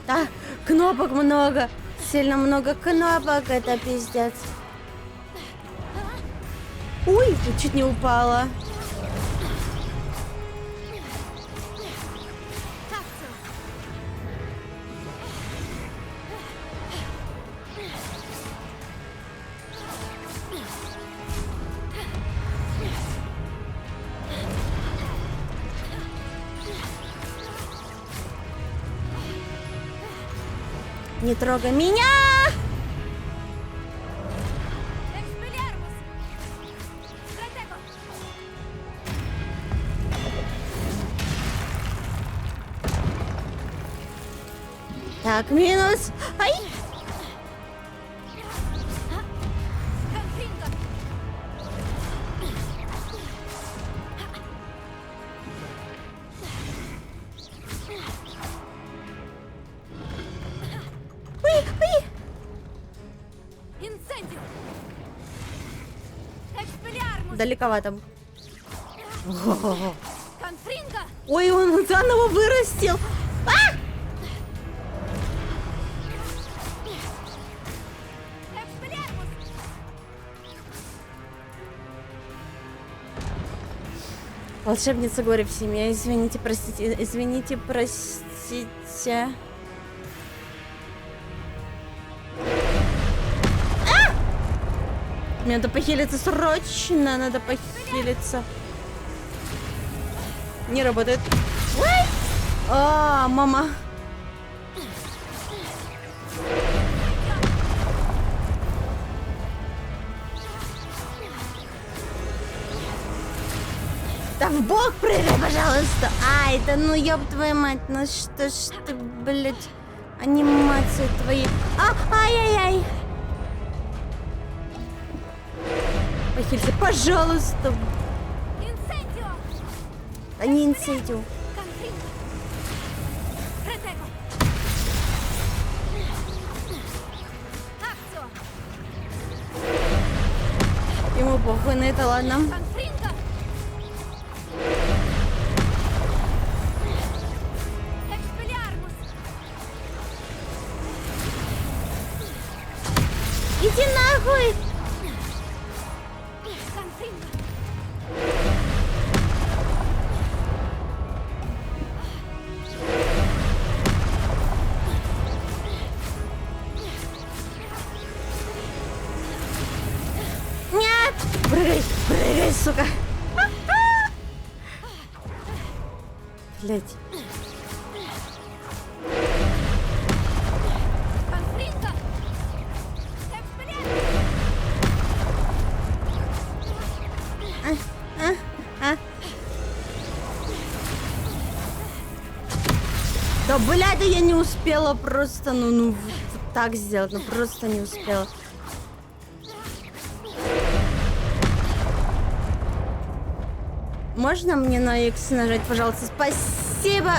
А, кнопок много. Сильно много кнопок, это пиздец. Ой, тут чуть не упала. Не трогай меня! Так, минус. Ай! далековато. Конфринго! Ой, он заново вырастил. А! Волшебница горя в семье. Извините, простите. Извините, простите. А! Мне надо похилиться срочно. Надо похилиться. Не работает. Ой! А, мама. Да в бок прыгай, пожалуйста. Ай, да ну ёб твою мать, ну что ж ты, блядь, анимации твои. Ай-яй-яй. Похилься, пожалуйста. А не инсейдио. Ему похуй на это, ладно. Иди нахуй! Нет! Прыгай, прыгай, сука! Блять. Да, блядь, да я не успела просто, ну, вот так сделать, ну, просто не успела. Можно мне на X нажать, пожалуйста? Спасибо!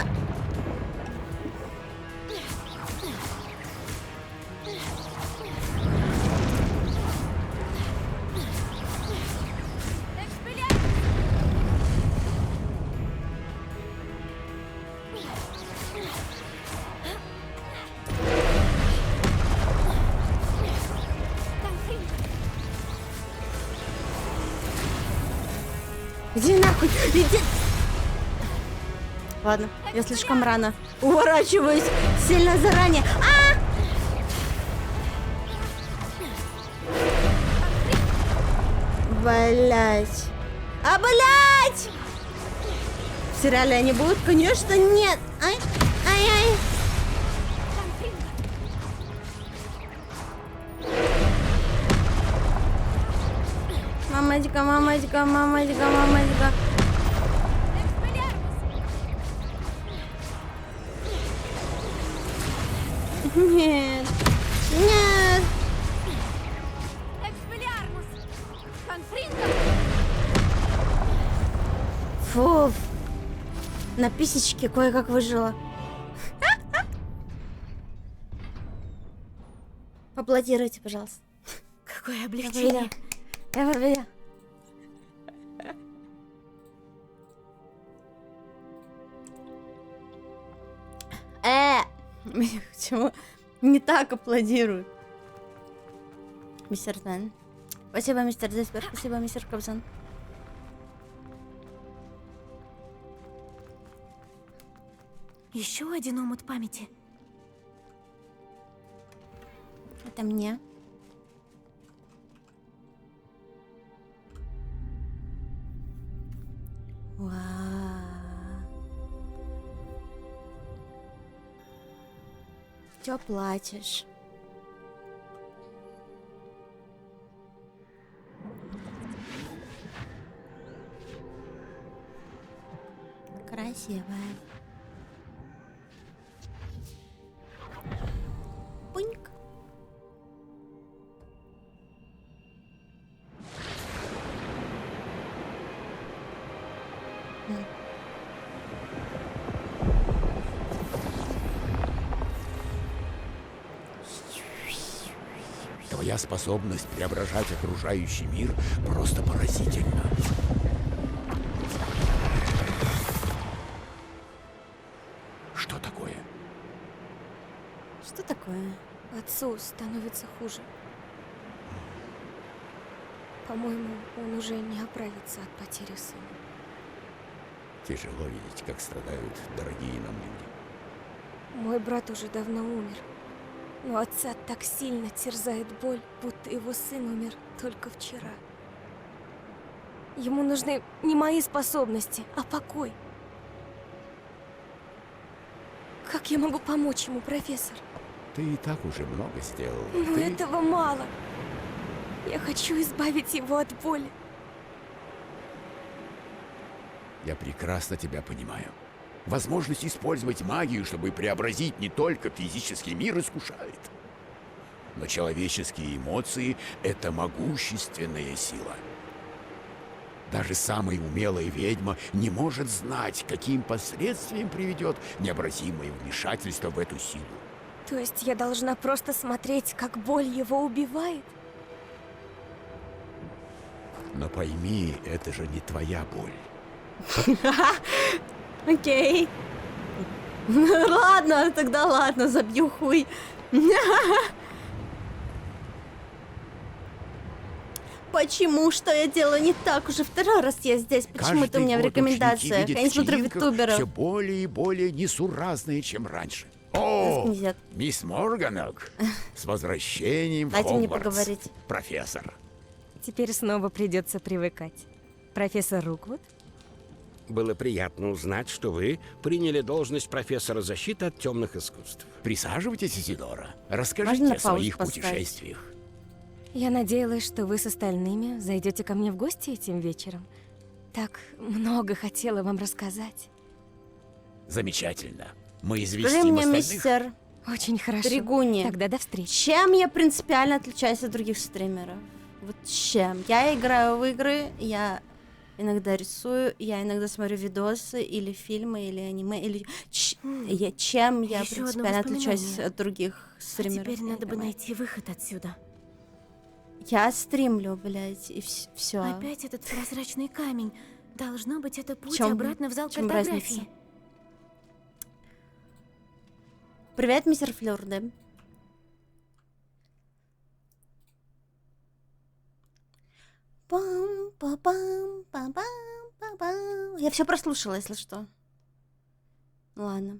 Иди нахуй, иди. Ладно, я слишком рано. Уворачиваюсь сильно заранее. А! Блять. А, блять! В сериале они будут? Конечно, нет. Ай, ай-ай. Мамадика, мамадика, мамадика, мамадика. Нет. Нет. Фу. На писечке кое-как выжила. Поаплодируйте, пожалуйста. Какое облегчение. Я победила. Почему не так аплодируют? Мистер Дэн. Спасибо, мистер Деспер. Спасибо, мистер Кобзон. Еще один омут памяти. Это мне. Вау. Чё плачешь? Красивая. Пуньк. Твоя Твоя способность преображать окружающий мир просто поразительна. Что такое? Что такое? Отцу становится хуже. По-моему, он уже не оправится от потери сына. Тяжело видеть, как страдают дорогие нам люди. Мой брат уже давно умер. Но отца так сильно терзает боль, будто его сын умер только вчера. Ему нужны не мои способности, а покой. Как я могу помочь ему, профессор? Ты и так уже много сделал. Но Ты... этого мало. Я хочу избавить его от боли. Я прекрасно тебя понимаю. Возможность использовать магию, чтобы преобразить не только физический мир, искушает. Но человеческие эмоции — это могущественная сила. Даже самая умелая ведьма не может знать, каким последствиям приведет необратимое вмешательство в эту силу. То есть я должна просто смотреть, как боль его убивает? Но пойми, это же не твоя боль. Окей. Ладно, тогда ладно, забью хуй. Почему? Что я делаю не так? Уже второй раз я здесь. Почему это у меня в рекомендациях? Я не смотрю ютуберов. Все более и более несуразные, чем раньше. О, Раскнизят. мисс Морганок, с возвращением в Дайте мне Хогвартс, поговорить. профессор. Теперь снова придется привыкать. Профессор Руквуд? Было приятно узнать, что вы приняли должность профессора защиты от темных искусств. Присаживайтесь, Изидора. Расскажите Можно на о своих паузу поставить? путешествиях. Я надеялась, что вы с остальными зайдете ко мне в гости этим вечером. Так много хотела вам рассказать. Замечательно. Мы Скажи известим мне, остальных. мистер Очень хорошо. Тригуни. Тогда до встречи. Чем я принципиально отличаюсь от других стримеров? Вот чем? Я играю в игры, я иногда рисую, я иногда смотрю видосы, или фильмы, или аниме, или... Чем я Ещё одно принципиально отличаюсь воспоминание. от других стримеров? А теперь надо бы Давай. найти выход отсюда. Я стримлю, блядь, и все. Опять этот прозрачный камень. Должно быть, это путь Чём- обратно в зал чём картографии. разница? Привет, мистер Флёрде. Пам-па-пам-па-пам-па-пам. Я все прослушала, если что. Ладно.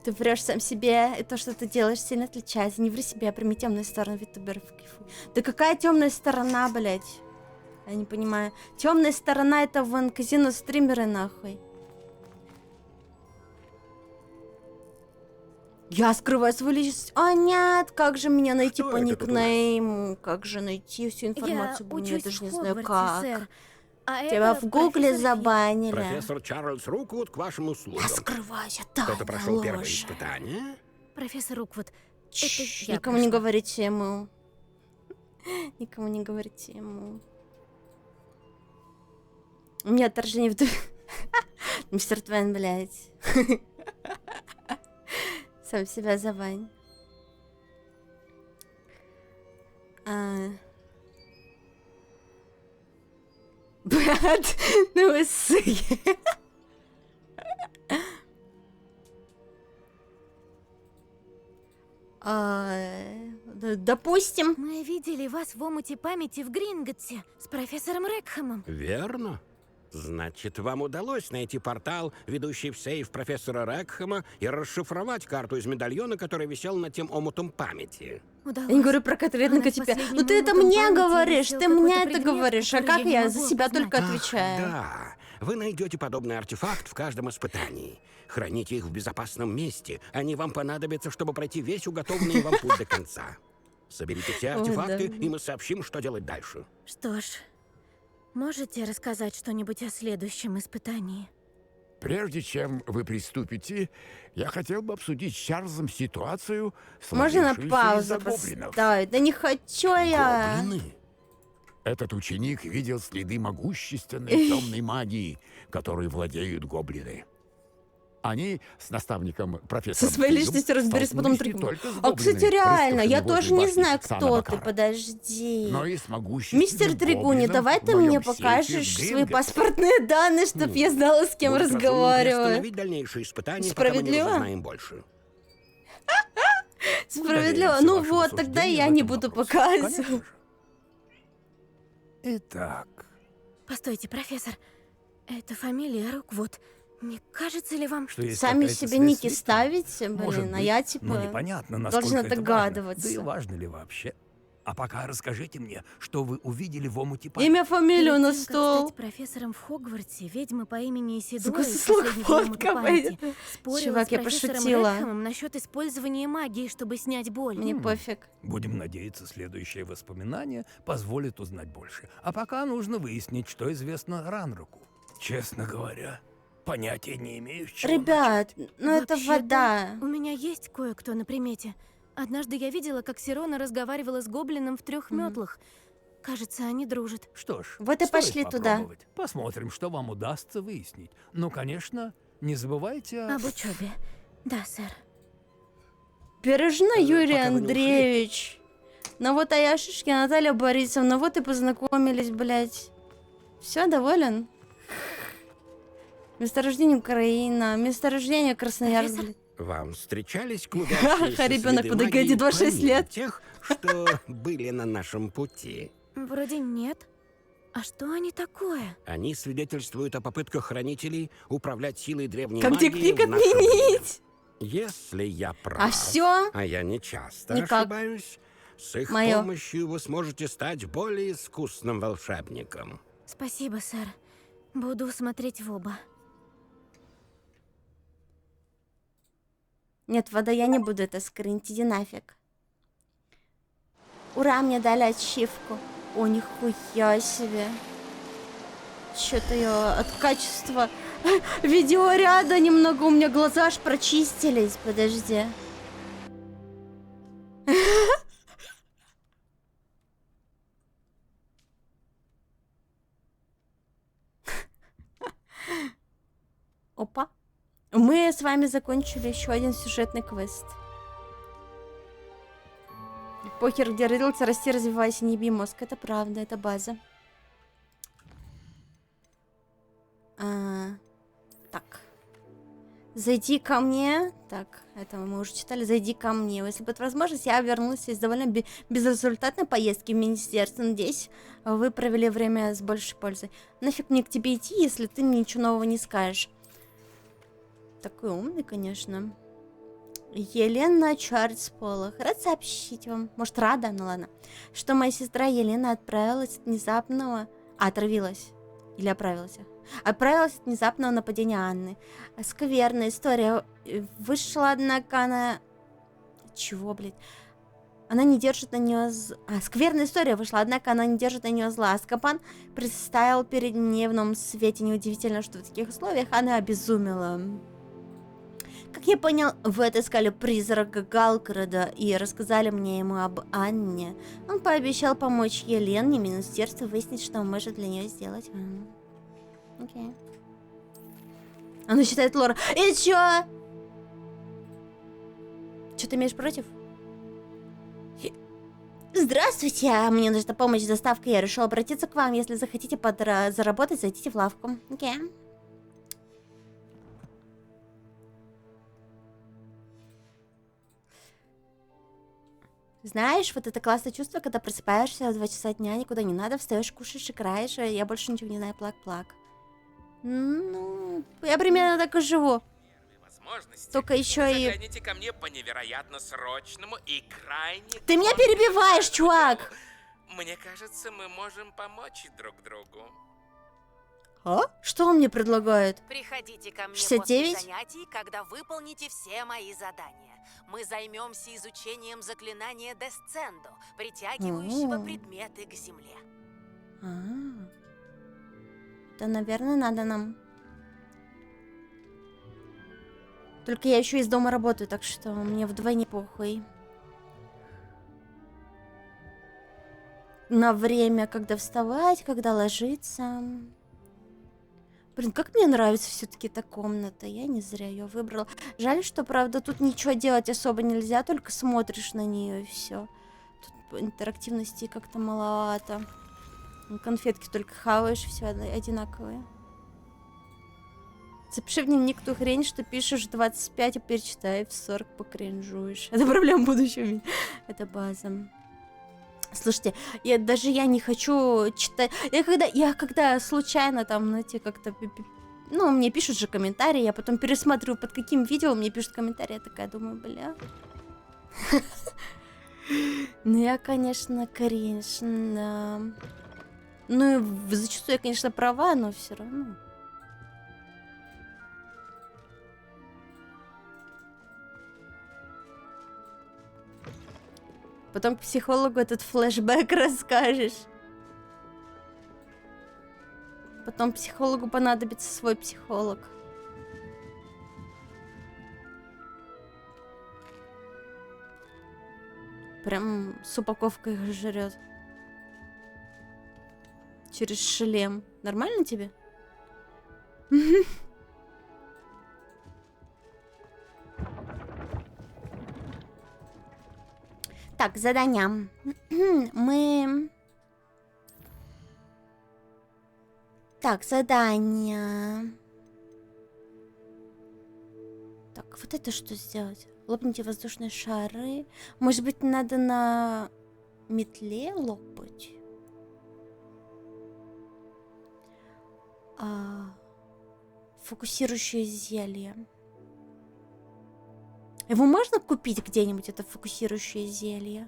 Ты врешь сам себе, и то, что ты делаешь, сильно отличается. Не ври себе, а прими темную сторону витуберов. Да какая темная сторона, блядь? Я не понимаю. Темная сторона — это вон казино стримеры, нахуй. Я скрываю свою личность. А нет, как же меня найти Что по это тут у нас? никнейму? Как же найти всю информацию? Я Я учусь даже в не знаю Хогвартсе, как. сэр. А Тебя это в гугле профессор Фи. забанили. Профессор Чарльз Руквуд к вашим услугам. Я скрываюсь, Кто-то прошел ложь. первое испытание? Профессор Руквуд, это Чш, я никому не прошла. говорите ему. Никому не говорите ему. У меня отторжение в душе. Мистер Твен, блядь. Сам себя завань. Блядь, ну вы суки. Допустим. Мы видели вас в омуте памяти в Гринготте с профессором Рекхэмом. Верно. Значит, вам удалось найти портал, ведущий в сейф профессора Рекхэма, и расшифровать карту из медальона, который висел над тем омутом памяти. Я не говорю про конкретно тебя. Ну ты это мне говоришь, ты мне это говоришь, а как я за себя только отвечаю? Да, вы найдете подобный артефакт в каждом испытании. Храните их в безопасном месте. Они вам понадобятся, чтобы пройти весь уготованный вам путь до конца. Соберите все Ой, артефакты, да. и мы сообщим, что делать дальше. Что ж, можете рассказать что-нибудь о следующем испытании? Прежде чем вы приступите, я хотел бы обсудить с Чарльзом ситуацию, Можно на сложившуюся паузу из-за гоблинов. поставить? Да не хочу я. Этот ученик видел следы могущественной темной магии, которой владеют гоблины. Они с наставником профессором Со своей Фигом личностью разберись потом столкнулись не только с А, кстати, гоблиной, реально, я рыскавшими тоже возле не башни знаю, Сана кто ты, Бакара, подожди. но и с могущественным Мистер Тригуни, гоблином давай ты в моем мне сейфе покажешь в свои Гринготте. паспортные данные, чтоб я знала, с кем Будет разумнее разговариваю. приостановить дальнейшие испытания, пока мы не Справедливо? разузнаем больше. Справедливо. доверимся Ну вашему вот, тогда суждению я в не этом буду вопросе. показывать. Итак, Постойте, профессор. Это фамилия Роквуд. Не кажется ли вам... что есть Сами какая-то себе связь ники с Виктором? ставите, Может блин, а быть, я но типа непонятно, насколько должна это догадываться. важно. Да и важно ли вообще? А пока расскажите мне, что вы увидели в омуте Имя, фамилию Перед на тем, как стол. стать профессором в Хогвартсе, ведьма по имени Исидора Сука, из слух последнего омута водка памяти пойдет. спорила Чувак, с я профессором пошутила. Рекхэмом насчет использования магии, чтобы снять боль. Мне пофиг. Будем надеяться, следующее воспоминание позволит узнать больше. А пока нужно выяснить, что известно Ранроку. Честно говоря, понятия не имею, с чего Ребят, ну это Вообще-то, вода. У меня есть кое-кто на примете. Однажды я видела, как Сирона разговаривала с гоблином в 3 метлах. Кажется, они дружат. Что ж, Вот и стоит пошли туда. попробовать. Посмотрим, что вам удастся выяснить. Ну, конечно, не забывайте Об учебе. Да, сэр. Бережно, Юрий пока вы не Андреевич. Ну вот, а я Шишкина Наталья Борисовна, вот и познакомились, блядь. Все, доволен? Месторождение Украина, месторождение Красноярск, блядь. Вам встречались Ха-ха, клубящиеся ребенок следы под магии эгоди 26 помимо лет. тех, что были на нашем пути? Вроде нет. А что они такое? Они свидетельствуют о попытках хранителей управлять силой древней Как магии дикпик в наше время. отменить? Если я прав, А всё? а я не часто Никак. ошибаюсь, с их Моё. помощью вы сможете стать более искусным волшебником. Спасибо, сэр. Буду смотреть в оба. Нет, вода, я не буду это скринить, иди нафиг. Ура, мне дали ачивку. О, нихуя себе. Что-то я от качества видеоряда немного, у меня глаза аж прочистились, подожди. Опа. Мы с вами закончили еще один сюжетный квест. Похер, где родился, расти, развивайся, не еби мозг. Это правда, это база. Так. Зайди ко мне. Так, это мы уже читали. Зайди ко мне. Если будет возможность, я вернусь из довольно безрезультатной поездки в министерство. Надеюсь, вы провели время с большей пользой. Нафиг мне к тебе идти, если ты мне ничего нового не скажешь. Такой умный, конечно. Елена Чарльз Полох. Рад сообщить вам. Может, рада? Ну ладно. Что моя сестра Елена отправилась от внезапного... отравилась. Или оправилась. Отправилась от внезапного нападения Анны. Скверная история. Вышла, однако, она... Чего, блядь? Она не держит на нее... скверная история вышла, однако она не держит на нее зла. Аскапан представил перед ней в новом свете. Неудивительно, что в таких условиях она обезумела. Как я понял, вы отыскали призрака Галкрода и рассказали мне ему об Анне. Он пообещал помочь Елене, министерству, выяснить, что он может для нее сделать. Окей. Она считает Лора. И чё? Что ты имеешь против? Здравствуйте, мне нужна помощь с доставкой. Я решила обратиться к вам. Если захотите заработать, зайдите в лавку. Окей. Знаешь, вот это классное чувство, когда просыпаешься в 2 часа дня, никуда не надо, встаешь, кушаешь, играешь, я больше ничего не знаю, плак-плак. Ну, я примерно так и живу. Только еще и... Загляните ко мне по невероятно срочному и крайне... Ты меня перебиваешь, чувак! Мне кажется, мы можем помочь друг другу. А? Что он мне предлагает? Приходите ко мне 69? после занятий, когда выполните все мои задания. Мы займемся изучением заклинания Десцендо, притягивающего предметы к земле. Да, наверное, надо нам. Только я еще из дома работаю, так что мне вдвойне похуй. На время, когда вставать, когда ложиться. Блин, как мне нравится все-таки эта комната. Я не зря ее выбрала. Жаль, что, правда, тут ничего делать особо нельзя, только смотришь на нее и все. Тут интерактивности как-то маловато. Конфетки только хаваешь, все одинаковые. Запиши в дневник ту хрень, что пишешь в 25, а перечитай в 40 покринжуешь. Это проблема будущего. Это база. Слушайте, я не хочу читать. Я когда случайно там, знаете, как-то... Ну, мне пишут же комментарии, я потом пересматриваю, под каким видео мне пишут комментарии. Я такая думаю, бля. Ну, я, конечно, кринж, да. Ну, и зачастую я, конечно, права, но все равно. Потом к психологу этот флешбэк расскажешь. Потом психологу понадобится свой психолог. Прям с упаковкой их жрет. Через шлем. Нормально тебе? Так, задания. Мы... Так, задание. Так, вот это что сделать? Лопните воздушные шары. Может быть, надо на метле лопать? Фокусирующее зелье. Его можно купить где-нибудь, это фокусирующее зелье?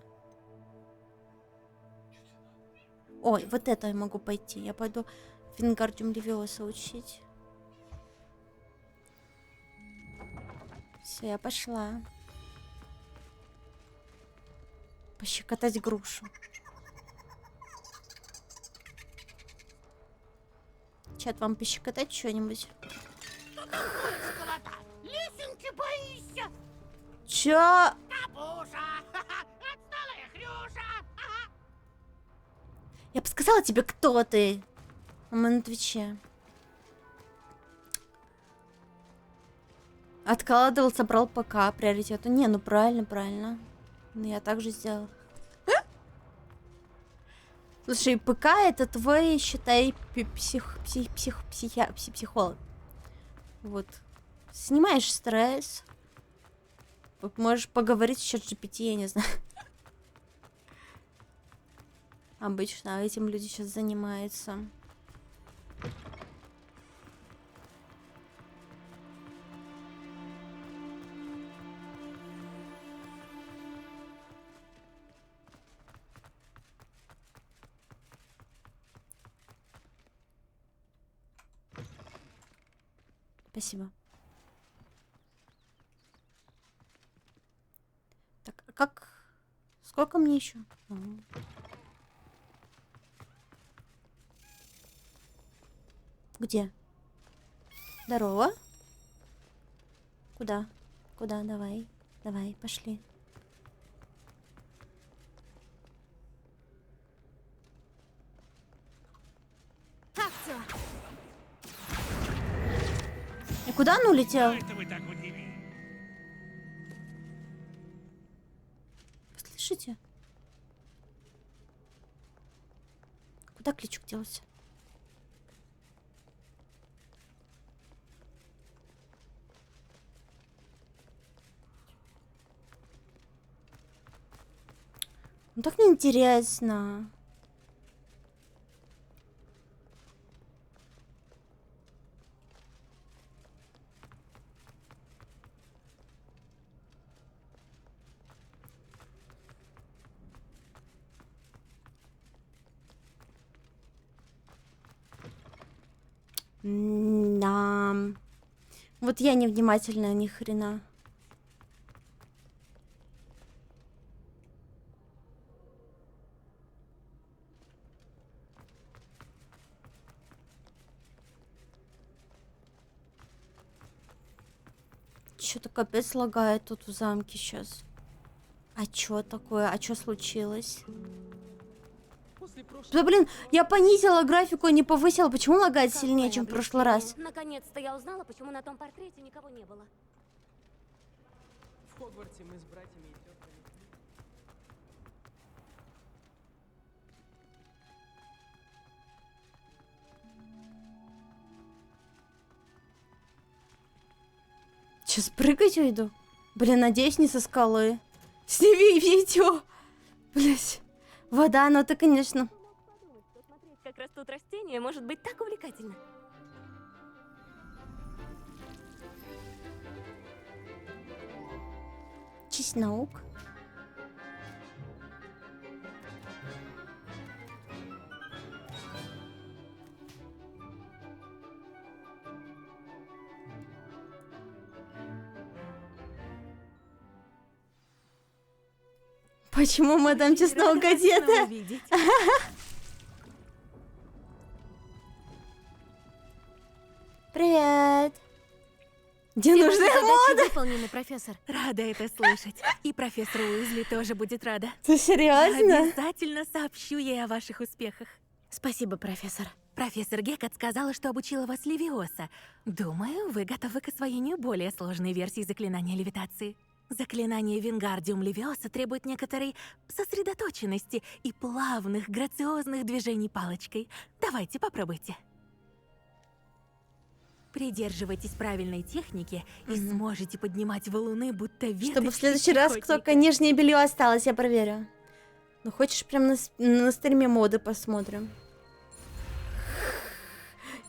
Ой, вот это я могу пойти. Я пойду Вингардиум Левиоса учить. Все, я пошла. Пощекотать грушу. Чат, вам пощекотать что-нибудь? Лесенки боишься? Чё? Капуша! Отсталая Хрюша! Я бы сказала тебе, кто ты. А мы на Твиче. Откладывал, собрал ПК приоритету. Не, ну правильно. Ну я так же сделала. Слушай, ПК это твой, считай, психолог. Вот. Снимаешь стресс. Вот можешь поговорить с ChatGPT, я не знаю. Обычно этим люди сейчас занимаются. Спасибо. Так, а как? Сколько мне еще? Где? Здорово. Куда? Куда? Давай. Давай, пошли. Так, всё. И куда он улетел? Слышите? Куда ключик делся? Ну так неинтересно. Да. Вот я невнимательная, ни хрена. Что-то капец лагает тут в замке сейчас. А чё такое? А чё случилось? После Да блин, я понизила графику, а не повысила. Почему лагает сильнее, чем в прошлый раз? Наконец-то я узнала, почему на том портрете никого не было. В Хогвартсе мы с братьями и тетками. Сейчас прыгать уйду. Блин, надеюсь, не со скалы. Сними видео. Блять. Вода, ну ты, конечно. Как растут растения, может быть так увлекательно. Чеснок. Почему мадам Чеснок газета? Привет. Где Все нужная ваши задачи мода? выполнены, профессор. Рада это слышать. И профессор Уизли тоже будет рада. Ты серьезно? Обязательно сообщу ей о ваших успехах. Спасибо, профессор. Профессор Гекат сказала, что обучила вас Левиоса. Думаю, вы готовы к освоению более сложной версии заклинания левитации. Заклинание Вингардиум Левиоса требует некоторой сосредоточенности и плавных, грациозных движений палочкой. Давайте попробуйте. Придерживайтесь правильной техники и сможете поднимать валуны, будто веточки. Чтобы в следующий раз только нижнее белье осталось, я проверю. Ну хочешь прям на стриме моды посмотрим?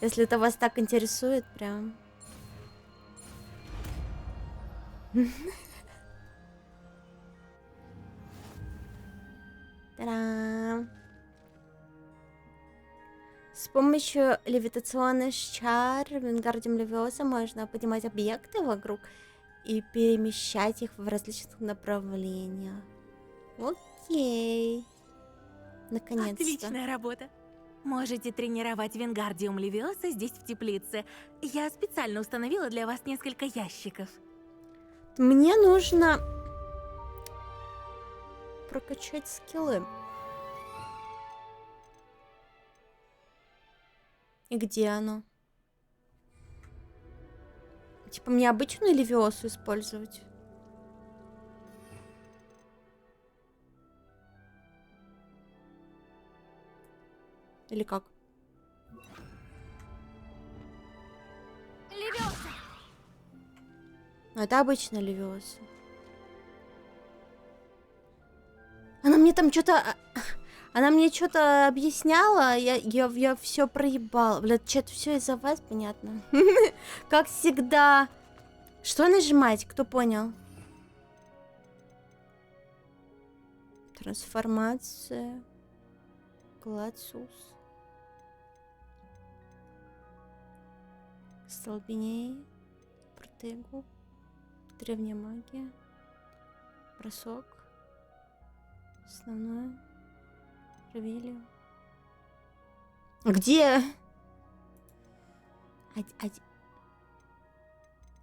Если это вас так интересует, прям. Та-дам. С помощью левитационных чар Вингардиум Левиоса можно поднимать объекты вокруг и перемещать их в различных направлениях. Окей. Наконец-то. Отличная работа. Можете тренировать Вингардиум Левиоса здесь, в теплице. Я специально установила для вас несколько ящиков. Мне нужно прокачать скиллы. И где оно? Типа мне обычную Левиосу использовать? Или как? Левиоса! Ну, это обычная Левиоса. Она мне там что-то... Она мне что-то объясняла, я все проебала. Блядь, что-то все из-за вас, понятно. Как всегда. Что нажимать, кто понял? Трансформация. Глацус. Столбеней. Протегу. Древняя магия. Бросок. Основное. Ревелио. Где?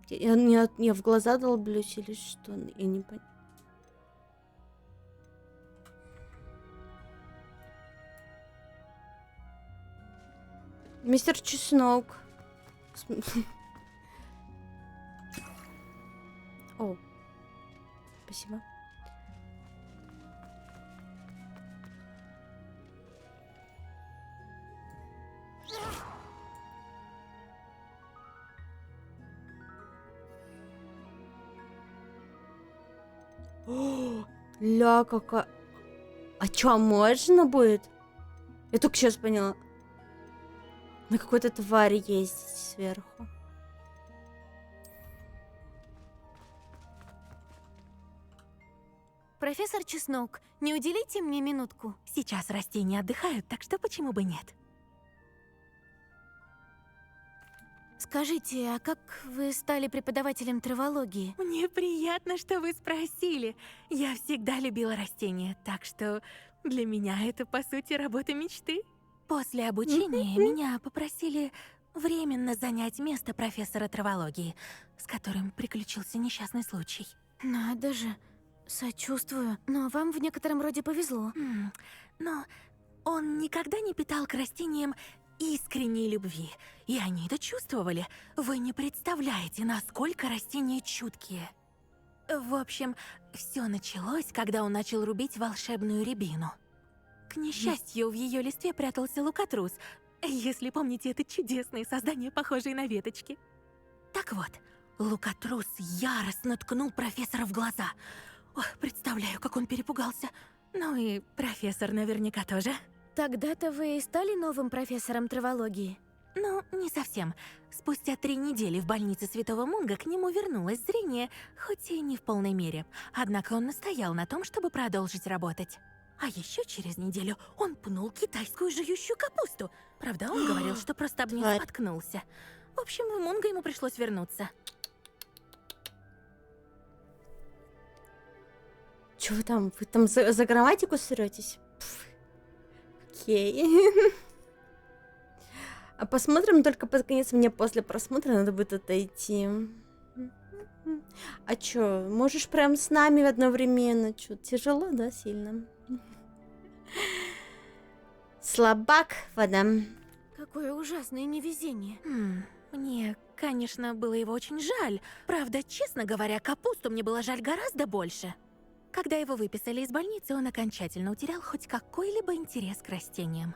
Я в глаза долблюсь или что? Я не понимаю. Мистер Чеснок. О. Спасибо. О, ля, какая... А чё, можно будет? Я только сейчас поняла. На какой-то твари ездить сверху. Профессор Чеснок, не уделите мне минутку? Сейчас растения отдыхают, так что почему бы нет? Скажите, а как вы стали преподавателем травологии? Мне приятно, что вы спросили. Я всегда любила растения, так что для меня это, по сути, работа мечты. После обучения меня попросили временно занять место профессора травологии, с которым приключился несчастный случай. Надо же, сочувствую, но вам в некотором роде повезло. Но Он никогда не питал к растениям искренней любви, и они это чувствовали. Вы не представляете, насколько растения чуткие. В общем, все началось, когда он начал рубить волшебную рябину. К несчастью, в ее листве прятался лукатрус. Если помните, это чудесные создания, похожие на веточки. Так вот, лукатрус яростно ткнул профессора в глаза. Ох, представляю, как он перепугался. Ну и профессор наверняка тоже. Тогда-то вы и стали новым профессором травологии? Ну, не совсем. Спустя 3 недели в больнице Святого Мунга к нему вернулось зрение, хоть и не в полной мере. Однако он настоял на том, чтобы продолжить работать. А еще через неделю он пнул китайскую жующую капусту. Правда, он говорил, что просто об нее споткнулся. В общем, в Мунго ему пришлось вернуться. Чё вы там? Вы там за грамматику сретесь? Окей. А посмотрим только под конец. Мне после просмотра надо будет отойти. А чё, можешь прям с нами одновременно? Чё, тяжело, да, сильно? Слабак, вода. Какое ужасное невезение. Мне, конечно, было его очень жаль. Правда, честно говоря, капусту мне было жаль гораздо больше. Когда его выписали из больницы, он окончательно утерял хоть какой-либо интерес к растениям.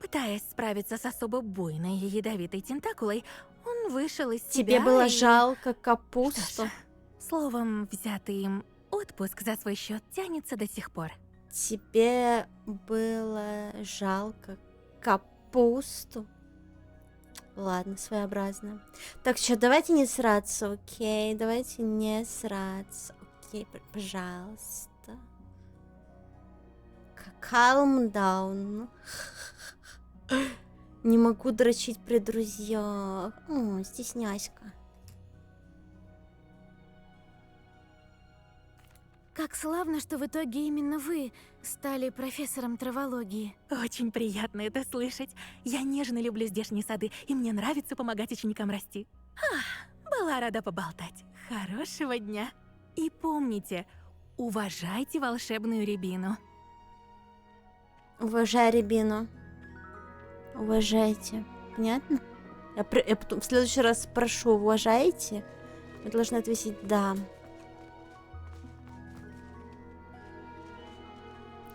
Пытаясь справиться с особо буйной и ядовитой тентакулой, он вышел из себя. Тебе было жалко капусту? Словом, взятый им отпуск за свой счет тянется до сих пор. Тебе было жалко капусту? Ладно, своеобразно. Так что давайте не сраться, окей? Давайте не сраться. Окей, пожалуйста. Calm down. Не могу дрочить при друзьях. Стесняська. Как славно, что в итоге именно вы стали профессором травологии. Очень приятно это слышать. Я нежно люблю здешние сады, и мне нравится помогать ученикам расти. Была рада поболтать. Хорошего дня. И помните, уважайте волшебную рябину. Уважай рябину. Уважайте. Понятно? Я потом в следующий раз спрошу, уважаете? Вы должны ответить «да».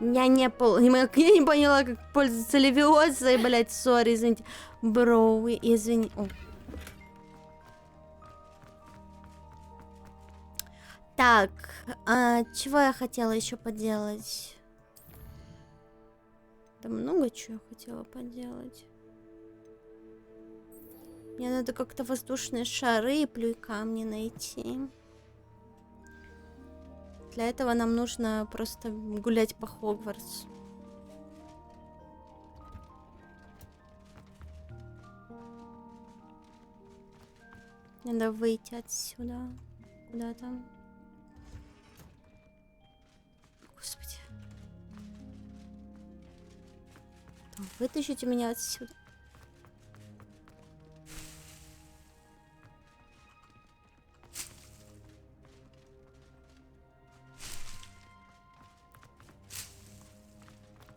Я не поняла, как пользоваться левиозой, блять, сори, извините. Бро, извини. Так, чего я хотела еще поделать? Да много чего я хотела поделать. Мне надо как-то воздушные шары и плюй камни найти. Для этого нам нужно просто гулять по Хогвартсу. Надо выйти отсюда. Куда там? Господи. Вытащите меня отсюда.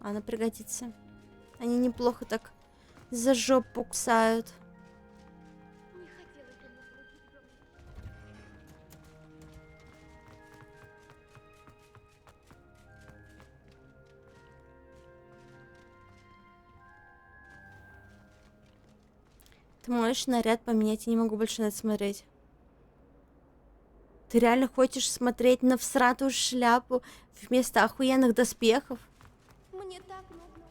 Она пригодится. Они неплохо так за жопу кусают. Ты можешь наряд поменять? Я не могу больше на это смотреть. Ты реально хочешь смотреть на всратую шляпу вместо охуенных доспехов? Мне так нужно.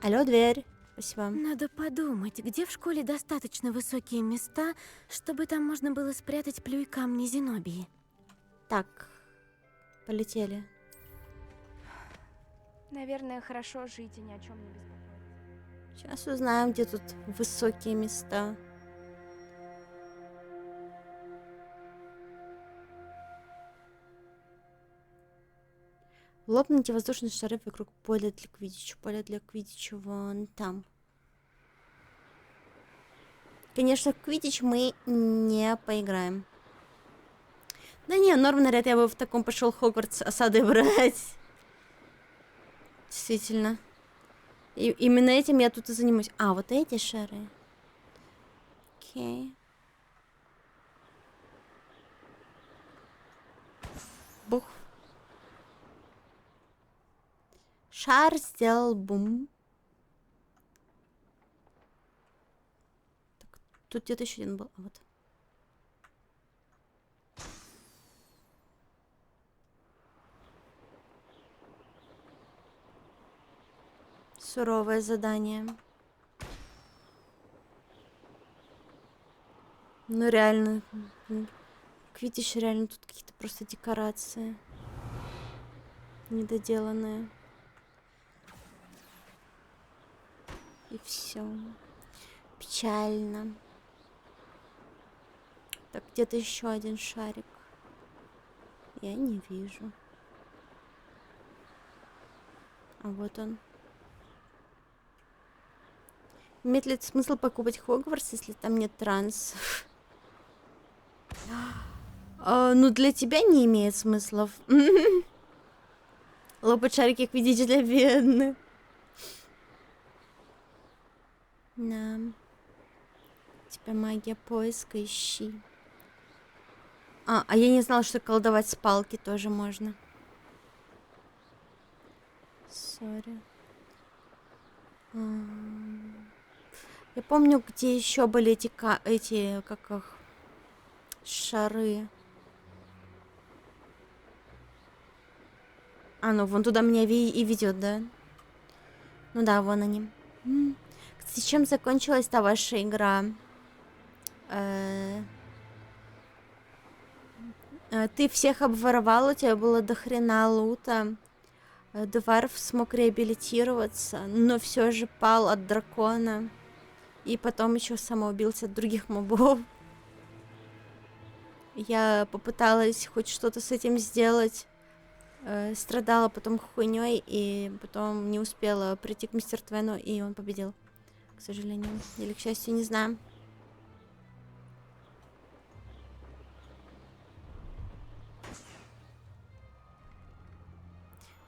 Алло, дверь. Спасибо. Надо подумать, где в школе достаточно высокие места, чтобы там можно было спрятать плюй камни Зенобии. Так, полетели. Наверное, хорошо жить и ни о чем не беспокоиться. Сейчас узнаем, где тут высокие места. Лопните воздушные шары вокруг поля для квиддича. Поле для квиддича вон там. Конечно, в квиддич мы не поиграем. Да не, норм наряд, я бы в таком пошел Хогвартс осады брать. Действительно. И именно этим я тут и занимаюсь. А, вот эти шары. Окей. Бух. Шар сделал бум. Так, тут где-то еще один был. А вот. Суровое задание. Ну реально, как видишь, реально тут какие-то просто декорации недоделанные. И все. Печально. Так, где-то еще один шарик. Я не вижу. А вот он. Имеет ли смысл покупать Хогвартс, если там нет трансов? Ну, для тебя не имеет смыслов. Лопать шарики, как видите, для бедных. Да. Тебя магия поиска, ищи. А я не знала, что колдовать с палки тоже можно. Сори. Я помню, где еще были эти как их, шары. А, ну вон туда меня и ведет, да? Ну да, вон они. Кстати, чем закончилась та ваша игра? Ты всех обворовал, у тебя было дохрена лута. Дварф смог реабилитироваться, но все же пал от дракона. И потом еще самоубился от других мобов. Я попыталась хоть что-то с этим сделать. Страдала потом хуйней и потом не успела прийти к мистеру Твену, и он победил. К сожалению. Или к счастью, не знаю.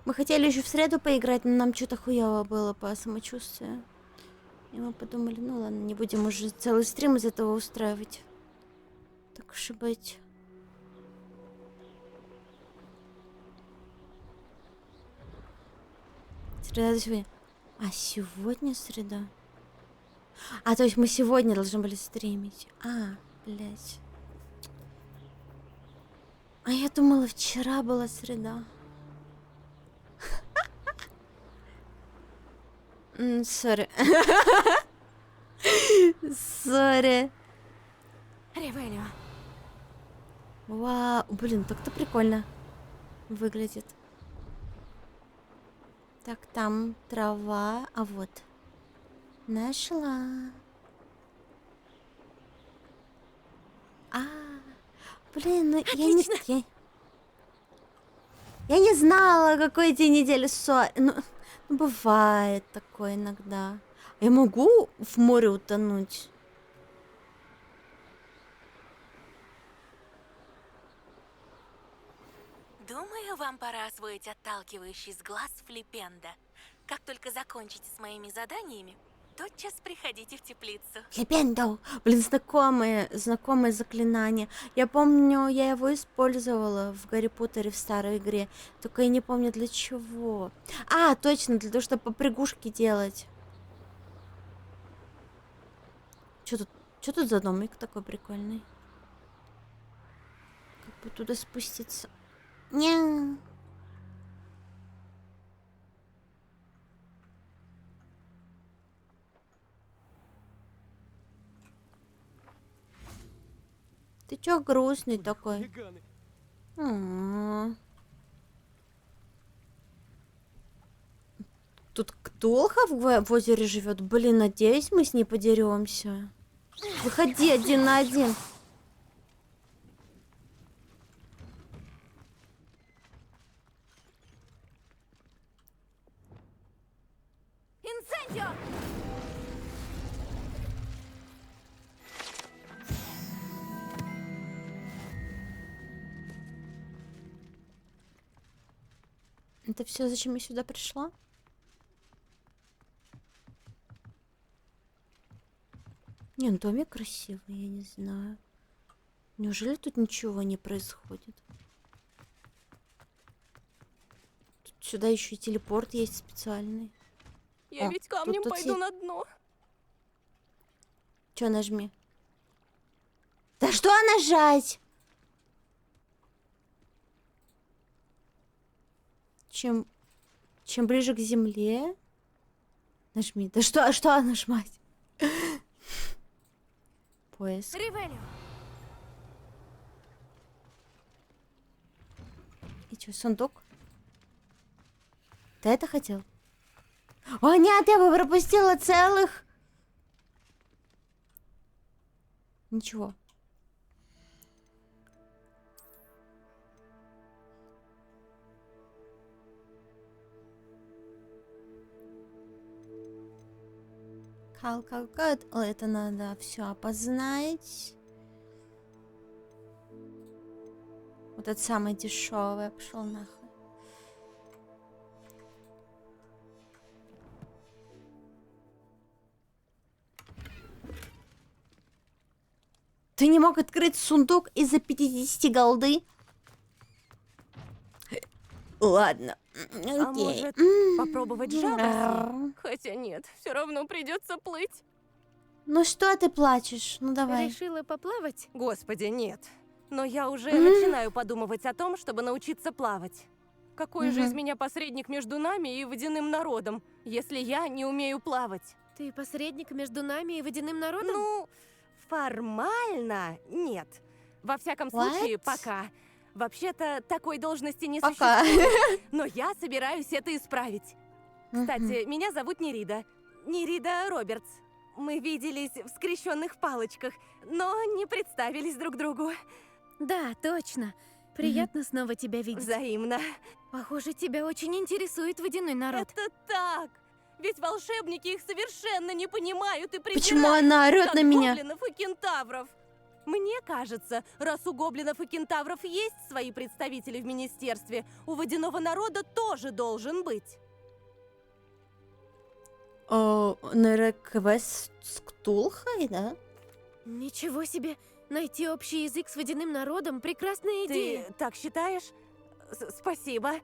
Мы хотели еще в среду поиграть, но нам что-то хуево было по самочувствию. И мы подумали, ну ладно, не будем уже целый стрим из этого устраивать. Так уж и быть. Среда сегодня. А сегодня среда? А, то есть мы сегодня должны были стримить. А, блядь. А я думала, вчера была среда. Сори. Сори. Ревелио. Вау, блин, так-то прикольно выглядит. Так, там трава, а вот. Нашла. Блин, ну я не знала, какой день недели ссор. Ну, бывает такое иногда. Я могу в море утонуть? Думаю, вам пора освоить отталкивающий с глаз Флипенда. Как только закончите с моими заданиями, тотчас приходите в теплицу. Флипендо! Блин, знакомое заклинание. Я помню, я его использовала в Гарри Поттере в старой игре. Только я не помню для чего. А, точно, для того, чтобы попрыгушки делать. Что тут за домик такой прикольный? Как бы туда спуститься? Не. Ты чё грустный такой? Тут Ктулха в озере живет. Блин, надеюсь, мы с ней подеремся. Выходи 1 на 1. Инцендио! Это все, зачем я сюда пришла? Не, ну домик красивый, я не знаю. Неужели тут ничего не происходит? Тут сюда еще и телепорт есть специальный. Я ведь камнем тут пойду есть- на дно. Чё нажми? Да что нажать? Чем ближе к земле, нажми. Да что нажимать? Поиск. Ревелио. И чё, сундук? Ты это хотел? О, нет, я бы пропустила целых. Ничего. Калкалкат. Это надо все опознать. Вот это самое дешевое. Пошел нахуй. Ты не мог открыть сундук из-за 50 голды? Ладно. А Окей. может, попробовать жабры? Хотя нет, все равно придется плыть. Ну что ты плачешь? Ну давай. Решила поплавать? Господи, нет. Но я уже начинаю подумывать о том, чтобы научиться плавать. Какой же из меня посредник между нами и водяным народом, если я не умею плавать? Ты посредник между нами и водяным народом? Ну, формально нет. Во всяком случае, пока. Вообще-то, такой должности не существует. Но я собираюсь это исправить. Кстати, меня зовут Нерида. Нерида Робертс. Мы виделись в скрещенных палочках, но не представились друг другу. Да, точно. Приятно снова тебя видеть. Взаимно. Похоже, тебя очень интересует водяной народ. Это так! Ведь волшебники их совершенно не понимают и презирают. Почему она орёт как на меня? гоблинов и кентавров. Мне кажется, раз у гоблинов и кентавров есть свои представители в министерстве, у водяного народа тоже должен быть. На квест с Ктулхой, да? Ничего себе! Найти общий язык с водяным народом — прекрасная идея. Ты так считаешь? Спасибо.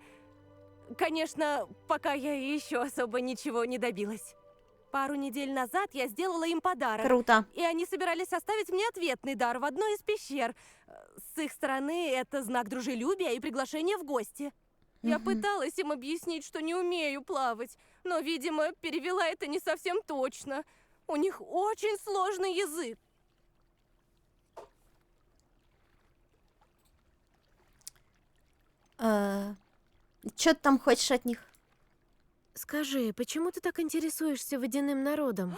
Конечно, пока я еще особо ничего не добилась. Пару недель назад я сделала им подарок. Круто. И они собирались оставить мне ответный дар в одной из пещер. С их стороны это знак дружелюбия и приглашение в гости. Я пыталась им объяснить, что не умею плавать, но, видимо, перевела это не совсем точно. У них очень сложный язык. Чё ты там хочешь от них? Скажи, почему ты так интересуешься водяным народом?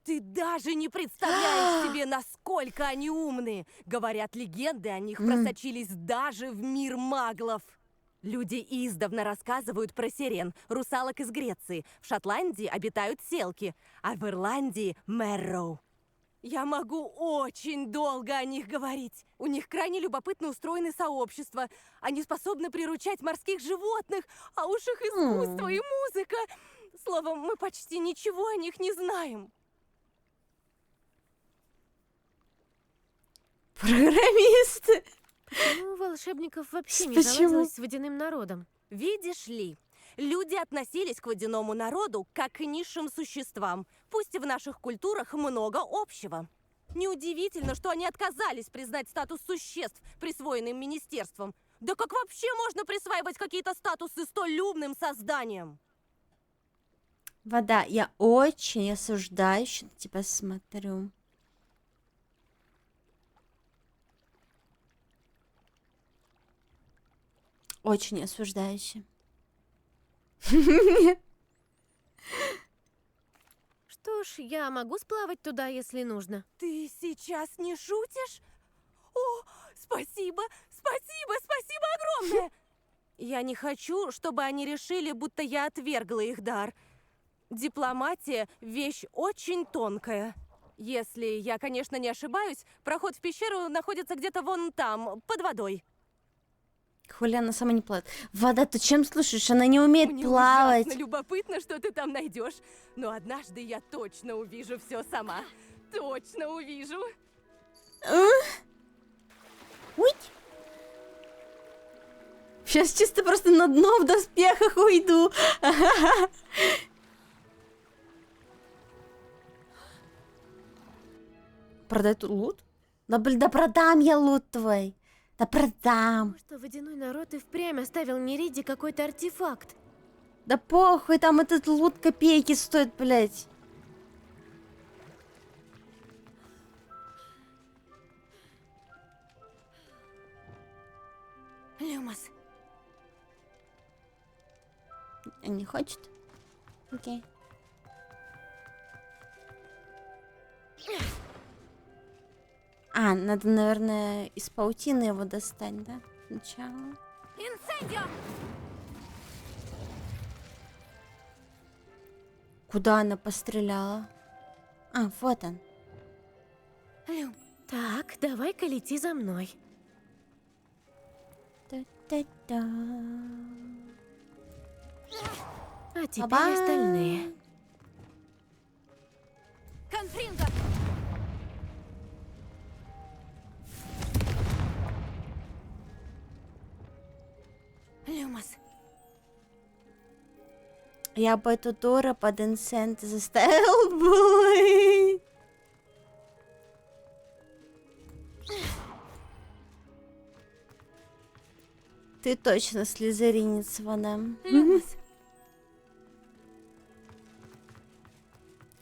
Ты даже не представляешь себе, насколько они умные. Говорят, легенды о них просочились даже в мир маглов. Люди издавна рассказывают про сирен, русалок из Греции. В Шотландии обитают селки, а в Ирландии — Мэрроу. Я могу очень долго о них говорить. У них крайне любопытно устроены сообщества. Они способны приручать морских животных, а уж их искусство и музыка. Словом, мы почти ничего о них не знаем. Программисты. Почему у волшебников вообще не Почему? заладилось с водяным народом? Видишь ли, люди относились к водяному народу как к низшим существам, пусть и в наших культурах много общего. Неудивительно, что они отказались признать статус существ, присвоенный им министерством. Да как вообще можно присваивать какие-то статусы столь умным созданиям? Вода, я очень осуждающе на тебя смотрю. Очень осуждающе. Что ж, я могу сплавать туда, если нужно. Ты сейчас не шутишь? О, спасибо, спасибо, спасибо огромное! Я не хочу, чтобы они решили, будто я отвергла их дар. Дипломатия — вещь очень тонкая. Если я, конечно, не ошибаюсь, проход в пещеру находится где-то вон там, под водой. Хули она сама не плавает. Вода, ты чем слушаешь? Она не умеет Мне плавать. ужасно любопытно, что ты там найдешь. Но однажды я точно увижу все сама. Точно увижу. Ой. Сейчас чисто просто на дно в доспехах уйду. Продай тут лут? Да, блин, да продам я лут твой. Да продам. Что водяной народ и впрямь оставил Нериде какой-то артефакт. Да похуй, там этот лут копейки стоит, блядь. Люмос. Не хочет? Окей. А, надо, наверное, из паутины его достать, да? Сначала. Инсендио! Куда она постреляла? А, вот он. Люм, так, давай-ка лети за мной. Та-та-та. А теперь Ба-бам. остальные. Конфринго! Люмос. Я бы эту дуру под инсент заставил бы. Ты точно слизеринец, вода. Люмос.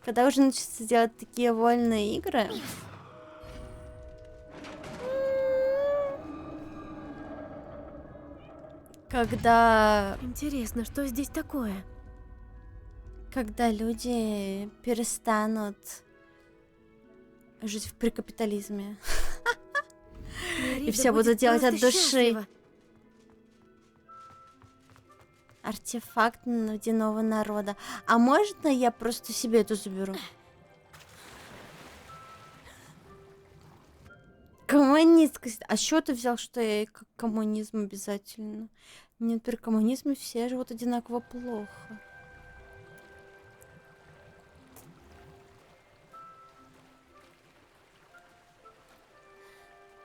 Когда уже начнется делать такие вольные игры? Когда... Интересно, что здесь такое? Когда люди перестанут жить при капитализме. И все будут делать от души. Артефакт водяного народа. А можно я просто себе это заберу? Коммунист. А что ты взял, что я коммунизм обязательно? Нет, при коммунизме все живут одинаково плохо.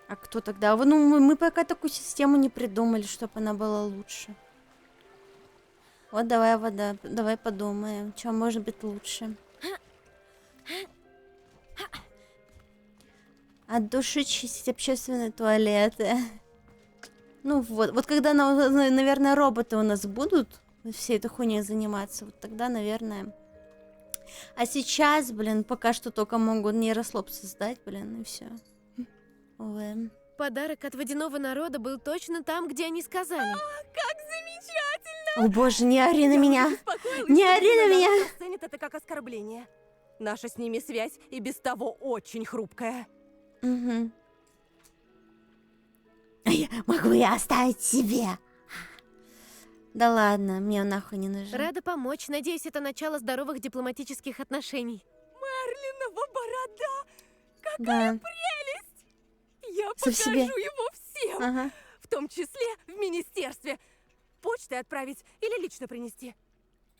А кто тогда? Ну, мы пока такую систему не придумали, чтобы она была лучше. Вот давай, вода, давай подумаем, что может быть лучше. От души чистить общественные туалеты. Ну вот когда, наверное, роботы у нас будут всей этой хуйней заниматься, вот тогда, наверное. А сейчас, блин, пока что только могут нейрослоп создать, блин, и все. Увы. Подарок от водяного народа был точно там, где они сказали. Как замечательно! О боже, не ори на меня! Не ори на меня! Оценят это как оскорбление. Наша с ними связь и без того очень хрупкая. Угу. Могу я оставить себе? Да ладно, мне нахуй не нужен. Рада помочь. Надеюсь, это начало здоровых дипломатических отношений. Мерлинова борода! Какая Да. прелесть! Я Сам покажу себе. его всем! Ага. В том числе в министерстве. Почтой отправить или лично принести?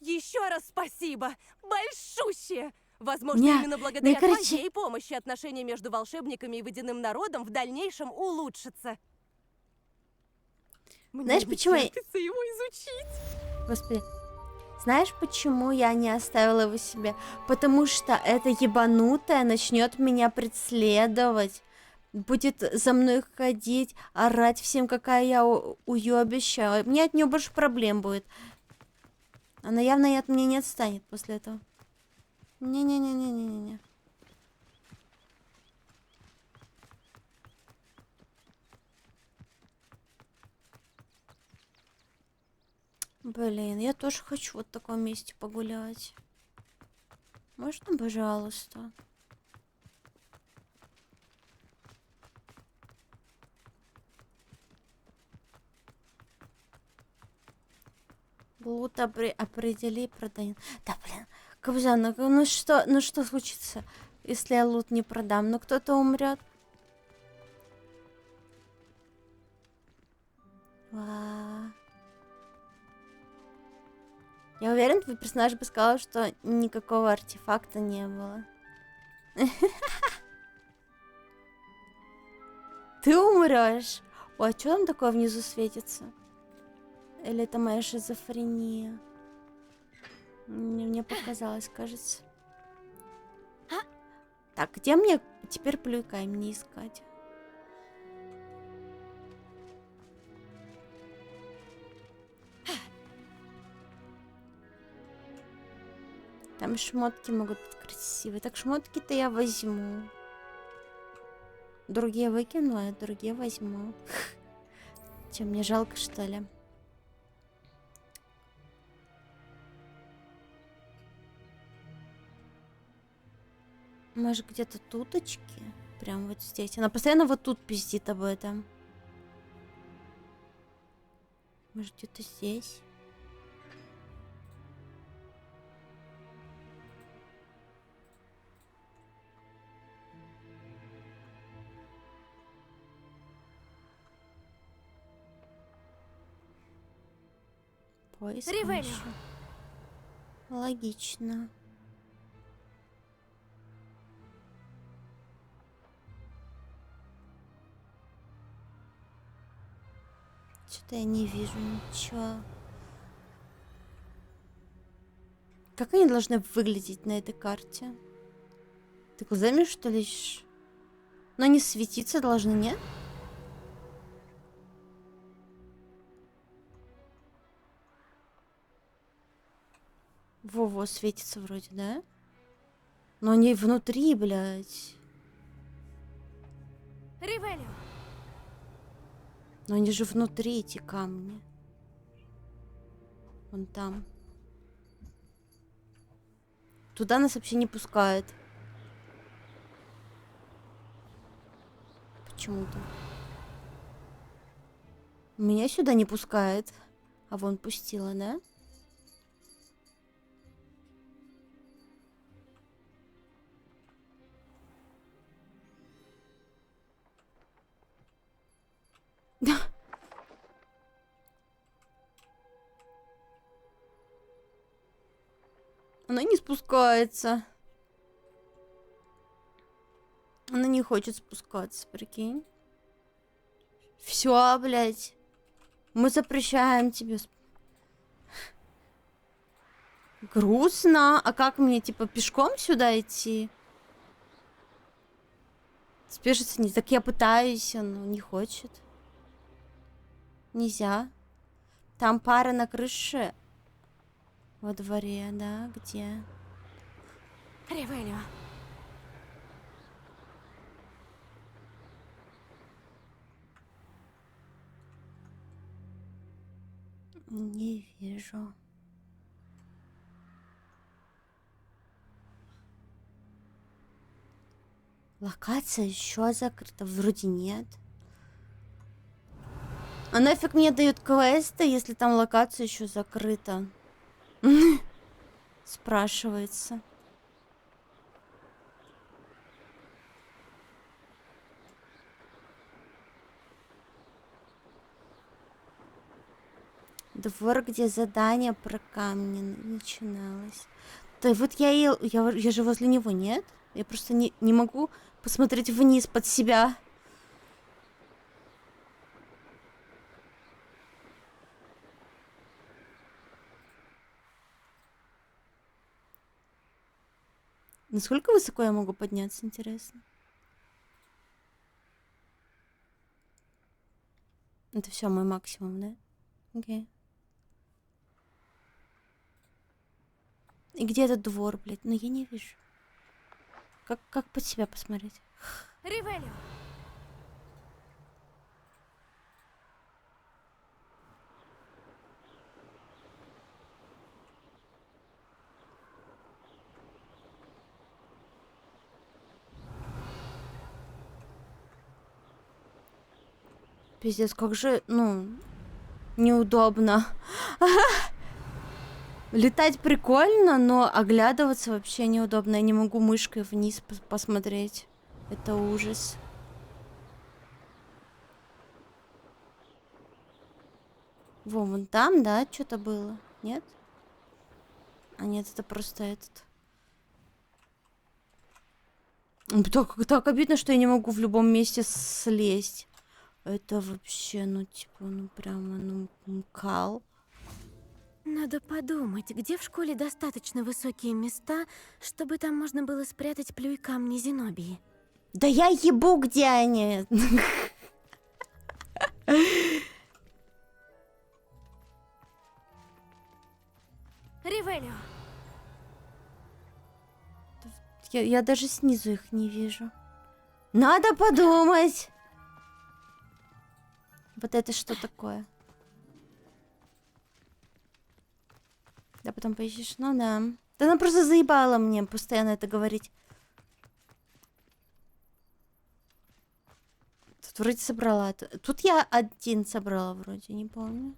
Еще раз спасибо! Большущее! Возможно, именно благодаря твоей помощи отношения между волшебниками и водяным народом в дальнейшем улучшатся. Знаешь, почему я... терпится его изучить. Господи. Знаешь, почему я не оставила его себе? Потому что эта ебанутая начнет меня преследовать. Будет за мной ходить, орать всем, какая я уёбища. Мне от нее больше проблем будет. Она явно и от меня не отстанет после этого. Не-не-не-не-не-не. Блин, я тоже хочу вот в таком месте погулять. Можно, пожалуйста? Лут определи, продай. Да, блин. Кобзан, ну что случится, если я лут не продам? Ну кто-то умрет. Я уверен, твой персонаж бы сказал, что никакого артефакта не было. Ты умрешь. Ой, а что там такое внизу светится? Или это моя шизофрения? Мне показалось, кажется. Так, где мне теперь плюйкай мне искать? Там шмотки могут быть красивые. Так, шмотки-то я возьму. Другие выкину, а другие возьму. Чем мне жалко, что ли? Может, где-то туточки? Прям вот здесь. Она постоянно вот тут пиздит об этом. Может, где-то здесь? Поиск. Ревелио. Логично. Что-то я не вижу ничего. Как они должны выглядеть на этой карте? Ты глазами, что ли, ищешь? Но они светиться должны, нет? Во-во, светится вроде, да? Но они внутри, блядь. Ревелио. Но они же внутри, эти камни. Вон там. Туда нас вообще не пускают. Почему-то. Меня сюда не пускает. А вон пустила, да? Она не спускается. Она не хочет спускаться, прикинь. Все, блядь. Мы запрещаем тебе. Грустно. А как мне, типа, пешком сюда идти? Спешится не... Так я пытаюсь, но не хочет. Нельзя. Там пара на крыше. Во дворе, да? Где? Ревелио. Не вижу. Локация еще закрыта. Вроде нет. А нафиг мне дают квесты, если там локация еще закрыта? Спрашивается. Двор, где задание про камни начиналось. Да вот я же возле него, нет? Я просто не могу посмотреть вниз под себя. Насколько высоко я могу подняться, интересно? Это все мой максимум, да? Окей. И где этот двор, блядь? Ну я не вижу. Как под себя посмотреть? Ревелио. Пиздец, как же, ну, неудобно. Летать прикольно, но оглядываться вообще неудобно. Я не могу мышкой вниз посмотреть. Это ужас. Вон там, да, что-то было? Нет? А нет, это просто этот. Так обидно, что я не могу в любом месте слезть. Это вообще, ну, типа, ну, прямо, ну, кал. Надо подумать, где в школе достаточно высокие места, чтобы там можно было спрятать плюй камни Зенобии. Да я ебу, где они. Ревелио! Я даже снизу их не вижу. Надо подумать. Вот это что такое? Да потом поищешь, ну да. Да она просто заебала мне постоянно это говорить. Тут вроде собрала. Тут я один собрала вроде, не помню.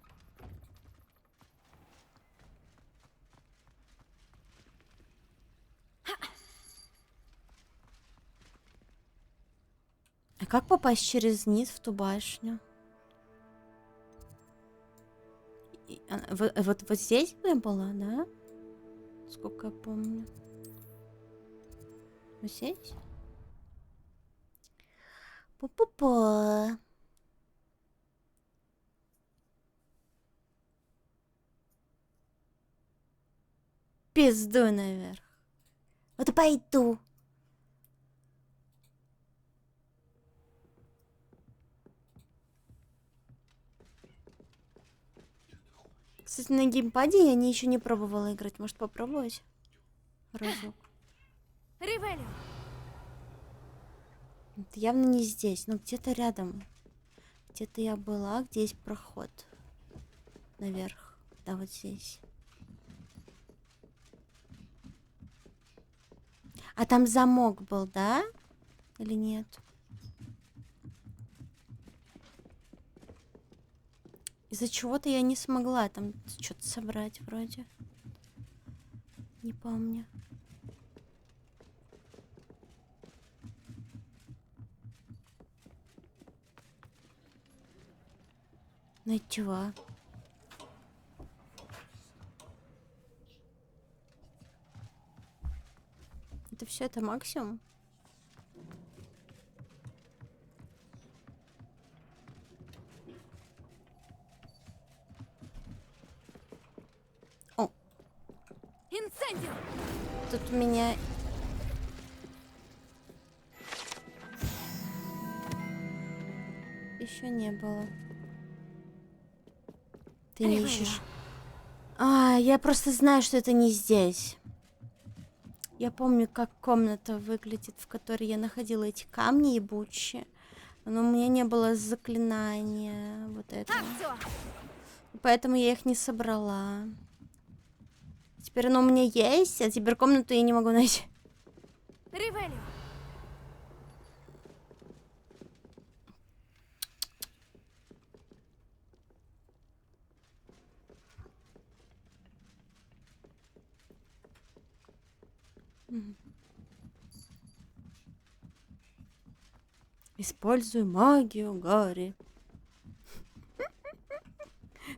А как попасть через низ в ту башню? Вот здесь я была, да? Сколько я помню. Вот здесь? Пу-пу-пу. Пизду наверх. Вот и пойду. Кстати, на геймпаде я еще не пробовала играть. Может, попробовать? Разок. Ревелио! Это явно не здесь, но где-то рядом. Где-то я была, где есть проход. Наверх. Да, вот здесь. А там замок был, да? Или нет? Из-за чего-то я не смогла там что-то собрать вроде. Не помню. Ну и чего? Это все, это максимум? О! Инцендио! Тут у меня... Еще не было. Ты не ищешь. А, я просто знаю, что это не здесь. Я помню, как комната выглядит, в которой я находила эти камни ебучие. Но у меня не было заклинания вот этого. Поэтому я их не собрала. Теперь оно у меня есть, а теперь комнату я не могу найти. Ревелио! Используй магию, Гарри.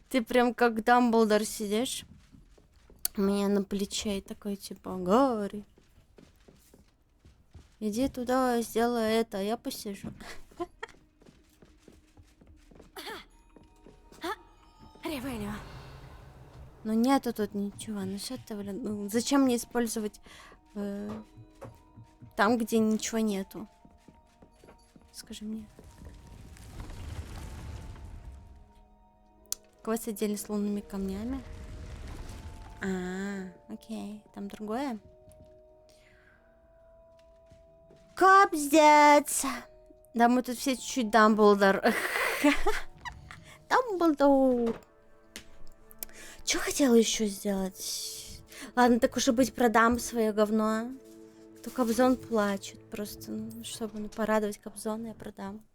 Ты прям как Дамблдор сидишь у меня на плече и такой типа: Гарри, иди туда, сделай это, а я посижу. Ревелио. Ну нету тут ничего. Ну что ты, блин, ну, зачем мне использовать там, где ничего нету? Скажи мне. Квест отдельно с лунными камнями. Окей. Там другое. Капздец! Да, мы тут все чуть-чуть Дамблдор. Дамблдор. Что хотела еще сделать? Ладно, так уж и быть, продам свое говно. То Кобзон плачет просто, ну, чтобы порадовать Кобзона, я продам.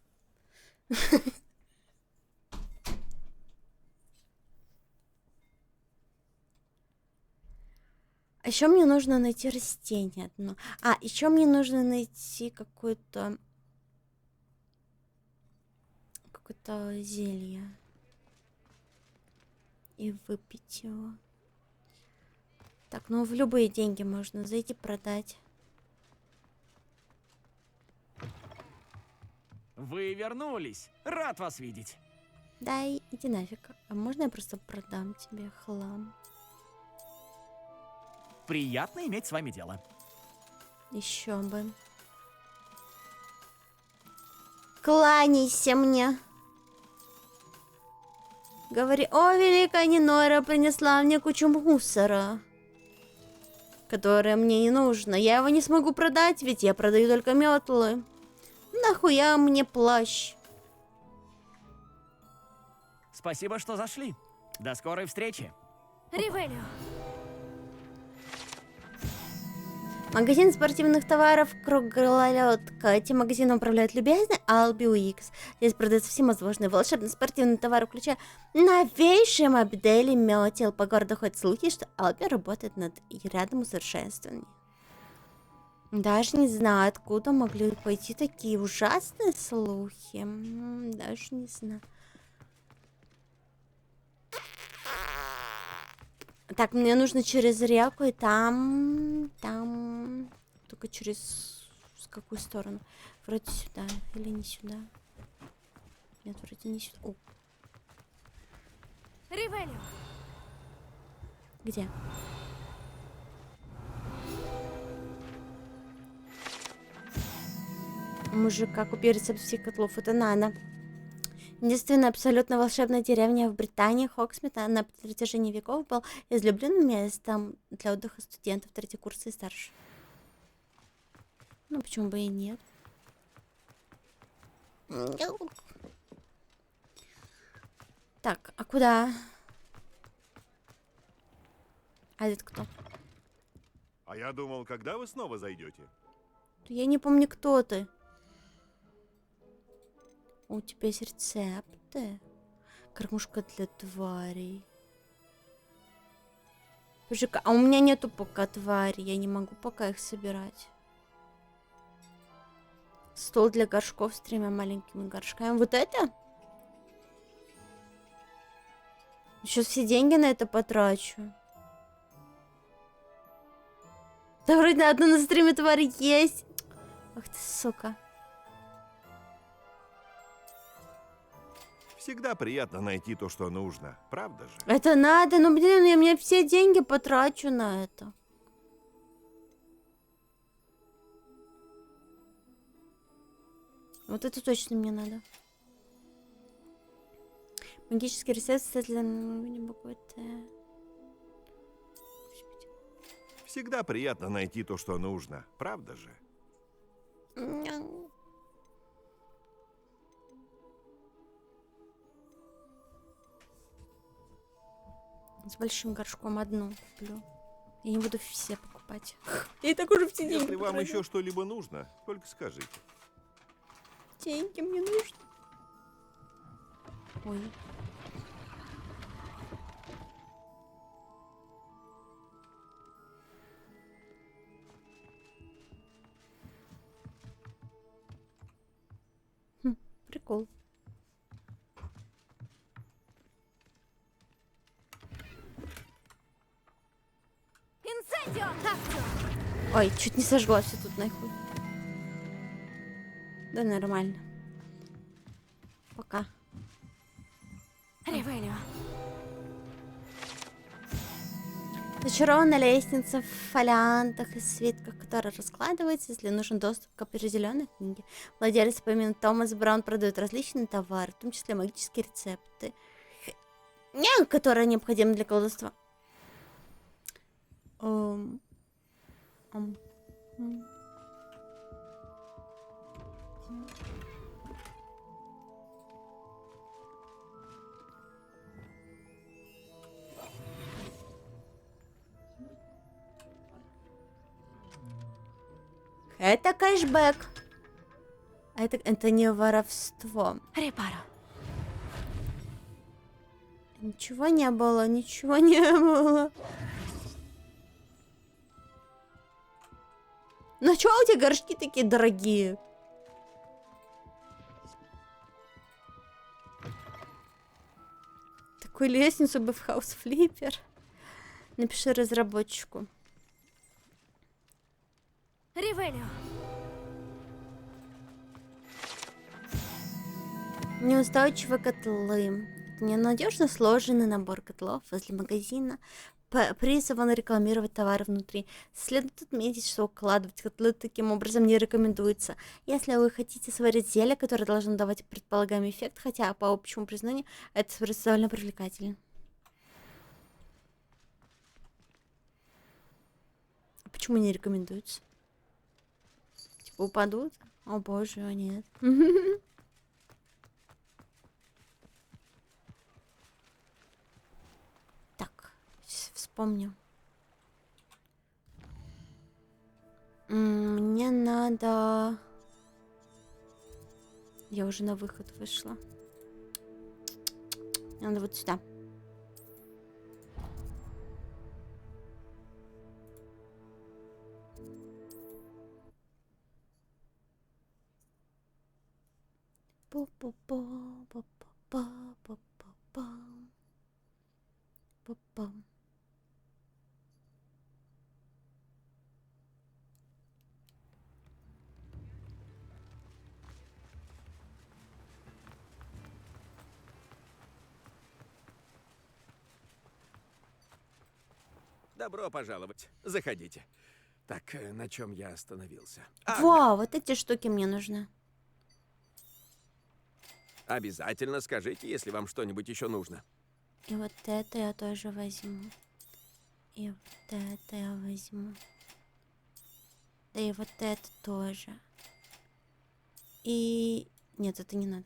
А еще мне нужно найти растение одно. А, еще мне нужно найти какое-то зелье. и выпить его. Так, ну в любые деньги можно зайти продать. Вы вернулись. Рад вас видеть. Да, иди нафиг. А можно я просто продам тебе хлам? Приятно иметь с вами дело. Еще бы. Кланяйся мне. Говори, о, великая Нинора принесла мне кучу мусора, которое мне не нужно. Я его не смогу продать, ведь я продаю только метлы. Нахуя мне плащ? Спасибо, что зашли. До скорой встречи. Ревелио. Магазин спортивных товаров Круглолёдка. Этим магазином управляет любезный Алби Уикс. Здесь продаются всевозможные волшебные спортивные товары, включая новейшие модели метел. По городу ходят слухи, что Алби работает над рядом усовершенствований. Даже не знаю, откуда могли пойти такие ужасные слухи. Даже не знаю. Так, мне нужно через реку, и там... Только через... С какую сторону? Вроде сюда, или не сюда? Нет, вроде не сюда. О. Ревелио. Где? Мужика, купи рецепт всех котлов. Это надо. Единственная абсолютно волшебная деревня в Британии, Хоксмит, на протяжении веков был излюбленным местом для отдыха студентов третьего курса и старше. Ну, почему бы и нет? Так, а куда? А это кто? А я думал, когда вы снова зайдете? Я не помню, кто ты. У тебя есть рецепты? Кормушка для тварей. Слушай, а у меня нету пока тварей. Я не могу пока их собирать. Стол для горшков с 3 маленькими горшками. Вот это? Сейчас все деньги на это потрачу. Да вроде на одну на стриме тварь есть. Ах ты, сука. Всегда приятно найти то, что нужно, правда же? Это надо, ну блин, я мне все деньги потрачу на это. Вот это точно мне надо. Магический рецепт для буквы Т. Всегда приятно найти то, что нужно, правда же? С большим горшком одну куплю. Я не буду все покупать. Я и так уже все деньги Если вам потратила. еще что-либо нужно, только скажите. Деньги мне нужны. Ой. Прикол. Инцендио! Ой, чуть не сожгла все тут нахуй. Да нормально. Пока. Ревелио. Зачарованная лестница в фолиантах и свитках, которая раскладывается, если нужен доступ к определенной книге. Владелец по имени Томас Браун продает различные товары, в том числе магические рецепты, которые необходимы для колдовства. Это кэшбэк. Это не воровство. Репаро. Ничего не было, ничего не было. Ну чё у тебя горшки такие дорогие? Так такую лестницу бы в хаус флиппер. Напиши разработчику. Ревелио. Неустойчивые котлы. Это ненадежно сложенный набор котлов возле магазина. Призван рекламировать товары внутри. Следует отметить, что укладывать котлы таким образом не рекомендуется. Если вы хотите сварить зелье, которое должно давать предполагаемый эффект, хотя по общему признанию это довольно привлекательно. А почему не рекомендуется? Типа упадут? О боже, нет. Вспомню. Мне надо... Я уже на выход вышла. Надо вот сюда. Добро пожаловать. Заходите. Так, на чем я остановился? Вау, вот эти штуки мне нужны. Обязательно скажите, если вам что-нибудь еще нужно. И вот это я тоже возьму. И вот это я возьму. Да и вот это тоже. И... Нет, это не надо.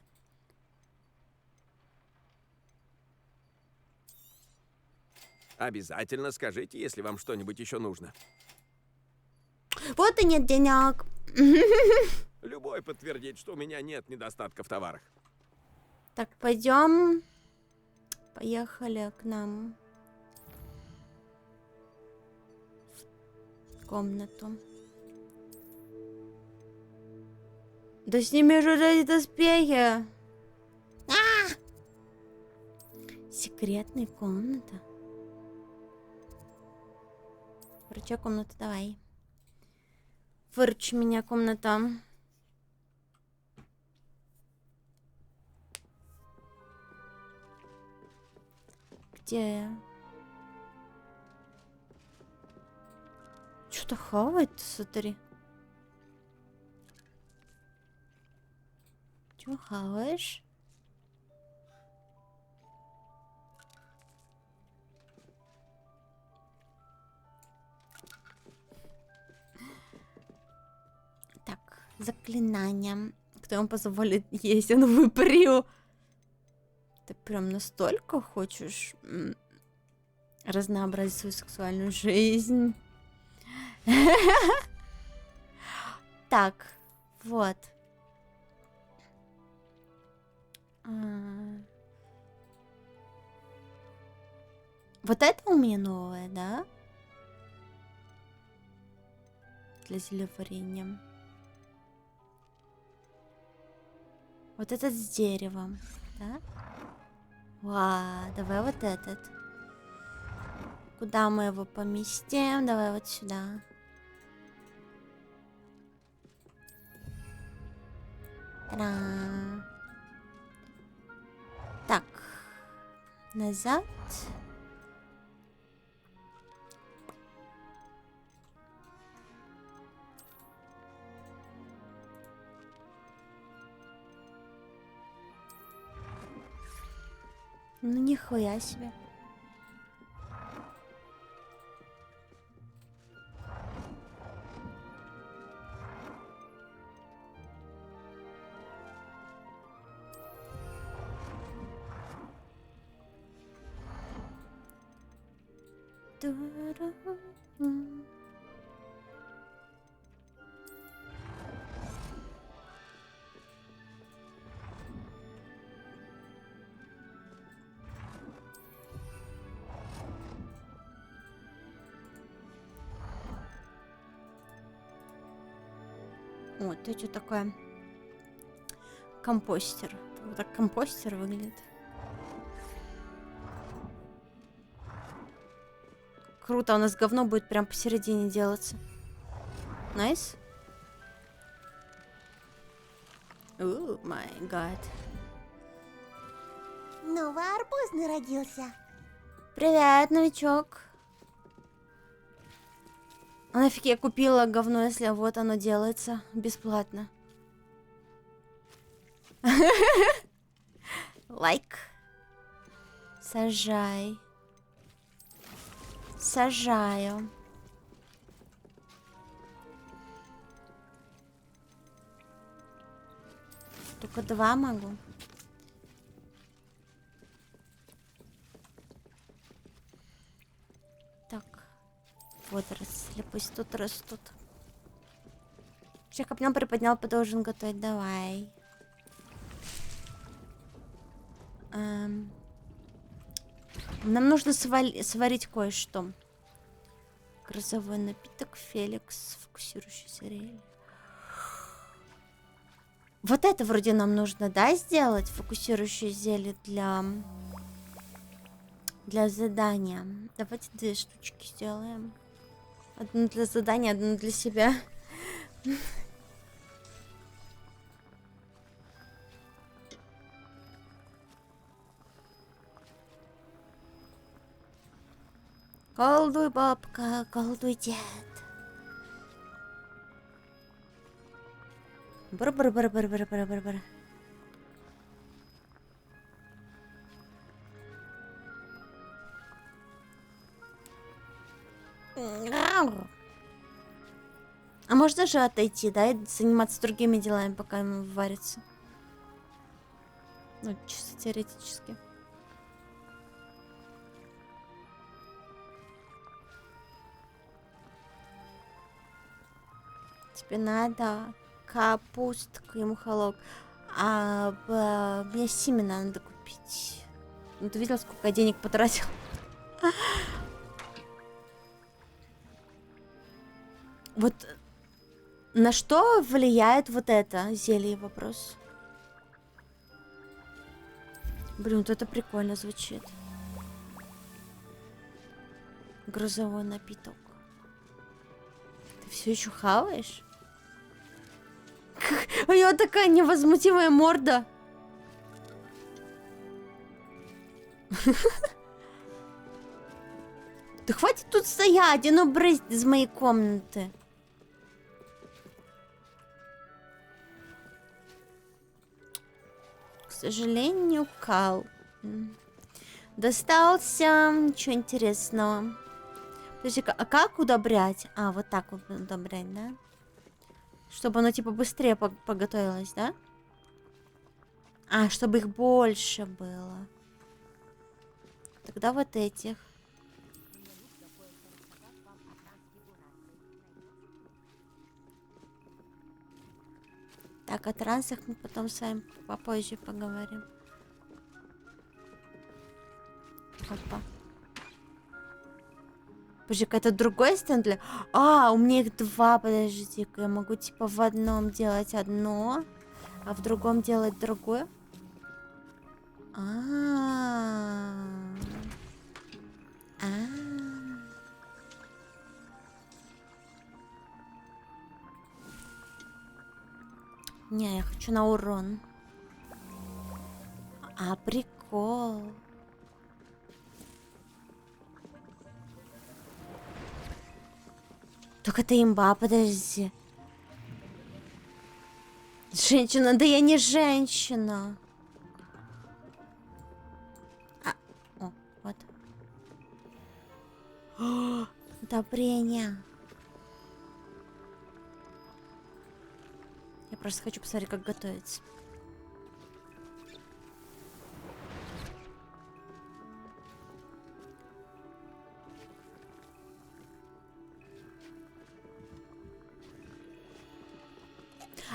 Обязательно скажите, если вам что-нибудь еще нужно. Вот и нет денег. Любой подтвердит, что у меня нет недостатка в товарах. Так, пойдем. Поехали к нам в комнату. Да сними же эти доспехи. Секретная комната. Вручай комнату, давай. Выручи меня, комната. Где я? Что-то хавает, смотри. Чего хаваешь? Так, заклинание. Кто ему позволит есть? Он выпарил. Ты прям настолько хочешь разнообразить свою сексуальную жизнь? Так, вот. Вот это у меня новое, да? Для зельеварения. Вот этот с деревом, да? Вау, давай вот этот. Куда мы его поместим? Давай вот сюда. Та-да. Так. Назад. Ну нихуя себе. Вот, это что такое? Компостер. Вот так компостер выглядит. Круто, у нас говно будет прям посередине делаться. Найс. О май гад. Новый арбузный родился. Привет, новичок. А нафиг я купила говно, если вот оно делается бесплатно. Лайк. Сажай. Сажаю. Только 2 могу. Так. Водоросли пусть тут растут. Всех копнем приподнял, должен готовить. Давай. Нам нужно сварить кое-что. Грозовой напиток, Феликс, фокусирующийся рель. Вот это вроде нам нужно, да, сделать? Фокусирующее зелье для задания. Давайте 2 штучки сделаем. Одну для задания, одну для себя. Колдуй, бабка, колдуй, дед. Бр-бр-бр-бр-бр-бр-бр-бр. А можно же отойти, да, и заниматься другими делами, пока ему варится? Ну, чисто теоретически. Тебе надо капустку и мухолок. Мне семена надо купить. Ну, ты видел, сколько я денег потратил? Вот на что влияет вот это зелье, вопрос? Блин, вот это прикольно звучит. Грозовой напиток. Ты все еще хаваешь? У него такая невозмутимая морда. Да хватит тут стоять, ну брысь из моей комнаты. К сожалению, кал. Достался, ничего интересного. Подожди, а как удобрять? А, вот так вот удобрять, да? Чтобы оно типа быстрее поготовилось, да? А, чтобы их больше было. Тогда вот этих. Так, о трансах мы потом с вами попозже поговорим. Опа. Подожди-ка, это другой стенд для... А, у меня их 2, подожди-ка. Я могу типа в одном делать одно, а в другом делать другое. Не, я хочу на урон. А, прикол. Так это имба, подожди. Женщина, да я не женщина. О, вот. О, удобрение. Я просто хочу посмотреть, как готовится.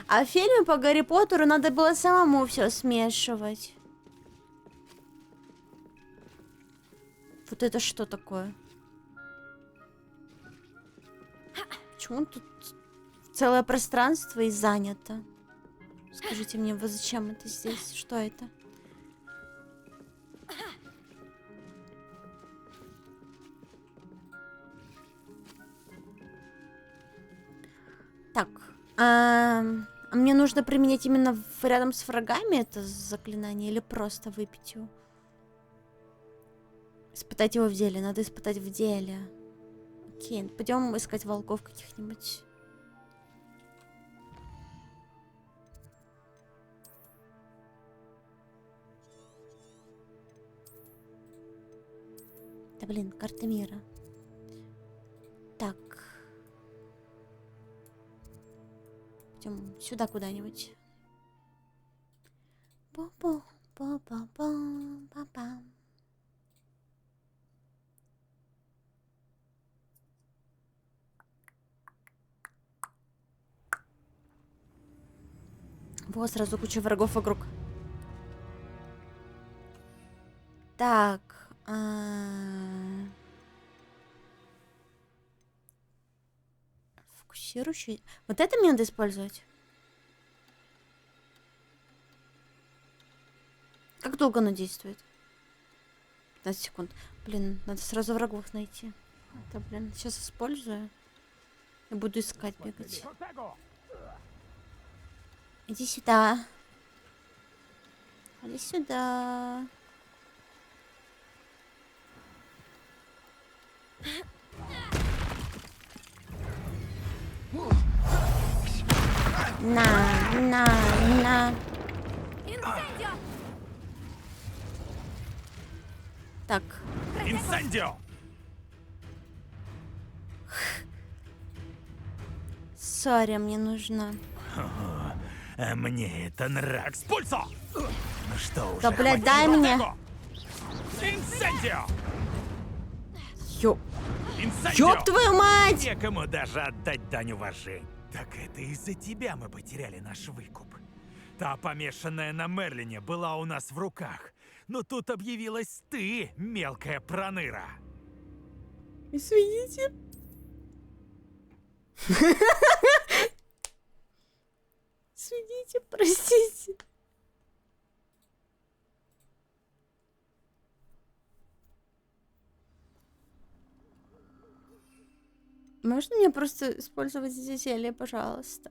А в фильме по Гарри Поттеру надо было самому все смешивать. Вот это что такое? Почему тут целое пространство и занято? Скажите мне, вы зачем это здесь? Что это? А мне нужно применять именно рядом с врагами это заклинание или просто выпить его? Испытать его в деле. Надо испытать в деле. Окей, пойдем искать волков каких-нибудь. Да блин, карта мира. Так. Пойдем сюда куда-нибудь. Па-па-па-па-па-па. Вот, сразу куча врагов вокруг. Так. Фокусирующий. Вот это мне надо использовать. Как долго оно действует? 15 секунд. Блин, надо сразу врагов найти. Это, блин, сейчас использую. И буду искать, бегать. Иди сюда. Иди сюда. На. Так. Инсендио! Сори, мне нужно. Мне это нравится. Пульсо! Ну что уже? Да, блядь, дай мне. Инсендио! Ёб твою мать! Некому даже отдать дань уважения. Так это из-за тебя мы потеряли наш выкуп. Та помешанная на Мерлине была у нас в руках. Но тут объявилась ты, мелкая проныра. Извините. Извините, простите. Можно мне просто использовать здесь зелье, пожалуйста?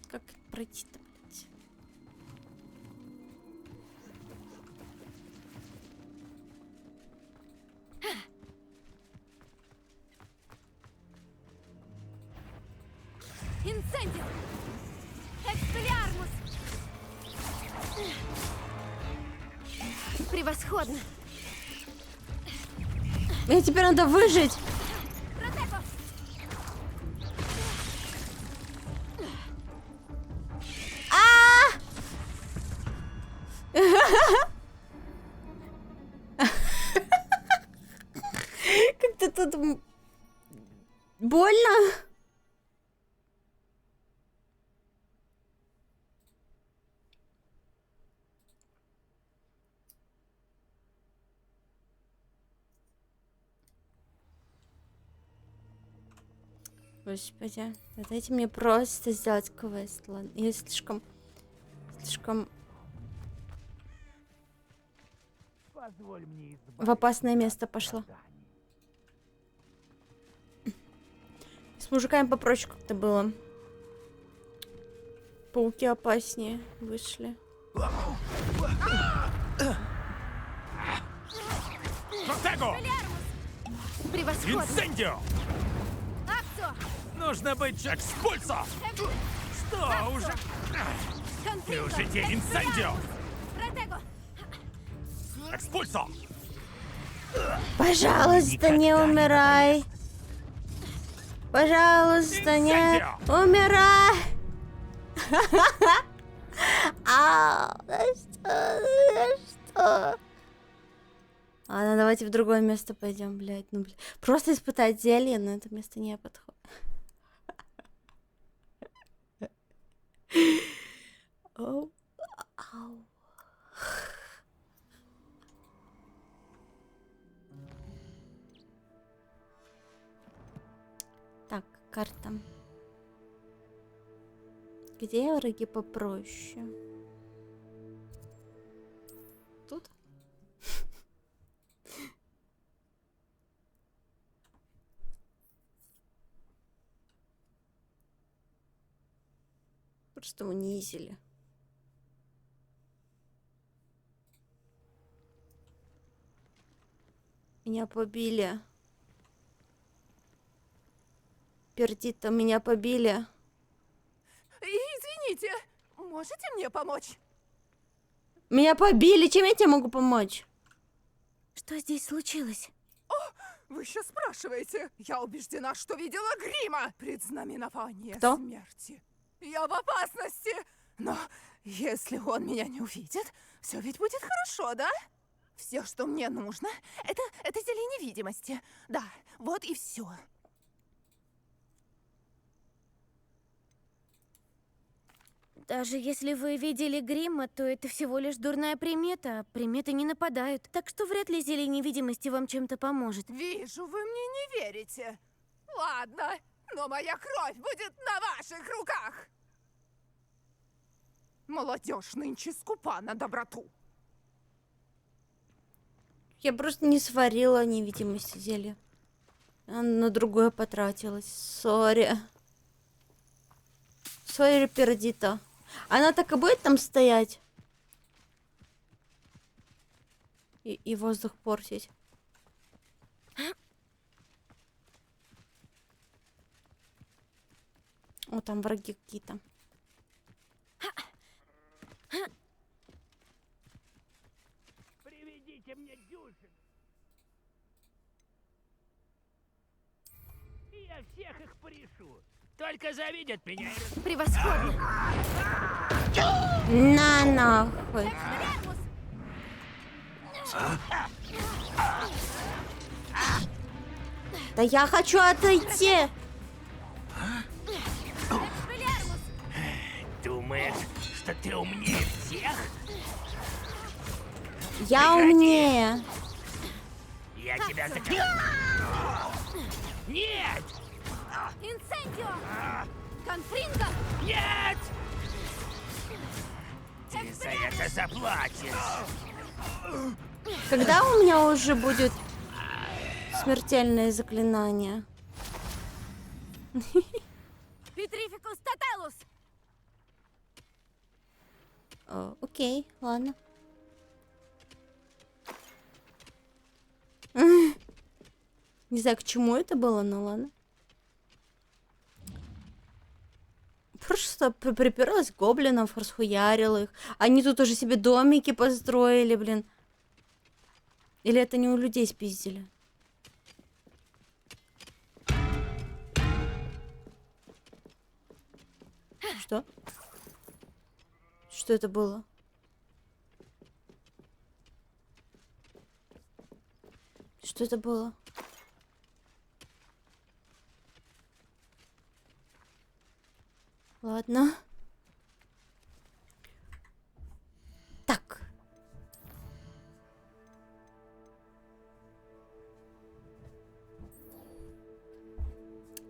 Как пройти-то, блядь? Инцендио! Экспеллиармус! Превосходно! Мне теперь надо выжить! Как-то тут больно. Господи, дайте мне просто сделать квест, ладно? Я слишком Позволь мне в опасное место пошла. С мужиками попроще как-то было. Пауки опаснее вышли. Протего! Превосходно! Инсендио! Нужно быть экспульсо! Что уже? Ты уже день инсендио! Экспульсо! Пожалуйста, не умирай! Пожалуйста, не умирай! Что? Ладно, давайте в другое место пойдем, блядь. Ну, блядь. Просто испытать зелье, но это место не подходит. Ау. Так, карта. Где враги попроще? Просто унизили. Меня побили. Пердито, меня побили. Извините, можете мне помочь? Меня побили, чем я тебе могу помочь? Что здесь случилось? О, вы еще спрашиваете? Я убеждена, что видела грима. Предзнаменование Кто? смерти. Я в опасности. Но если он меня не увидит, все ведь будет хорошо, да? Все, что мне нужно, это зелень невидимости. Да, вот и все. Даже если вы видели грима, то это всего лишь дурная примета, а приметы не нападают. Так что вряд ли зелень невидимости вам чем-то поможет. Вижу, вы мне не верите. Ладно, но моя кровь будет на ваших руках. Молодежь нынче скупа на доброту. Я просто не сварила невидимости зелья. Она на другое потратилась. Сори. Сори, Пердито. Она так и будет там стоять? И воздух портить. О, там враги какие-то. Приведите мне дюжин. И я всех их порешу. Только завидят меня и... Превосходно! На нахуй. Да я хочу отойти. Думаешь, что ты умнее всех? Я умнее. Я тебя закрою. Нет! Инсендио! Конфринго! Нет! Ты за это заплатишь. Когда у меня уже будет смертельное заклинание? Петрификус тоталус! Окей, ладно. Не знаю, к чему это было, но ладно. Просто приперлась к гоблинов, расхуярил их. Они тут уже себе домики построили, блин. Или это не у людей спиздили? Что? Что это было? Что это было? Ладно. Так.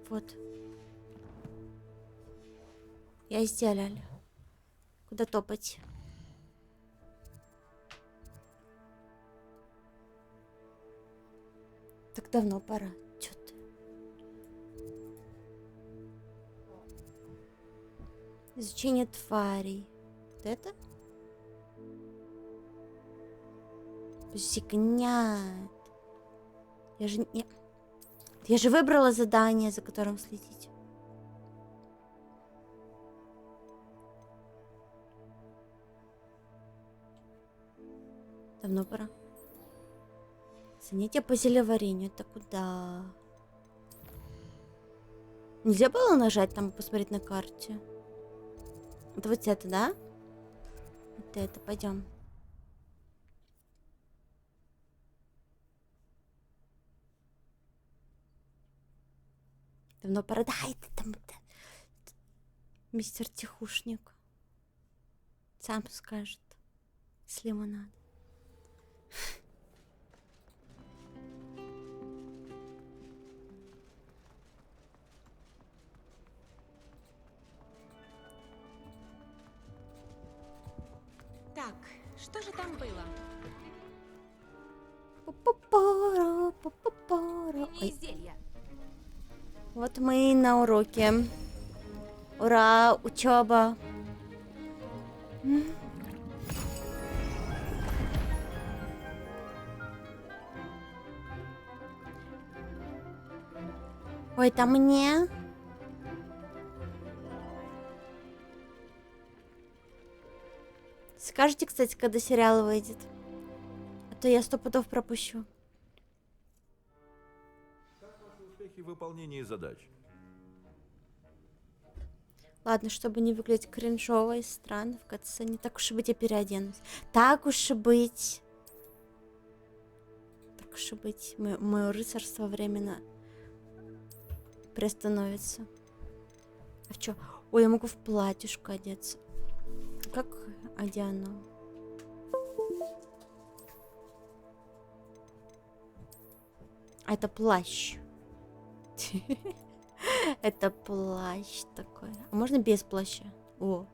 Вот. Я сделала. Куда топать? Так давно пора. Чё ты? Изучение тварей. Вот это? Нет. Я же не... Я же выбрала задание, за которым следить. Давно пора. Занятие по зелеварению. Это куда? Нельзя было нажать там, посмотреть на карте? Это вот это, да? Вот это, пойдем. Давно пора. Да, это там это, мистер Тихушник. Сам скажет, если ему надо. Так, что же там было? Ой. Зелья. Вот мы и на уроке. Ура, учеба. Ой, там мне. Скажите, кстати, когда сериал выйдет. А то я 100 пудов пропущу. Как ваши успехи в выполнении задач? Ладно, чтобы не выглядеть кринжово и странно в конце, не так уж и быть, я переоденусь. Так уж и быть. Так уж и быть. Мое рыцарство временно приостановится. А в чё? Ой, я могу в платьюшко одеться. Как одену? А это плащ. Это плащ такой. А можно без плаща? О,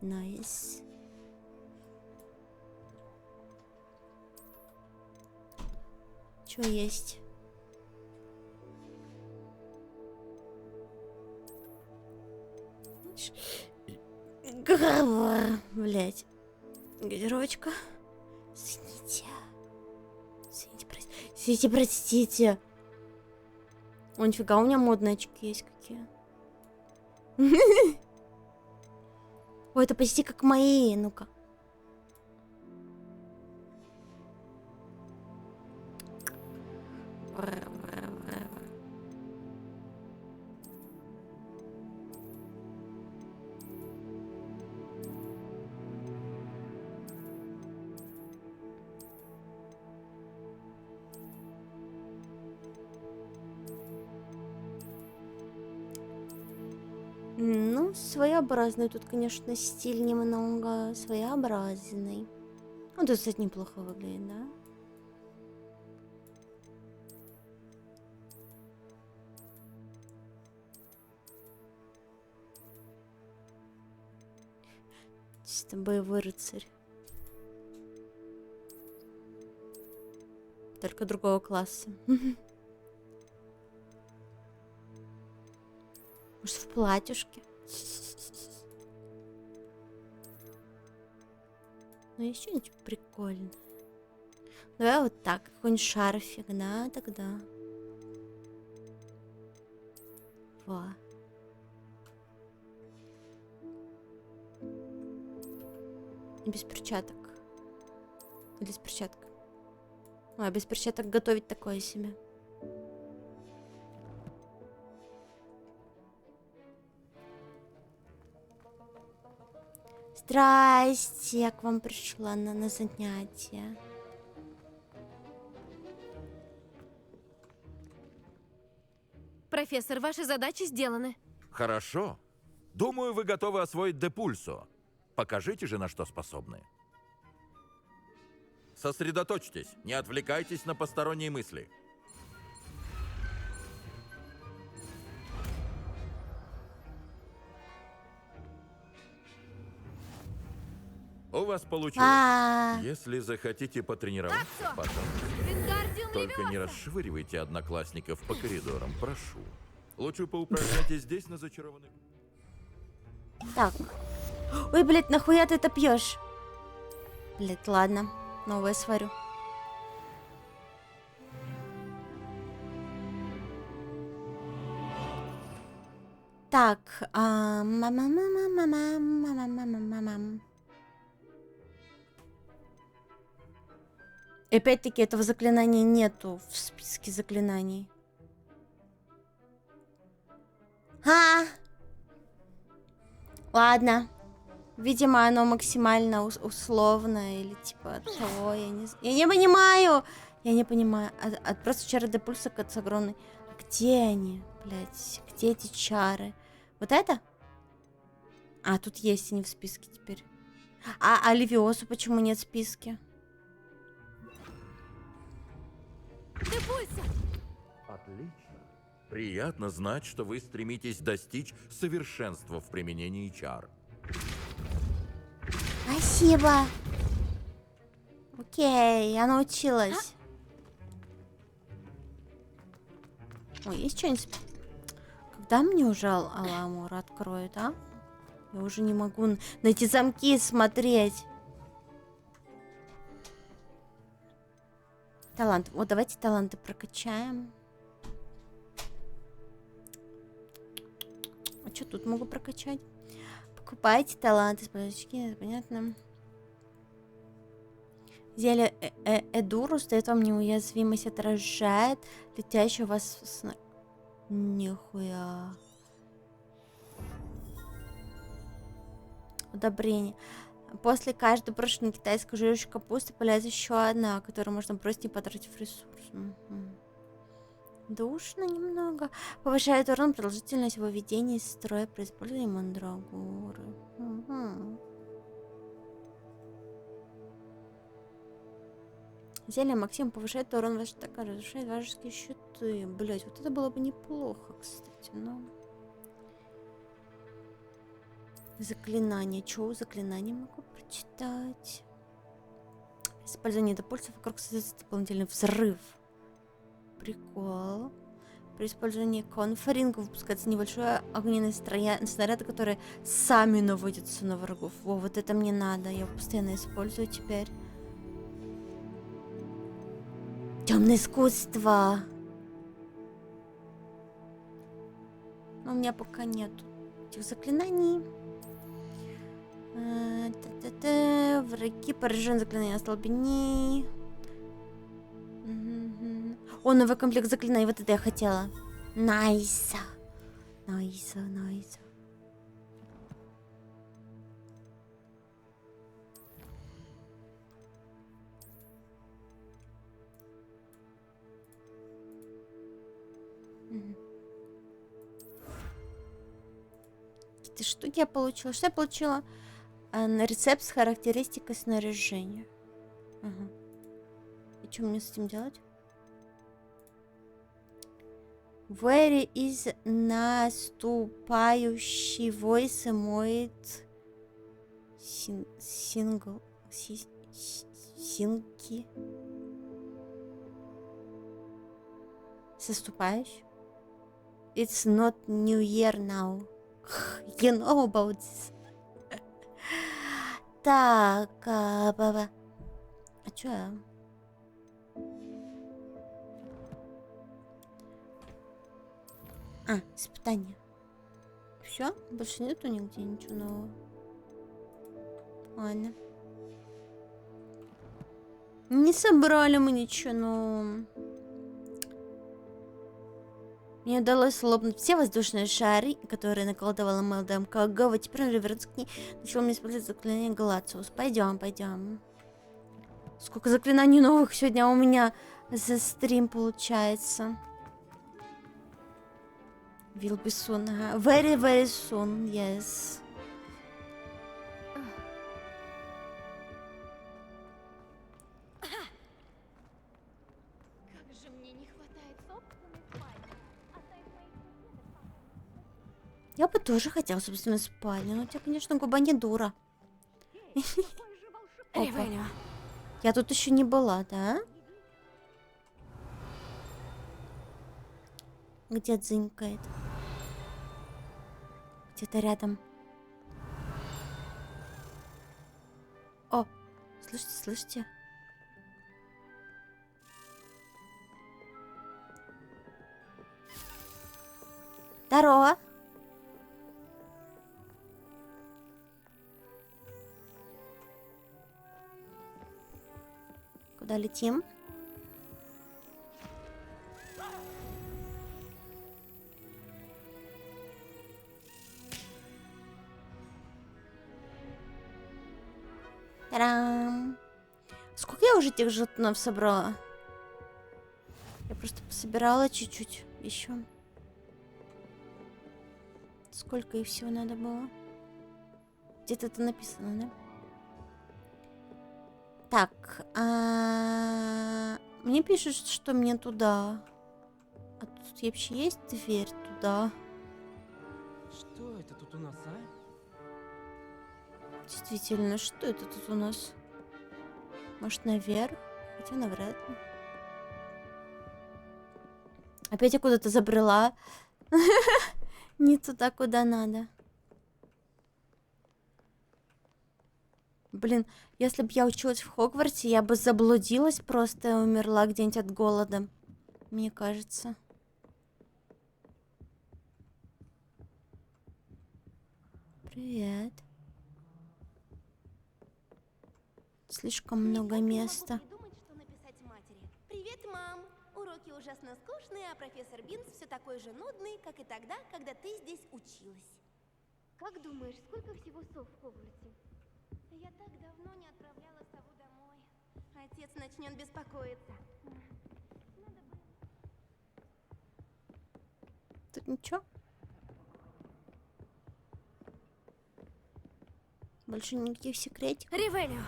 найс. Чё есть? Блять. Газировочка. Извините. Извините, простите. О, нифига, у меня модные очки есть какие. Ой, это почти как мои. Ну-ка. Ну, своеобразный тут, конечно, стиль немного своеобразный. Ну, тут, кстати, неплохо выглядит, да? Чисто боевой рыцарь. Только другого класса. Может, в платьюшке? Ну, есть что-нибудь прикольное. Давай вот так, какой-нибудь шарфик, да, тогда. Во. И без перчаток. Или с перчаткой. А, без перчаток готовить такое себе. Здрасте, я к вам пришла на занятия. Профессор, ваши задачи сделаны. Хорошо. Думаю, вы готовы освоить Депульсо. Покажите же, на что способны. Сосредоточьтесь, не отвлекайтесь на посторонние мысли. У вас получилось. Если захотите потренироваться, пожалуйста. Только не расшвыривайте одноклассников по коридорам, прошу. Лучше поупражняйтесь здесь на зачарованных. Так. Ой, блядь, нахуя ты это пьешь? Блядь, ладно. Новое сварю. Так. И опять-таки этого заклинания нету в списке заклинаний. Ладно. Видимо, оно максимально условно или типа того, я не понимаю. Я не понимаю. Просто чары Депульса с огромной. Где они, блядь? Где эти чары? Вот это? А, тут есть они в списке теперь. А Левиосу почему нет в списке? Отлично. Приятно знать, что вы стремитесь достичь совершенства в применении чар. Спасибо. Окей, я научилась. Ой, есть что-нибудь? Когда мне уже Аламур откроют, а? Я уже не могу на эти замки смотреть. Талант. Вот давайте таланты прокачаем. А что тут могу прокачать? Покупайте таланты, спасибо, понятно. Зелье Эдурус дает вам неуязвимость, отражает летящий у вас нихуя. Удобрение. После каждой брошенной китайской жующей капусты появляется еще одна, которую можно бросить, не потратив ресурс. Душно немного. Повышает урон, продолжительность выведения из строя при использовании мандрагоры. Зелье Максим повышает урон вашей атаки, разрушает вражеские щиты. Блять, вот это было бы неплохо, кстати, но... Заклинание. Чего заклинание могу прочитать? Использование допульсов вокруг создается дополнительный взрыв. Прикол. При использовании конфоринга выпускается небольшое огненное снаряды, которые сами наводятся на врагов. Во, вот это мне надо. Я его постоянно использую теперь. Темное искусство. Но у меня пока нету этих заклинаний. Враги поражены заклинанием остолбеней. О, новый комплект заклинаний. Вот это я хотела. Найса. Найса. Какие-то штуки я получила. Что я получила? Рецепт с характеристикой снаряжения. Ага. И что мне с этим делать? Вэри из наступающий войс моет синки. Соступающий. It's not New Year now. You know about this. Так, А чё я? Испытание. Все? Больше нету нигде ничего нового. Ладно. Не собрали мы ничего нового. Мне удалось лопнуть все воздушные шары, которые наколдовала Мелдам Кагава. Теперь он вернется к ней. Начал мне использовать заклинание Галациус. Пойдем. Сколько заклинаний новых сегодня у меня за стрим получается. Will be soon. Very, very soon, yes. Как же мне не хватает собственной спальни. Я бы тоже хотела собственную спальню, но у тебя, конечно, губа не дура. Опа. Я тут еще не была, да? Где дзынькает? Где-то рядом. О, слышите? Здорово. Куда летим? Та-дам! Сколько я уже этих жетонов собрала? Я просто пособирала чуть-чуть еще. Сколько и всего надо было? Где-то это написано, да? Так, мне пишут, что мне туда. А тут вообще есть дверь туда? Что это тут у нас, а? Действительно, что это тут у нас? Может, наверх? Хотя навряд ли. Опять я куда-то забрела. Не туда, куда надо. Блин, если бы я училась в Хогвартсе, я бы заблудилась просто и умерла где-нибудь от голода. Мне кажется. Привет. Слишком много места. Привет, мам. Уроки ужасно скучные, а профессор Бинс все такой же нудный, как и тогда, когда ты здесь училась. Как думаешь, сколько всего сов в Хогвартсе? Я так давно не отправляла сову домой. Отец начнет беспокоиться. Тут ничего? Больше никаких секретиков. Ревелио.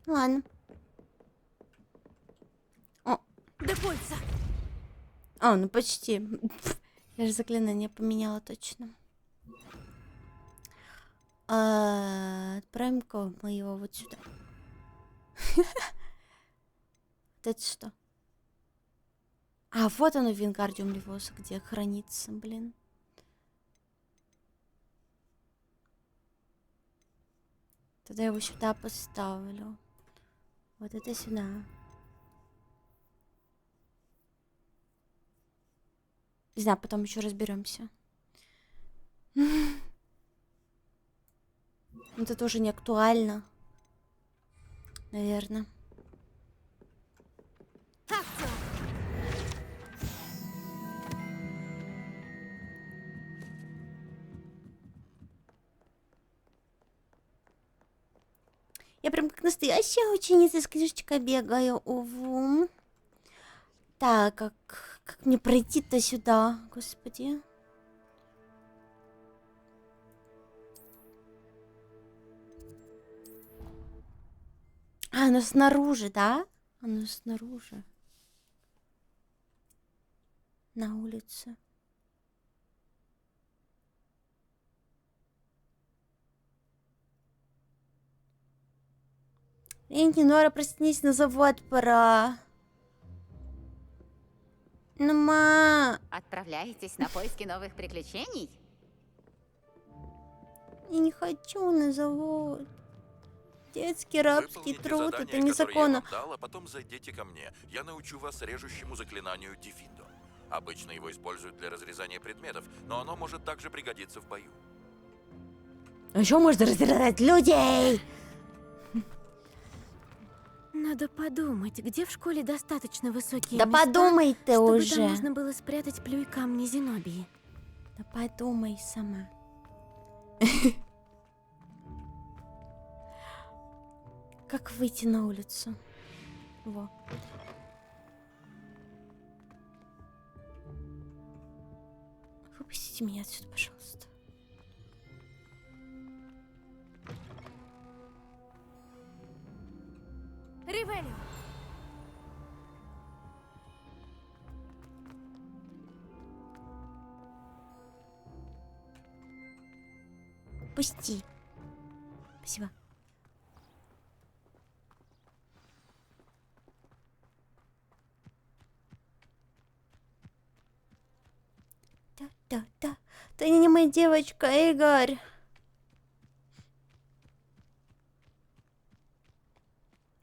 Ладно. О. Депульса. А, ну почти. Я же заклинание поменяла точно. Отправим-ка мы его вот сюда. Вот это что? А, вот оно, Вингардиум Левиоса, где хранится, блин. Тогда я его сюда поставлю. Вот это сюда. Не знаю, потом еще разберемся. Это тоже не актуально. Наверное. Я прям как настоящая ученица с книжечкой бегаю, уву. Так, как мне пройти-то сюда, господи? А, оно снаружи, да? Оно снаружи. На улице. Энди, Нора, проснись, на завод пора. Ну, ма... Отправляетесь на поиски новых приключений? Я не хочу на завод. Детский рабский Выполните труд, задание, это незаконно. которое я вам дал, а потом зайдите ко мне. Я научу вас режущему заклинанию Дефиндо. Обычно его используют для разрезания предметов, но оно может также пригодиться в бою. А еще можно раздирать людей! Надо подумать, где в школе достаточно высокие Да места, подумай ты чтобы уже. там можно было спрятать плюй камни Зенобии. Да подумай сама. Как выйти на улицу? Во. Выпустите меня отсюда, пожалуйста. Ревелио. Пусти. Спасибо. Да. Ты не моя девочка, Игорь.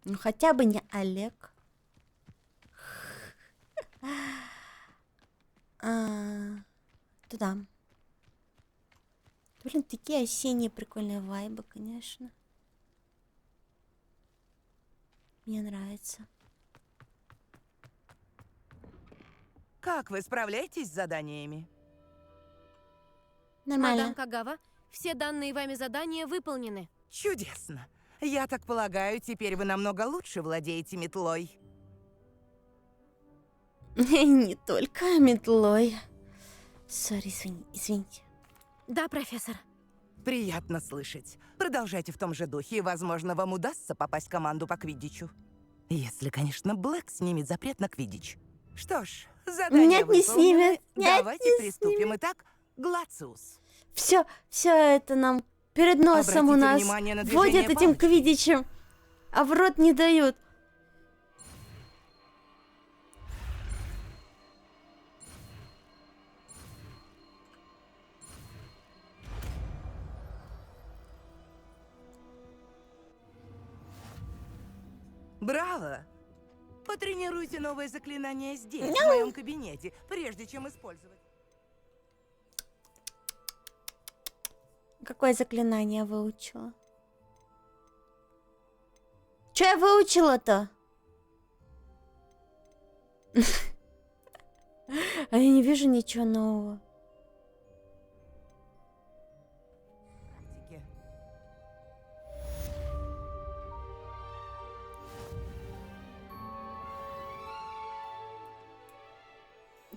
Ну хотя бы не Олег. Туда. Блин, такие осенние прикольные вайбы, конечно. Мне нравится. Как вы справляетесь с заданиями? Нормально. Мадам Кагава, все данные вами задания выполнены. Чудесно. Я так полагаю, теперь вы намного лучше владеете метлой. Не только метлой. Сори, извините. Да, профессор. Приятно слышать. Продолжайте в том же духе, и, возможно, вам удастся попасть в команду по квиддичу. Если, конечно, Блэк снимет запрет на квиддич. Что ж, задание Нет, не снимет. Нет, Давайте не приступим. снимет. Итак, Глациус. Все это нам перед носом у Обратите нас внимание на водят движение этим палочки. квиддичем, а в рот не дают. Браво! Потренируйте новое заклинание здесь, в моем кабинете, прежде чем использовать. Какое заклинание выучила? Че я выучила-то? А я не вижу ничего нового.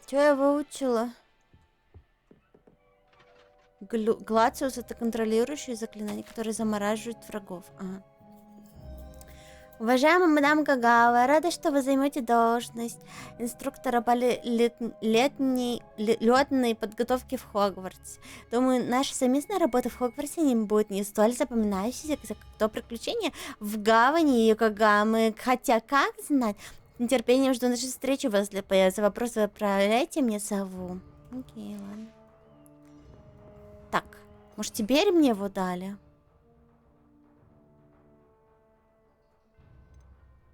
Что я выучила? Глациус — это контролирующее заклинание, которое замораживает врагов. Ага. Уважаемая мадам Кагава, рада, что вы займете должность инструктора по летней подготовке в Хогвартсе. Думаю, наша совместная работа в Хогвартсе не будет не столь запоминающейся, как то приключение в гавани Йокогамы. Хотя, как знать, с нетерпением жду нашей встречи. У вас для появится вопрос, вы отправляйте мне сову. Окей, ладно. Так, может, теперь мне его дали?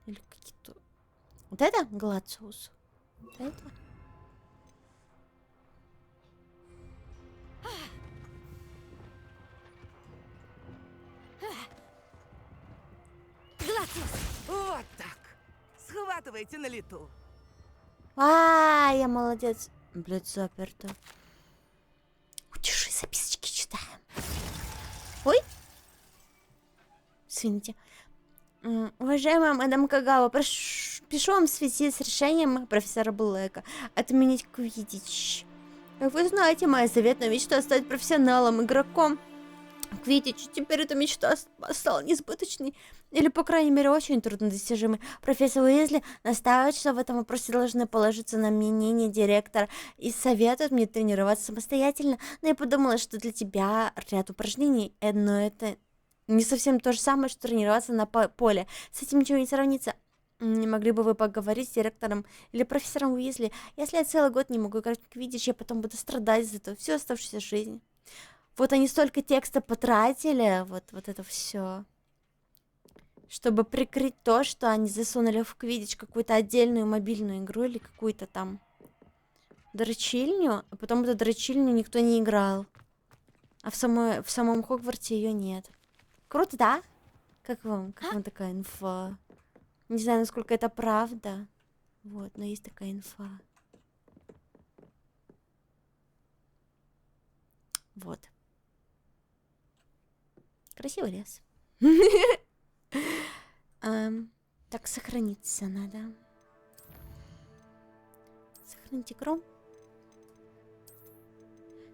Или какие-то... Вот это Глациус? Вот это? Глациус! Вот так! Схватывайте на лету. Я молодец. Блядь, заперто. Удержи, записочки читаем. Ой. Извините. Уважаемая мадам Кагава, пишу вам в связи с решением профессора Блэка отменить квиддич. Как вы знаете, моя заветная мечта стать профессионалом, игроком квиддич. Теперь эта мечта стала несбыточной. Или, по крайней мере, очень труднодостижимой. Профессор Уизли настаивает, что в этом вопросе должны положиться на мнение директора и советует мне тренироваться самостоятельно. Но я подумала, что для тебя ряд упражнений, но это не совсем то же самое, что тренироваться на поле. С этим ничего не сравнится. Не могли бы вы поговорить с директором или профессором Уизли? Если я целый год не могу играть в квиддич, я потом буду страдать за это всю оставшуюся жизнь. Вот они столько текста потратили, вот это все, чтобы прикрыть то, что они засунули в квиддич какую-то отдельную мобильную игру или какую-то там дрочильню, а потом эту дрочильню никто не играл. А в самом Хогвартсе ее нет. Круто, да? Как вам такая инфа? Не знаю, насколько это правда. Вот, но есть такая инфа. Вот. Красивый лес. Так, сохраниться надо. Сохранить игру.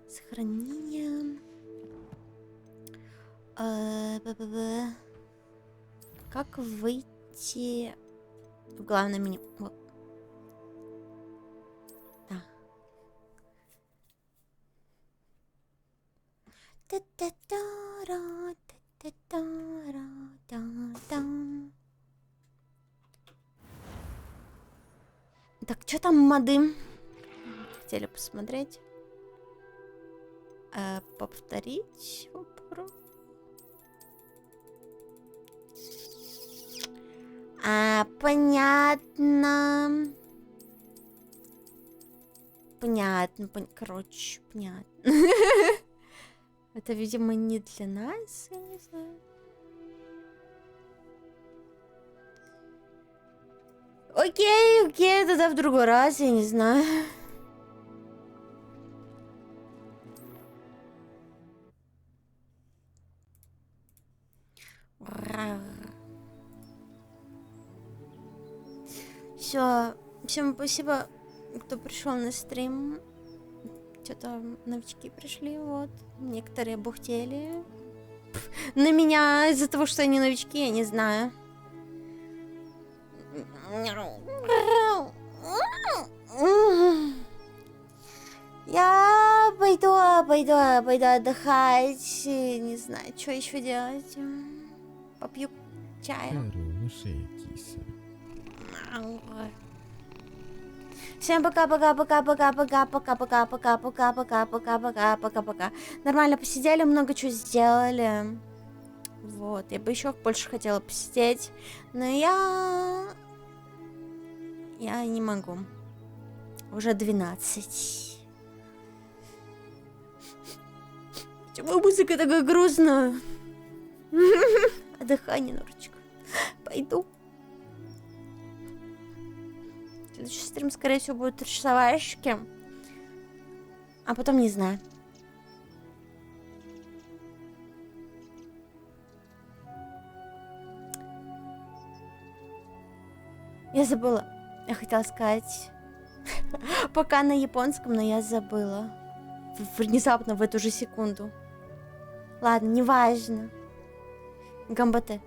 Сохранение. Как выйти в главное меню? Вот. Да. Так, что там моды? Хотели посмотреть. Повторить вопрос. Понятно. Понятно. Короче, понятно. Это, видимо, не для нас, я не знаю. Окей, тогда в другой раз, я не знаю. Все, всем спасибо, кто пришел на стрим. Что-то новички пришли, вот. Некоторые бухтели. На меня из-за того, что они новички, я не знаю. Я пойду отдыхать. Не знаю, что еще делать. Попью чая. Всем пока-пока-пока-пока-пока-пока-пока-пока-пока-пока-пока-пока-пока. Нормально посидели, много чего сделали. Вот, я бы еще больше хотела посидеть, но я не могу. Уже 12. Почему музыка такая грустная? Отдыхай, Норочка. Пойду. Следующий стрим, скорее всего, будет рисовальщики. А потом не знаю. Я забыла. Я хотела сказать пока на японском, но я забыла. Внезапно в эту же секунду. Ладно, неважно. Гамбате.